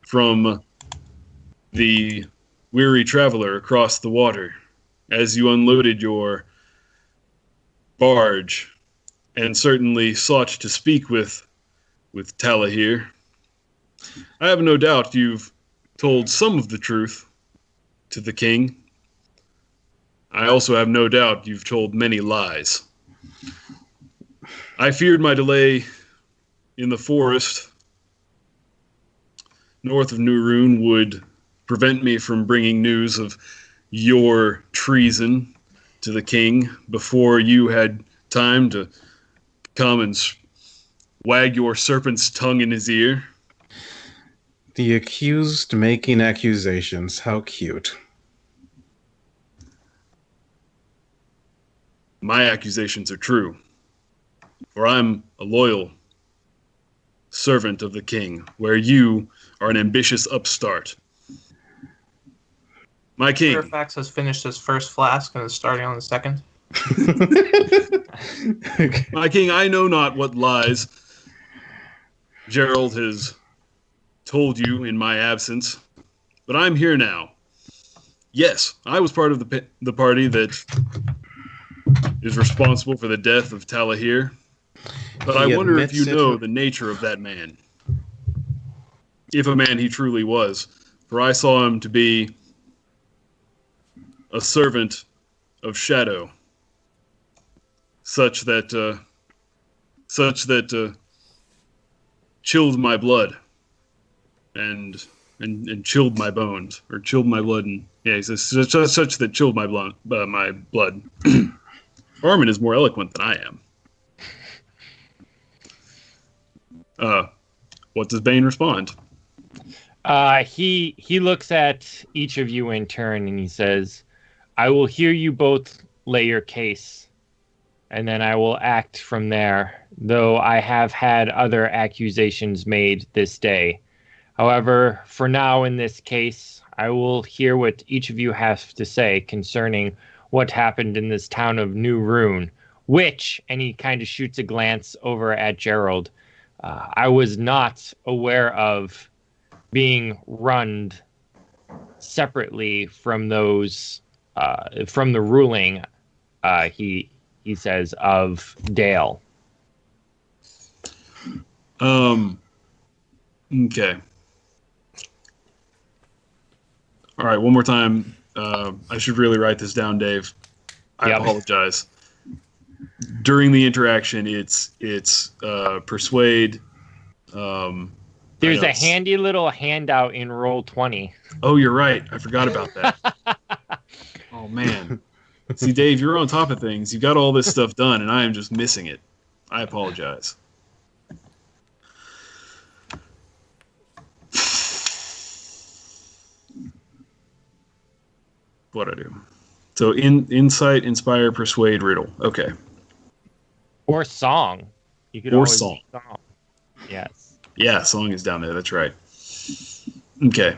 S3: from the weary traveler across the water as you unloaded your barge and certainly sought to speak with Talahir. I have no doubt you've told some of the truth to the king. I also have no doubt you've told many lies. I feared my delay in the forest north of New Rune would prevent me from bringing news of your treason to the king before you had time to come and wag your serpent's tongue in his ear.
S1: The accused making accusations. How cute.
S3: My accusations are true, for I'm a loyal servant of the king, where you are an ambitious upstart. My king.
S5: Fairfax has finished his first flask and is starting on the second.
S3: My king, I know not what lies Gerald has told you in my absence, but I'm here now. Yes, I was part of the party that is responsible for the death of Talahir, but I wonder if you know the nature of that man. If a man he truly was, for I saw him to be a servant of shadow, such that chilled my blood and chilled my bones, or chilled my blood, and yeah, he says such that chilled my blood. Farmon is more eloquent than I am. What does Bain respond?
S2: He looks at each of you in turn and he says, I will hear you both lay your case, and then I will act from there, though I have had other accusations made this day. However, for now in this case, I will hear what each of you has to say concerning what happened in this town of New Rune, which, and he kind of shoots a glance over at Gerald, I was not aware of being run separately from those, from the ruling, he says, of Dale.
S3: Okay. All right, one more time. I should really write this down, Dave. I apologize. During the interaction, it's persuade.
S2: There's a handy little handout in Roll20.
S3: Oh, you're right. I forgot about that. Oh, man. See, Dave, you're on top of things. You got all this stuff done, and I am just missing it. I apologize. What'd I do? So, insight, inspire, persuade, riddle. Okay.
S2: Or song. You could
S3: or
S2: always
S3: song.
S2: Song. Yes.
S3: Yeah, song is down there. That's right. Okay.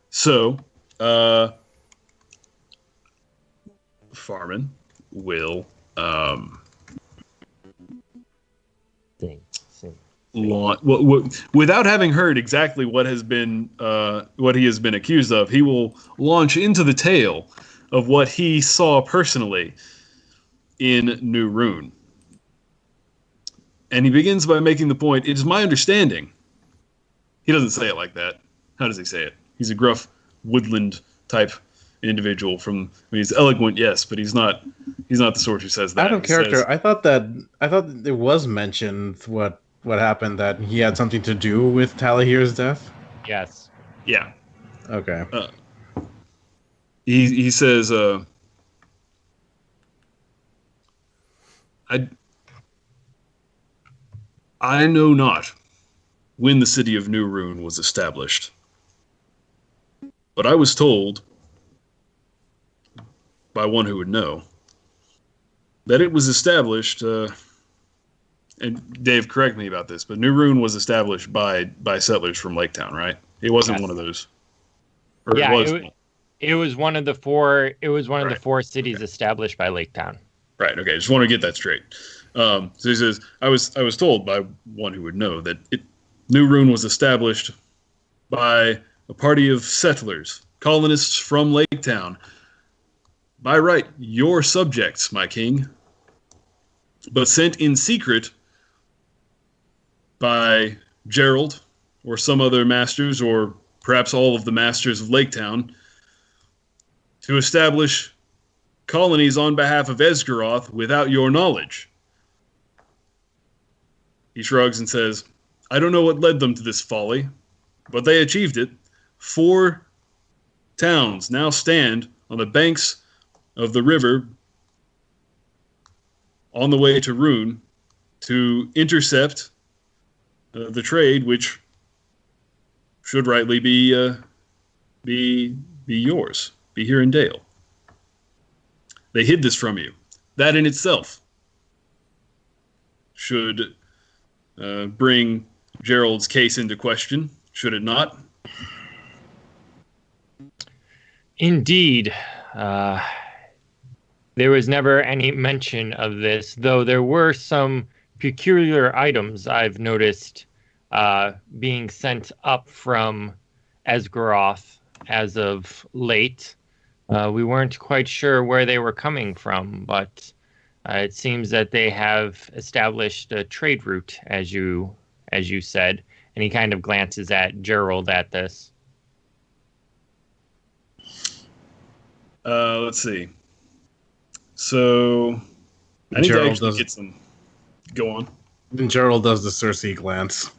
S3: So, Farmon will without having heard exactly what has been what he has been accused of, he will launch into the tale of what he saw personally in New Rune. And he begins by making the point, it is my understanding. He doesn't say it like that. How does he say it? He's a gruff woodland type individual from. I mean, he's eloquent, yes, but he's not. He's not the sort who says that.
S1: Out of
S3: He
S1: character,
S3: says,
S1: I thought it was mentioned what happened, that he had something to do with Talahir's death.
S2: Yes.
S3: yeah.
S1: Okay.
S3: He says, I know not when the city of New Rune was established, but I was told by one who would know that it was established. And Dave, correct me about this, but New Rune was established by settlers from Laketown, right? It wasn't one of those. Or
S2: Yeah,
S3: it was.
S2: It was one of the four. It was one of the
S3: Right.
S2: 4 cities established by Laketown.
S3: Right. Okay. Just want to get that straight. So he says, I was told by one who would know that New Rune was established by a party of settlers, colonists from Laketown. By right, your subjects, my king, but sent in secret by Gerald or some other masters, or perhaps all of the masters of Laketown, to establish colonies on behalf of Esgaroth without your knowledge. He shrugs and says, I don't know what led them to this folly, but they achieved it. 4 towns now stand on the banks of the river on the way to Rune to intercept the trade, which should rightly be yours, be here in Dale. They hid this from you. That in itself should bring Gerald's case into question, should it not?
S2: Indeed. There was never any mention of this, though there were some peculiar items I've noticed being sent up from Esgaroth as of late. We weren't quite sure where they were coming from, but it seems that they have established a trade route, as you said, and he kind of glances at Gerald at this.
S3: Let's see. So I need
S1: Gerald
S3: to actually
S1: does-
S3: get some. Go on.
S1: Then Gerald does the Cersei glance.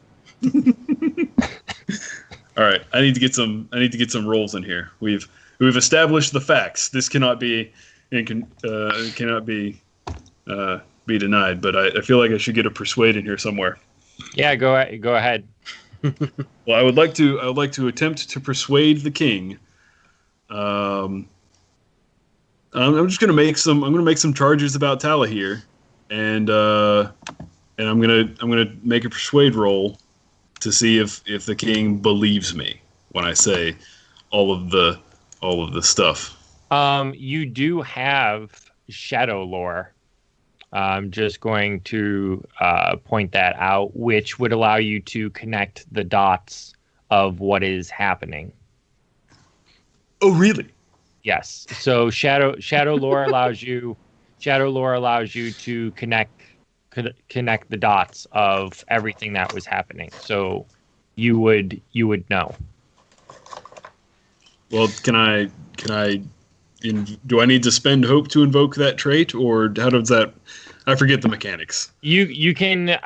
S3: All right, I need to get some rolls in here. We've established the facts. This cannot be be denied. But I feel like I should get a persuade in here somewhere.
S2: Yeah, go ahead.
S3: Well, I would like to attempt to persuade the king. I'm just gonna make some charges about Talahir, and I'm gonna make a persuade roll to see if the king believes me when I say all of the stuff.
S2: You do have shadow lore. I'm just going to point that out, which would allow you to connect the dots of what is happening.
S3: Oh, really?
S2: Yes. So shadow lore allows you to connect the dots of everything that was happening. So you would know.
S3: Well, do I need to spend hope to invoke that trait, or how does that? I forget the mechanics.
S2: You can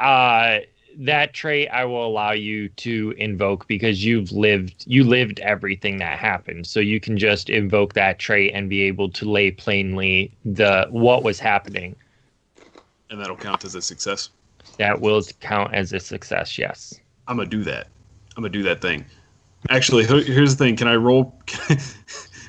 S2: that trait I will allow you to invoke because you lived everything that happened. So you can just invoke that trait and be able to lay plainly what was happening.
S3: And that'll count as a success.
S2: That will count as a success, yes.
S3: I'm gonna do that. I'm gonna do that thing. Actually, here's the thing. Can I roll?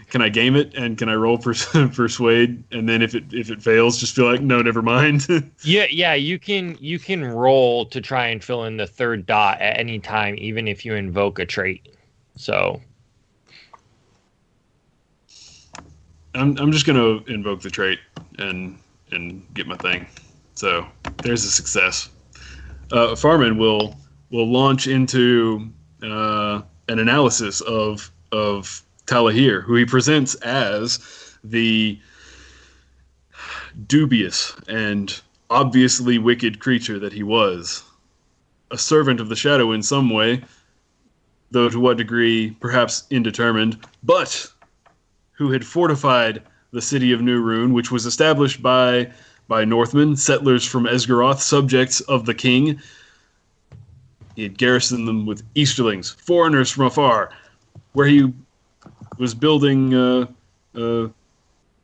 S3: Can I game it, and can I roll persuade? And then if it fails, just feel like no, never mind.
S2: Yeah. You can roll to try and fill in the third dot at any time, even if you invoke a trait. So
S3: I'm just gonna invoke the trait and get my thing. So there's a success. Farmon will launch into an analysis of Talahir, who he presents as the dubious and obviously wicked creature that he was. A servant of the shadow in some way, though to what degree, perhaps indetermined, but who had fortified the city of New Rune, which was established by Northmen, settlers from Esgaroth, subjects of the king. He had garrisoned them with Easterlings, foreigners from afar, where he was building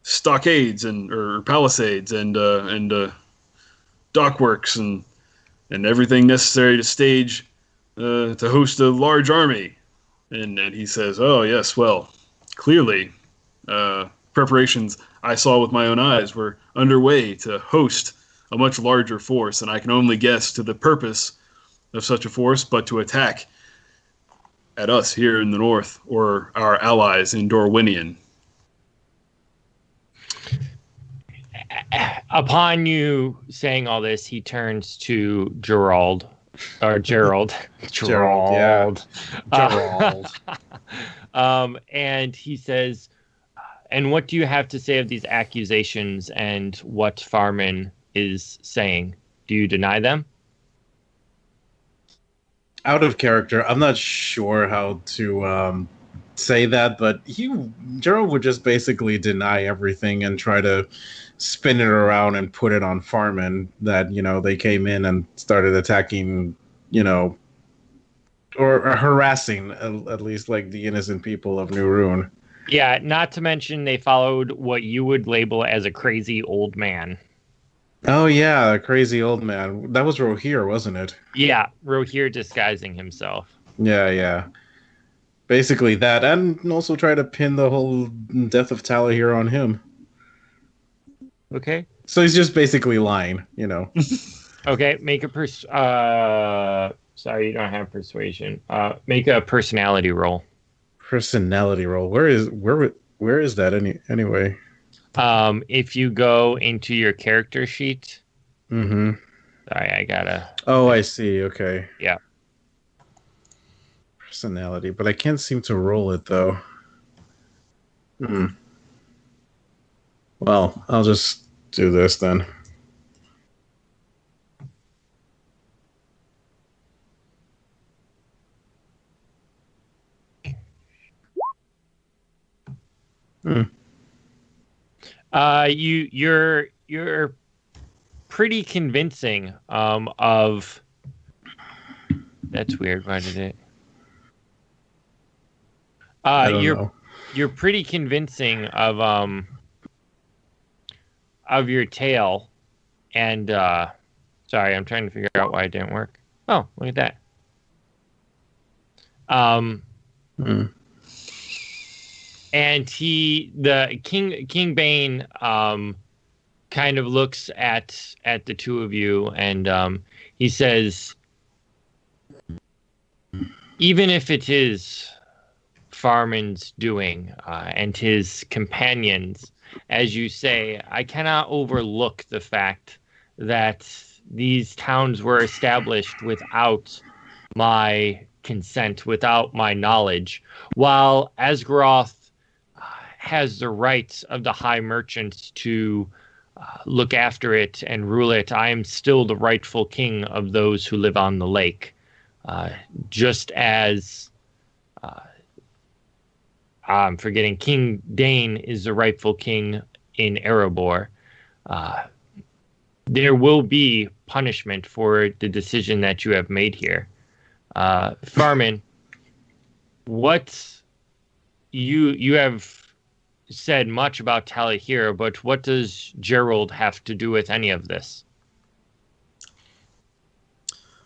S3: stockades or palisades and dockworks and everything necessary to stage to host a large army. And he says, "Oh yes, well, clearly, preparations I saw with my own eyes were underway to host a much larger force, and I can only guess to the purpose of such a force, but to attack at us here in the north or our allies in Dorwinion."
S2: Upon you saying all this, he turns to Gerald.
S1: Gerald, yeah. Gerald.
S2: And he says, "And what do you have to say of these accusations and what Farmon is saying? Do you deny them?"
S1: Out of character, I'm not sure how to say that, but Gerald would just basically deny everything and try to spin it around and put it on Farmon that, they came in and started attacking, or harassing at least like the innocent people of New Rune.
S2: Yeah, not to mention they followed what you would label as a crazy old man.
S1: Oh yeah, a crazy old man. That was Rohir, wasn't it?
S2: Yeah, Rohir disguising himself.
S1: Yeah. Basically that, and also try to pin the whole death of Talahir on him.
S2: Okay.
S1: So he's just basically lying,
S2: Okay, make a sorry, you don't have persuasion. Make a personality roll.
S1: Personality roll. Where is that anyway?
S2: If you go into your character sheet.
S1: Mm-hmm.
S2: Sorry, I gotta.
S1: Oh, I see. Okay.
S2: Yeah.
S1: Personality, but I can't seem to roll it though. Well, I'll just do this then.
S2: You're pretty convincing of. That's weird. Why did it?
S1: I don't know.
S2: You're pretty convincing of your tale, and sorry, I'm trying to figure out why it didn't work. Oh, look at that. And the King Bain kind of looks at the two of you, and he says, even if it is Farmon's doing and his companions, as you say, I cannot overlook the fact that these towns were established without my consent, without my knowledge, while Esgaroth has the rights of the high merchants to look after it and rule it. I am still the rightful king of those who live on the lake, just as I'm forgetting King Bain is the rightful king in Erebor. There will be punishment for the decision that you have made here. Farmon, what you have said much about Talahir, but what does Gerald have to do with any of this?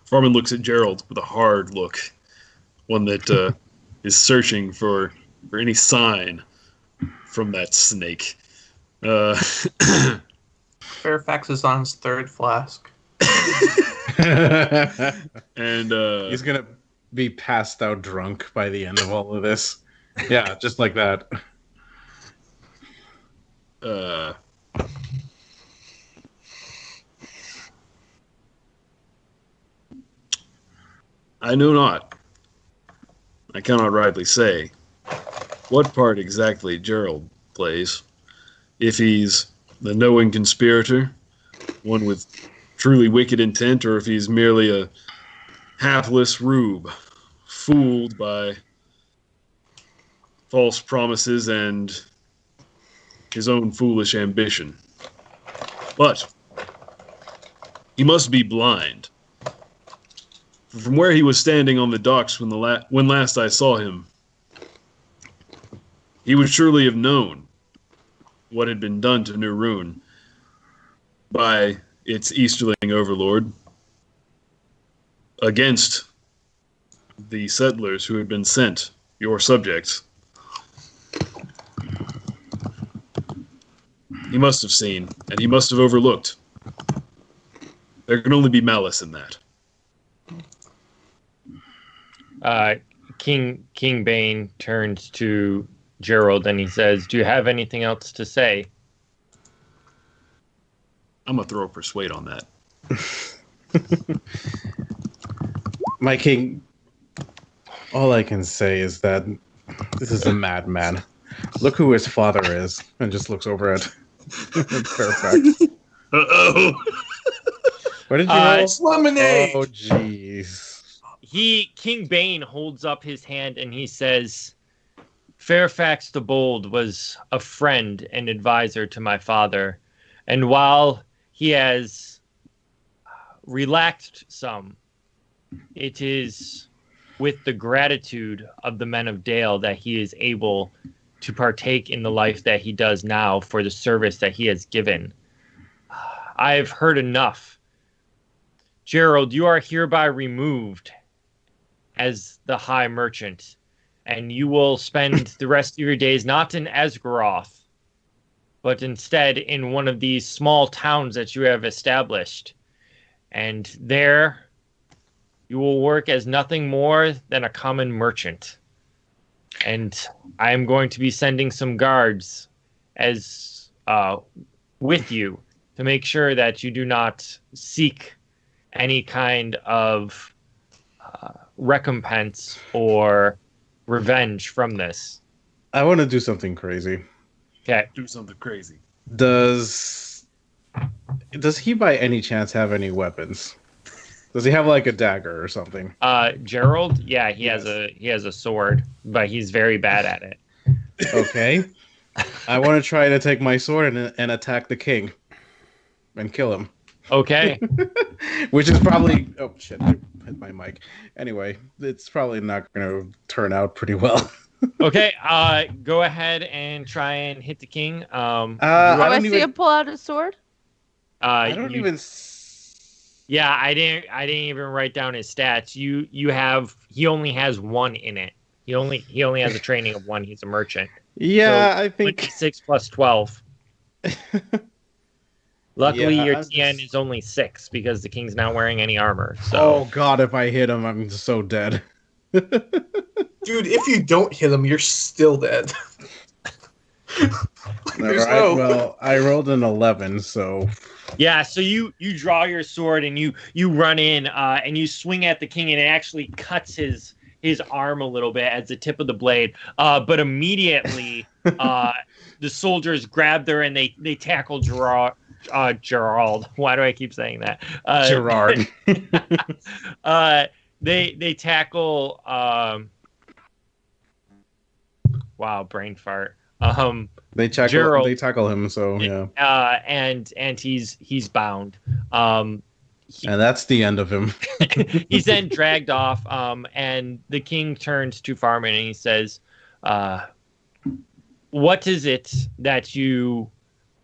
S3: Farmon looks at Gerald with a hard look, one that is searching for any sign from that snake.
S5: Fairfax is on his third flask.
S3: And
S1: he's gonna be passed out drunk by the end of all of this. Yeah, just like that.
S3: I know not. I cannot rightly say what part exactly Gerald plays. If he's the knowing conspirator, one with truly wicked intent, or if he's merely a hapless rube, fooled by false promises and his own foolish ambition. But he must be blind. From where he was standing on the docks when last I saw him, he would surely have known what had been done to New Rune by its Easterling overlord against the settlers who had been sent, your subjects. He must have seen, and he must have overlooked. There can only be malice in that.
S2: King Bain turns to Gerald and he says, "Do you have anything else to say?"
S3: I'm gonna throw a persuade on that.
S1: My king, all I can say is that this is a madman. Look who his father is, and just looks over at Fairfax.
S3: Uh-oh.
S1: What did you roll?
S5: It's lemonade.
S1: Oh, jeez.
S2: King Bain holds up his hand and he says, "Fairfax the Bold was a friend and advisor to my father, and while he has relaxed some, it is with the gratitude of the men of Dale that he is able to partake in the life that he does now for the service that he has given. I have heard enough. Gerald, you are hereby removed as the High Merchant, and you will spend the rest of your days not in Esgaroth, but instead in one of these small towns that you have established. And there you will work as nothing more than a common merchant. And I am going to be sending some guards as with you to make sure that you do not seek any kind of recompense or revenge from this."
S1: I want to do something crazy.
S2: Okay.
S3: Do something crazy.
S1: Does he by any chance have any weapons? Does he have like a dagger or something?
S2: Gerald, yeah, he has a sword, but he's very bad at it.
S1: Okay. I want to try to take my sword and attack the king and kill him.
S2: Okay.
S1: Which is probably... Oh, shit. I hit my mic. Anyway, it's probably not going to turn out pretty well.
S2: Okay. Go ahead and try and hit the king.
S6: I see him pull out his sword?
S1: I don't even...
S2: Yeah, I didn't even write down his stats. He only has 1 in it. He only has a training of 1. He's a merchant.
S1: Yeah,
S2: so
S1: I think
S2: 6 plus 12. Luckily,
S1: Yeah,
S2: your
S1: I'm
S2: TN is only 6 because the king's not wearing any armor. So.
S1: Oh god, if I hit him, I'm so dead.
S5: Dude, if you don't hit him, you're still dead.
S1: Alright, well, I rolled an 11, so...
S2: Yeah, so you draw your sword and you run in and you swing at the king, and it actually cuts his arm a little bit as the tip of the blade. But immediately, the soldiers grab her and they tackle Gerald. Why do I keep saying that?
S1: Gerard.
S2: They tackle. Wow, brain fart.
S1: They tackle him, so yeah.
S2: And he's bound.
S1: And that's the end of him.
S2: He's then dragged off. And the king turns to Farmon and he says, "What is it that you?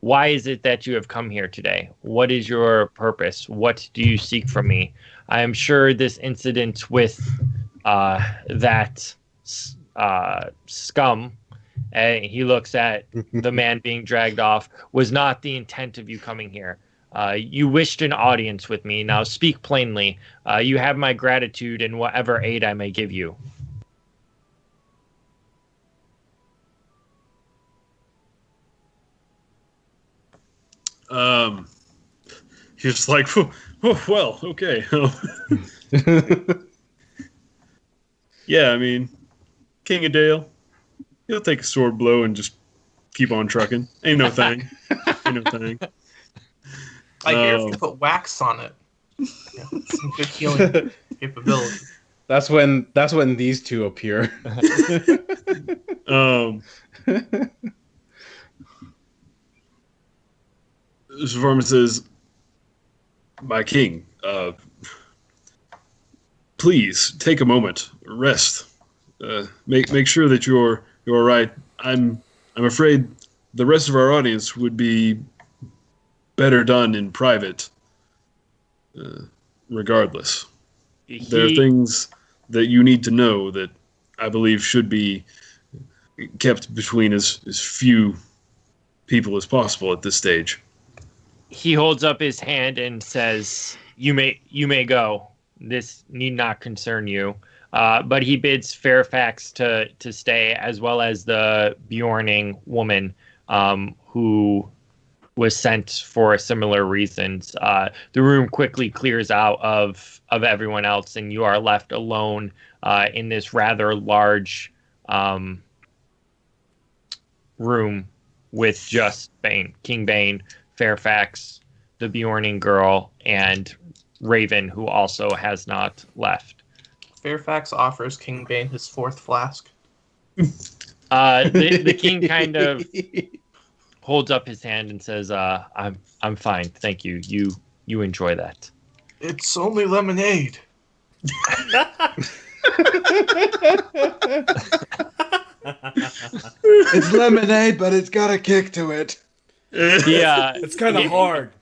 S2: Why is it that you have come here today? What is your purpose? What do you seek from me? I am sure this incident with that scum." And he looks at the man being dragged off, "was not the intent of you coming here. You wished an audience with me. Now speak plainly. You have my gratitude and whatever aid I may give you."
S3: He's just like, oh, well, okay. Yeah, I mean, King of Dale, he'll take a sword blow and just keep on trucking. Ain't no thing. Ain't no thing.
S5: I hear if you put wax on it, some good healing capability.
S1: That's when these two appear.
S3: Farmon says, "My king, please take a moment, rest, make sure that you're all right. I'm afraid the rest of our audience would be better done in private. Regardless, there are things that you need to know that I believe should be kept between as few people as possible at this stage."
S2: He holds up his hand and says, "You may go. This need not concern you." But he bids Fairfax to stay, as well as the Bjorning woman who was sent for similar reasons. The room quickly clears out of everyone else, and you are left alone in this rather large room with just Bain, King Bain, Fairfax, the Bjorning girl, and Raven, who also has not left.
S5: Fairfax offers King Bain his 4th flask.
S2: The king kind of holds up his hand and says, I'm fine, thank you. You enjoy that."
S5: It's only lemonade.
S8: It's lemonade, but it's got a kick to it.
S2: Yeah,
S7: It's kind of hard.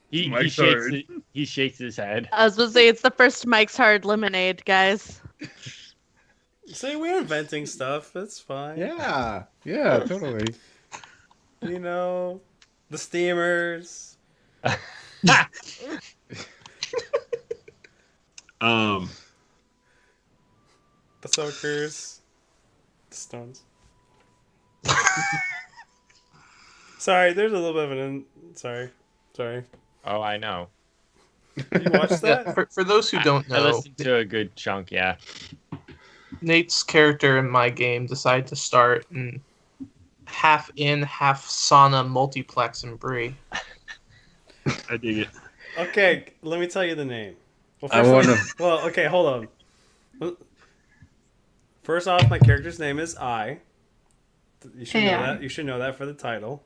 S2: he shakes his head.
S6: I was going to say, it's the first Mike's Hard Lemonade, guys.
S7: See, we're inventing stuff. It's fine.
S1: Yeah, totally.
S7: You know, the steamers.
S3: The
S7: soakers. The stones. Sorry, there's a little bit of an... Sorry.
S2: Oh, I know.
S7: You watched that?
S5: For those who don't
S2: I
S5: know,
S2: listened to a good chunk, yeah.
S5: Nate's character in my game decided to start in half sauna multiplex in Bree.
S3: I dig it.
S7: Okay, let me tell you the name. Well,
S1: I want to.
S7: Well, okay, hold on. First off, my character's name is I. You should know that. You should know that for the title.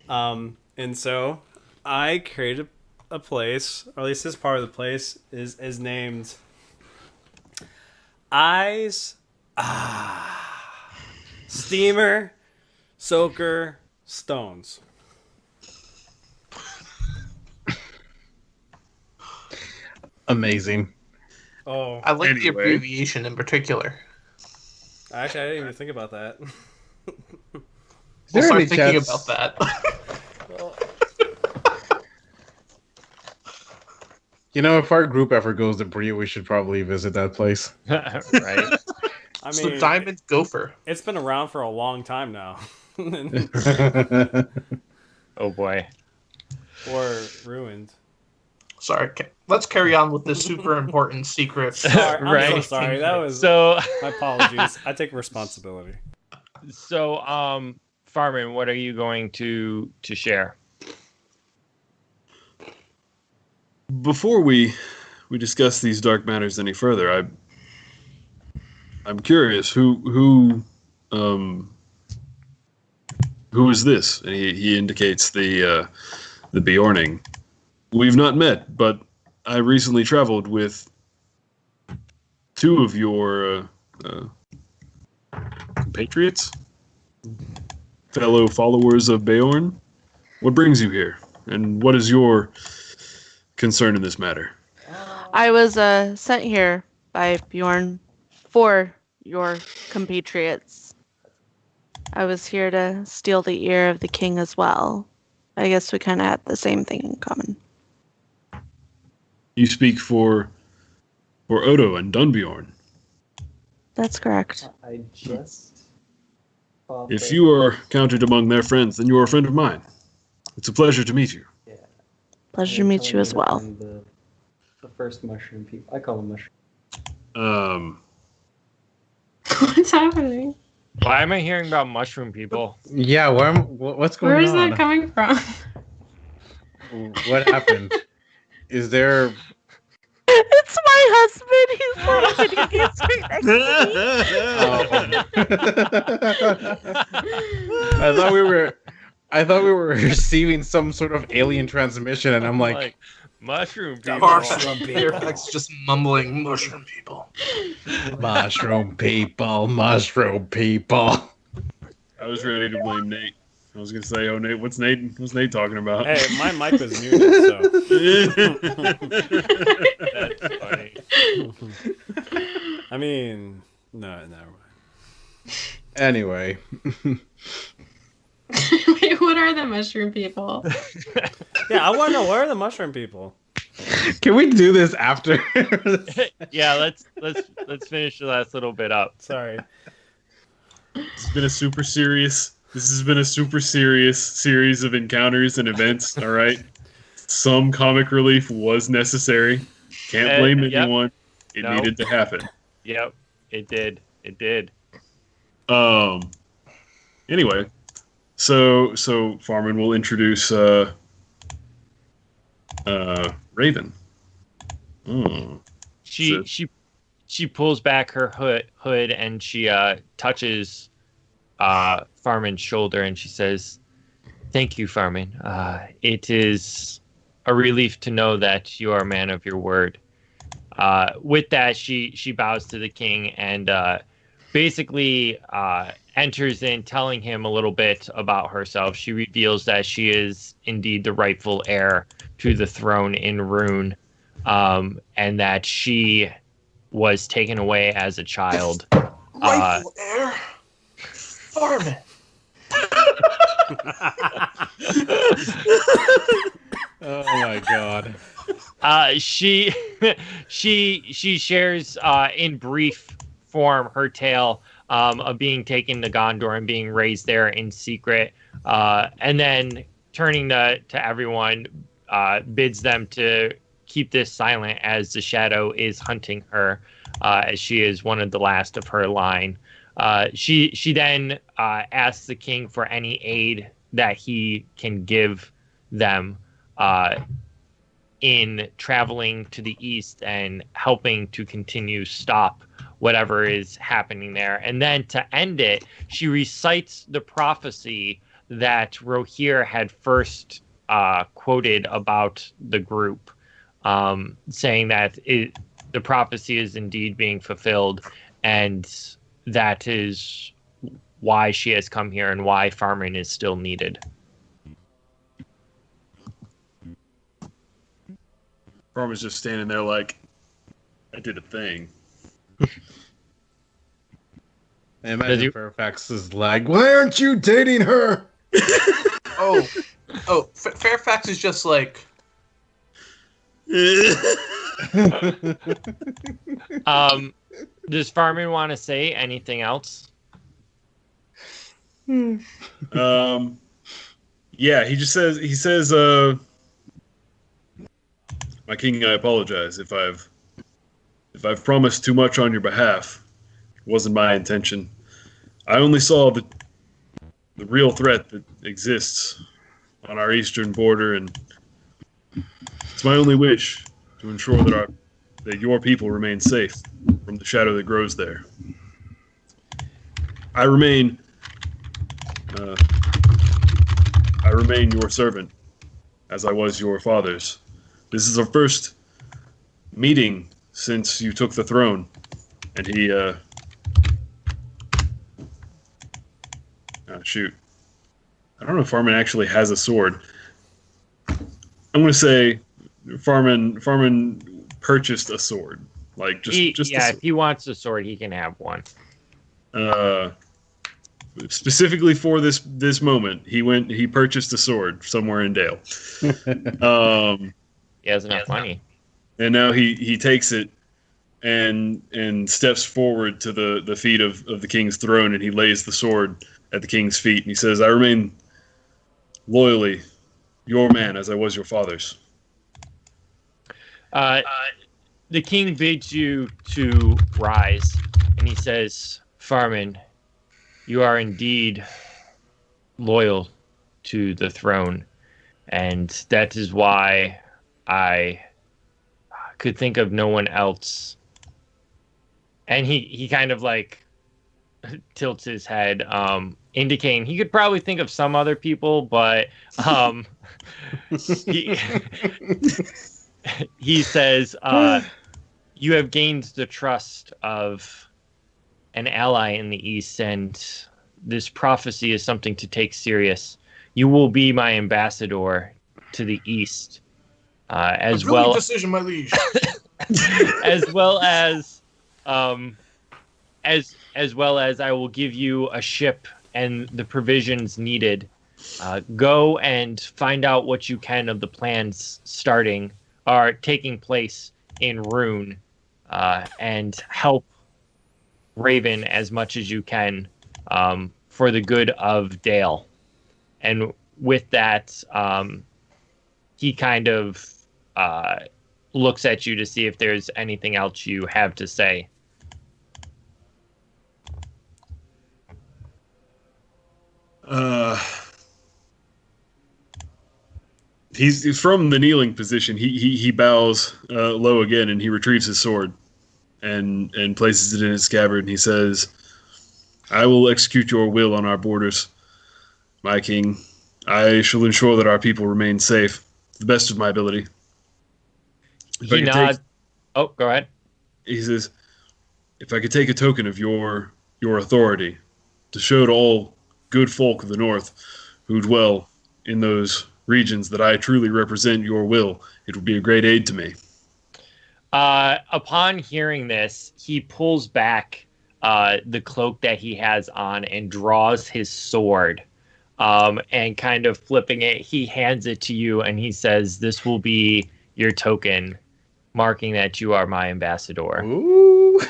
S7: And so I created a place, or at least this part of the place is named Eyes, Steamer, Soaker, Stones.
S1: Amazing.
S7: Oh,
S5: I like the
S3: Anyway.
S5: abbreviation in particular.
S7: actually, I didn't even think about that.
S5: We'll
S1: there
S5: start
S1: any
S5: thinking
S1: chance-
S5: about that.
S1: You know, if our group ever goes to Brie, we should probably visit that place.
S2: Right.
S7: I
S5: It's
S7: mean,
S5: the Diamond Gopher.
S7: it's been around for a long time now.
S2: Oh boy.
S7: Or ruined.
S5: Sorry, let's carry on with this super important secret.
S7: Sorry, I'm so
S2: Right.
S7: sorry. That was
S2: So
S7: my apologies. I take responsibility.
S2: Farmon, what are you going to share?
S3: Before we discuss these dark matters any further, I'm curious who is this? And he indicates the Bjorning. We've not met, but I recently traveled with two of your compatriots, fellow followers of Beorn. What brings you here, and what is your concern in this matter?
S6: I was sent here by Bjorn for your compatriots. I was here to steal the ear of the king as well. I guess we kind of had the same thing in common.
S3: You speak for Odo and Dunbjorn.
S6: That's correct.
S9: I just.
S3: If you are counted among their friends, then you are a friend of mine. It's a pleasure to meet you.
S6: Pleasure to meet you as well.
S9: The first mushroom people. I call them mushroom.
S4: What's happening?
S2: Why am I hearing about mushroom people?
S1: Yeah, what's going
S4: Where is
S1: on?
S4: that coming from?
S1: What happened? Is there?
S6: It's my husband. He's like sitting right next to me.
S1: I thought we were. I thought we were receiving some sort of alien transmission, and I'm like
S2: mushroom people.
S5: Fairfax just mumbling mushroom people.
S1: mushroom people, mushroom people.
S3: I was ready to blame Nate. I was gonna say, "Oh, Nate, what's Nate talking about?"
S7: Hey, my mic was muted, so.
S2: That's funny.
S7: I mean, no, never mind.
S1: Anyway.
S4: Wait, what are the mushroom people?
S7: Yeah, I want to know, what are the mushroom people?
S1: Can we do this after?
S2: Yeah, let's finish the last little bit up.
S7: Sorry.
S3: This has been a super serious series of encounters and events. All right, some comic relief was necessary. Can't blame anyone. It needed to happen.
S2: Yep, it did. It did.
S3: Anyway, so Farmon will introduce Raven.
S2: She pulls back her hood and she touches Farmon's shoulder and she says, "Thank you, Farmon. It is a relief to know that you are a man of your word." With that, she bows to the king and basically enters in, telling him a little bit about herself. She reveals that she is indeed the rightful heir to the throne in Rune, and that she was taken away as a child.
S5: Rightful heir? Farmon.
S1: Oh my god.
S2: She shares in brief form her tale of being taken to Gondor and being raised there in secret, and then turning to everyone, bids them to keep this silent as the shadow is hunting her, as she is one of the last of her line. She then asks the king for any aid that he can give them in traveling to the east and helping to continue stop whatever is happening there. And then to end it, she recites the prophecy that Rohir had first quoted about the group, saying that the prophecy is indeed being fulfilled, and that is why she has come here and why Farmon is still needed.
S3: Farmon's just standing there like, I did a thing.
S1: I imagine Fairfax is like, why aren't you dating her?
S5: Fairfax is just like...
S2: Does Farmon want to say anything else?
S3: Yeah, he says, my king, I apologize if I've promised too much on your behalf. It wasn't my intention. I only saw the real threat that exists on our eastern border, and it's my only wish to ensure that your people remain safe from the shadow that grows there. I remain your servant, as I was your father's. This is our first meeting since you took the throne, and he, shoot. I don't know if Farmon actually has a sword. I'm going to say Farmon purchased a sword. Like, just
S2: if he wants a sword, he can have one.
S3: Specifically for this moment, he purchased a sword somewhere in Dale.
S2: He has enough money.
S3: And now he takes it and steps forward to the feet of the king's throne, and he lays the sword at the king's feet, and he says, I remain loyally your man as I was your father's.
S2: The king bids you to rise, and he says, Farmon, you are indeed loyal to the throne, and that is why I could think of no one else. And he kind of like tilts his head. indicating he could probably think of some other people, but he, he says, you have gained the trust of an ally in the East, and this prophecy is something to take serious. You will be my ambassador to the East, as well.
S5: Decision, my liege.
S2: as well as as well as I will give you a ship and the provisions needed. Go and find out what you can of the plans taking place in Rune, and help Raven as much as you can, for the good of Dale. And with that, he kind of looks at you to see if there's anything else you have to say.
S3: He's from the kneeling position. He bows low again, and he retrieves his sword and places it in his scabbard, and he says, I will execute your will on our borders, my king. I shall ensure that our people remain safe to the best of my ability.
S2: He nods. Go ahead.
S3: He says, if I could take a token of your authority to show to all good folk of the North who dwell in those regions that I truly represent your will, it would be a great aid to me.
S2: Upon hearing this, he pulls back the cloak that he has on and draws his sword, and kind of flipping it, he hands it to you, and he says, this will be your token, marking that you are my ambassador.
S1: Ooh.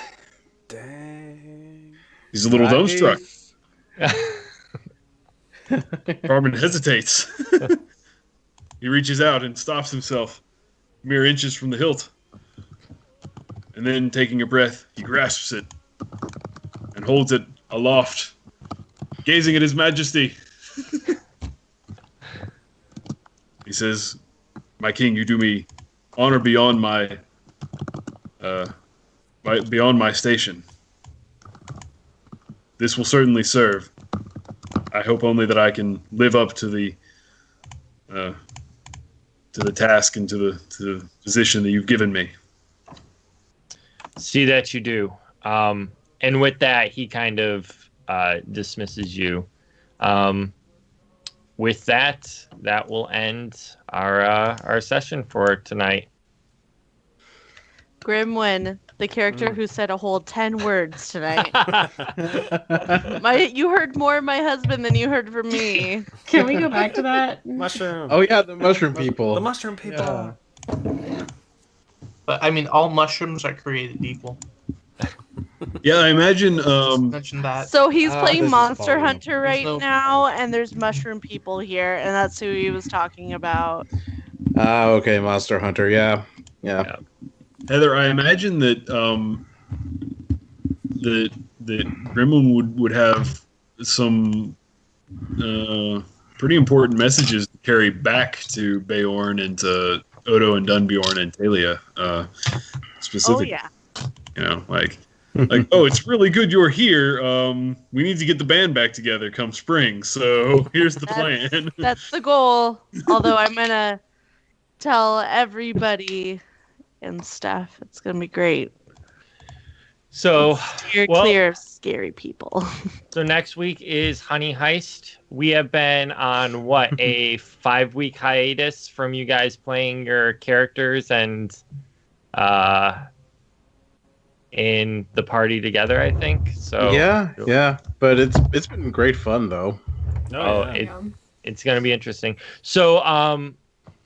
S7: Dang.
S3: He's a little dumbstruck. Farmon hesitates. He reaches out and stops himself mere inches from the hilt. And then, taking a breath, he grasps it and holds it aloft, gazing at his majesty. He says, my king, you do me honor beyond my station. This will certainly serve. I hope only that I can live up to the task and to the position that you've given me.
S2: See that you do. And with that, he kind of dismisses you. With that will end our session for tonight.
S6: Grimwin, the character who said a whole 10 words tonight. You heard more of my husband than you heard from me.
S4: Can we go back to that?
S7: Mushroom.
S1: Oh yeah, the mushroom people.
S7: The mushroom people.
S1: Yeah.
S5: But I mean, all mushrooms are created equal.
S3: Yeah, I imagine.
S5: Mention that.
S6: So he's
S1: this
S6: playing
S1: is
S6: Monster
S1: following.
S6: Hunter right now, and there's mushroom people here, and that's who he was talking about.
S1: Okay, Monster Hunter. Yeah.
S3: Heather, I imagine that that Gremlin would have some pretty important messages to carry back to Beorn and to Odo and Dunbjorn and Talia, specifically.
S6: Oh yeah.
S3: You know, like, oh, it's really good you're here. We need to get the band back together come spring. So here's the plan.
S6: That's the goal. Although I'm gonna tell everybody and stuff. It's gonna be great.
S2: So
S6: You're clear of scary people.
S2: So next week is Honey Heist. We have been on a 5-week hiatus from you guys playing your characters and in the party together, I think. So
S1: Yeah. But it's been great fun though.
S2: It's gonna be interesting. So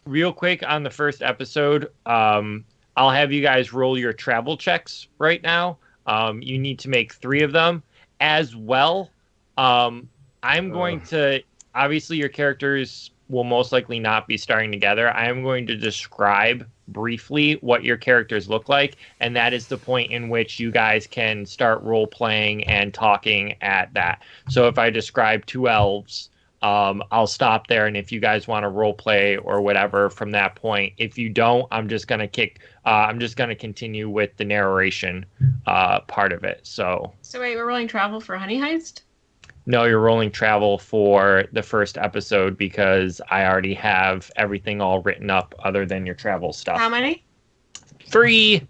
S2: real quick on the first episode, I'll have you guys roll your travel checks right now. You need to make 3 of them. As well, I'm going to... Obviously, your characters will most likely not be starting together. I am going to describe briefly what your characters look like, and that is the point in which you guys can start role-playing and talking at that. So if I describe 2 elves... I'll stop there, and if you guys want to role play or whatever from that point, if you don't, I'm just gonna continue with the narration part of it. So
S4: wait, we're rolling travel for Honey Heist?
S2: No, you're rolling travel for the first episode because I already have everything all written up other than your travel stuff.
S4: How many?
S2: 3.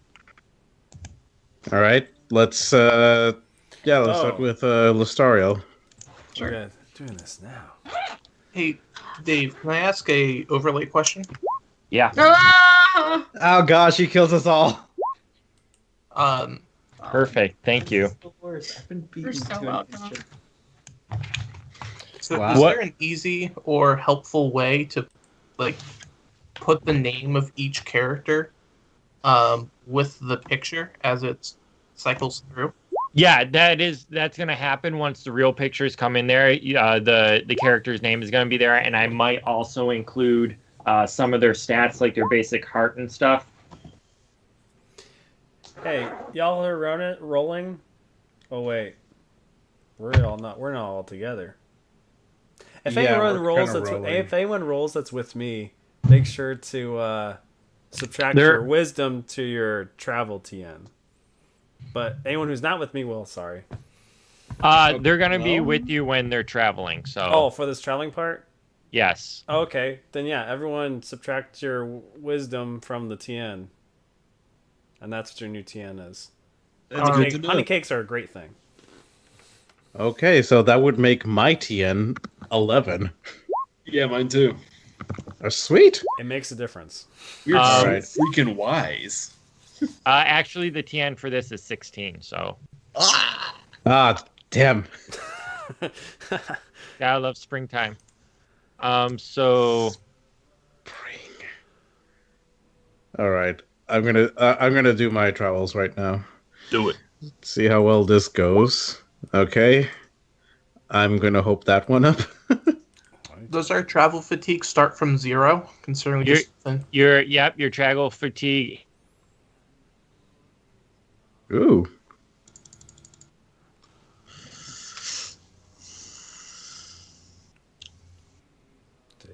S1: All right, let's start with Listario.
S4: Sure.
S7: We're doing this now.
S5: Hey, Dave, can I ask a overlay question?
S2: Yeah.
S4: Ah!
S1: Oh gosh, he kills us all.
S2: Perfect. Thank you.
S9: It's the worst. I've been beaten
S4: You're so
S9: to
S4: welcome.
S9: it.
S5: So
S1: Wow.
S5: is there an easy or helpful way to like put the name of each character with the picture as it cycles through?
S2: Yeah, that's gonna happen once the real pictures come in there. The character's name is gonna be there, and I might also include some of their stats, like their basic heart and stuff.
S7: Hey, y'all are rolling? Oh wait, we're not all together. If
S1: Yeah,
S7: anyone
S1: we're
S7: rolls
S1: kinda rolling.
S7: if anyone rolls that's with me, make sure to subtract your wisdom to your travel TN. But anyone who's not with me will. Sorry.
S2: They're gonna be with you when they're traveling. So.
S7: Oh, for this traveling part.
S2: Yes.
S7: Okay, then yeah, everyone subtract your wisdom from the TN, and that's what your new TN is. Honey cakes are a great thing.
S1: Okay, so that would make my TN 11.
S3: Yeah, mine too.
S1: Sweet.
S7: It makes a difference.
S3: You're so
S1: Alright.
S3: freaking wise.
S2: Actually, the TN for this is 16. So.
S1: Ah, damn.
S2: Yeah, I love springtime. So.
S1: Spring. All right, I'm gonna do my travels right now.
S3: Do it.
S1: See how well this goes. Okay, I'm gonna hope that one up.
S5: Does our travel fatigue start from 0? Considering
S2: Your travel fatigue.
S1: Ooh.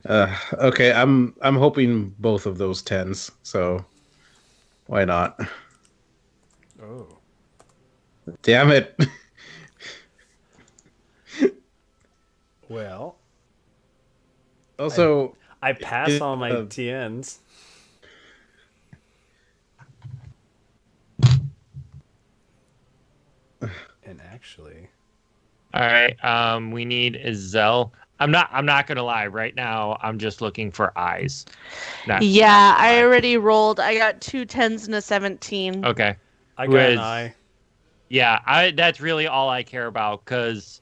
S1: Okay, I'm hoping both of those 10s, so why not?
S7: Oh.
S1: Damn it.
S7: Well,
S1: Also,
S7: I pass all my TNs. And actually,
S2: All right. We need Izelle. I'm not gonna lie. Right now, I'm just looking for eyes.
S6: Yeah, I already rolled. I got 2 10s and a 17.
S2: Okay.
S7: I
S2: Who
S7: got
S2: is-
S7: an eye.
S2: Yeah, that's really all I care about because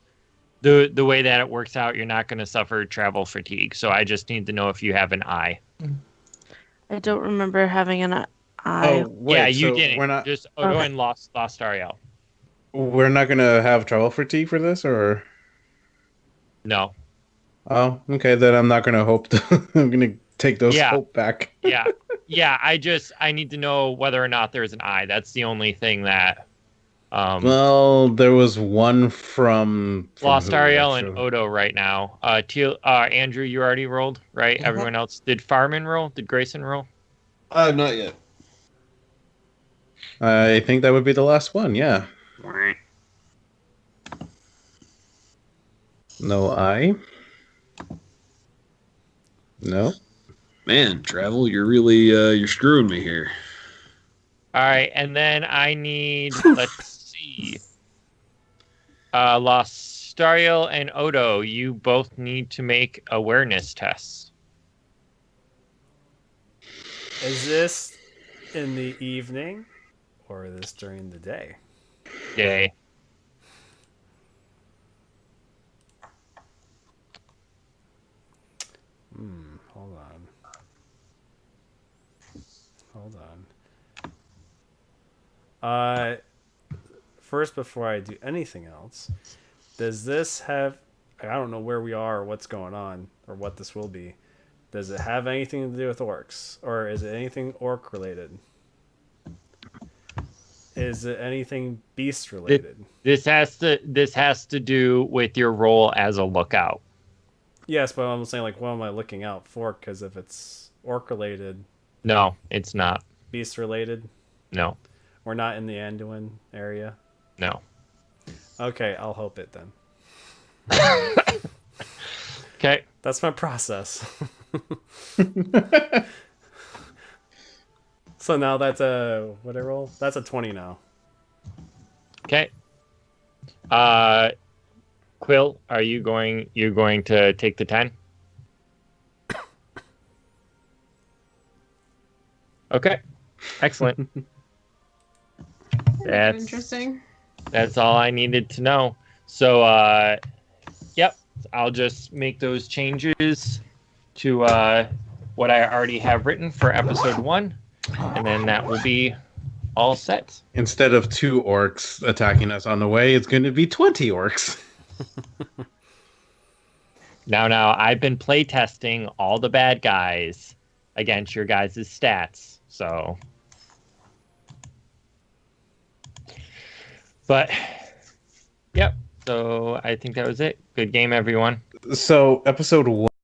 S2: the way that it works out, you're not going to suffer travel fatigue. So I just need to know if you have an eye.
S6: I don't remember having an eye.
S1: oh wait,
S2: yeah, you
S1: so
S2: didn't.
S1: we're not
S2: Just Odo
S6: Okay.
S2: and Lost Ariel.
S1: we're not gonna have travel fatigue for this, or
S2: No.
S1: oh, okay, then I'm not gonna hope. I'm gonna take those
S2: Yeah.
S1: hope back.
S2: Yeah. I need to know whether or not there's an eye. That's the only thing that.
S1: Well, there was one from
S2: Lost
S1: who,
S2: Ariel
S1: actually?
S2: and Odo right now. Andrew, you already rolled, right?
S5: Mhm.
S2: Everyone else did. Farmon roll? Did Grayson roll?
S3: Not yet.
S1: I think that would be the last one. Yeah. No eye. No.
S3: Man, travel, you're really you're screwing me here.
S2: All right, and then I need. Let's see. Lost Ariel and Odo, you both need to make awareness tests.
S7: Is this in the evening or is this during the day?
S2: Yay.
S7: Hold on. First, before I do anything else, does this have? I don't know where we are, or what's going on, or what this will be. Does it have anything to do with orcs, or is it anything orc related? Is it anything beast related?
S2: This has to do with your role as a lookout.
S7: Yes, but I'm saying, like, what am I looking out for? Because if it's orc related,
S2: No, it's not.
S7: beast related,
S2: No,
S7: we're not in the Anduin area.
S2: no.
S7: Okay, I'll hope it then.
S2: Okay.
S7: That's my process. So now that's a what I roll? That's a 20 now.
S2: Okay. Quill, are you going to take the 10? Okay. Excellent. That's
S4: interesting.
S2: That's all I needed to know. So yep, I'll just make those changes to what I already have written for episode 1, and then that will be all set.
S1: Instead of 2 orcs attacking us on the way, it's going to be 20 orcs.
S2: Now, I've been playtesting all the bad guys against your guys' stats, so. But, yep, so I think that was it. Good game, everyone.
S1: So, episode 1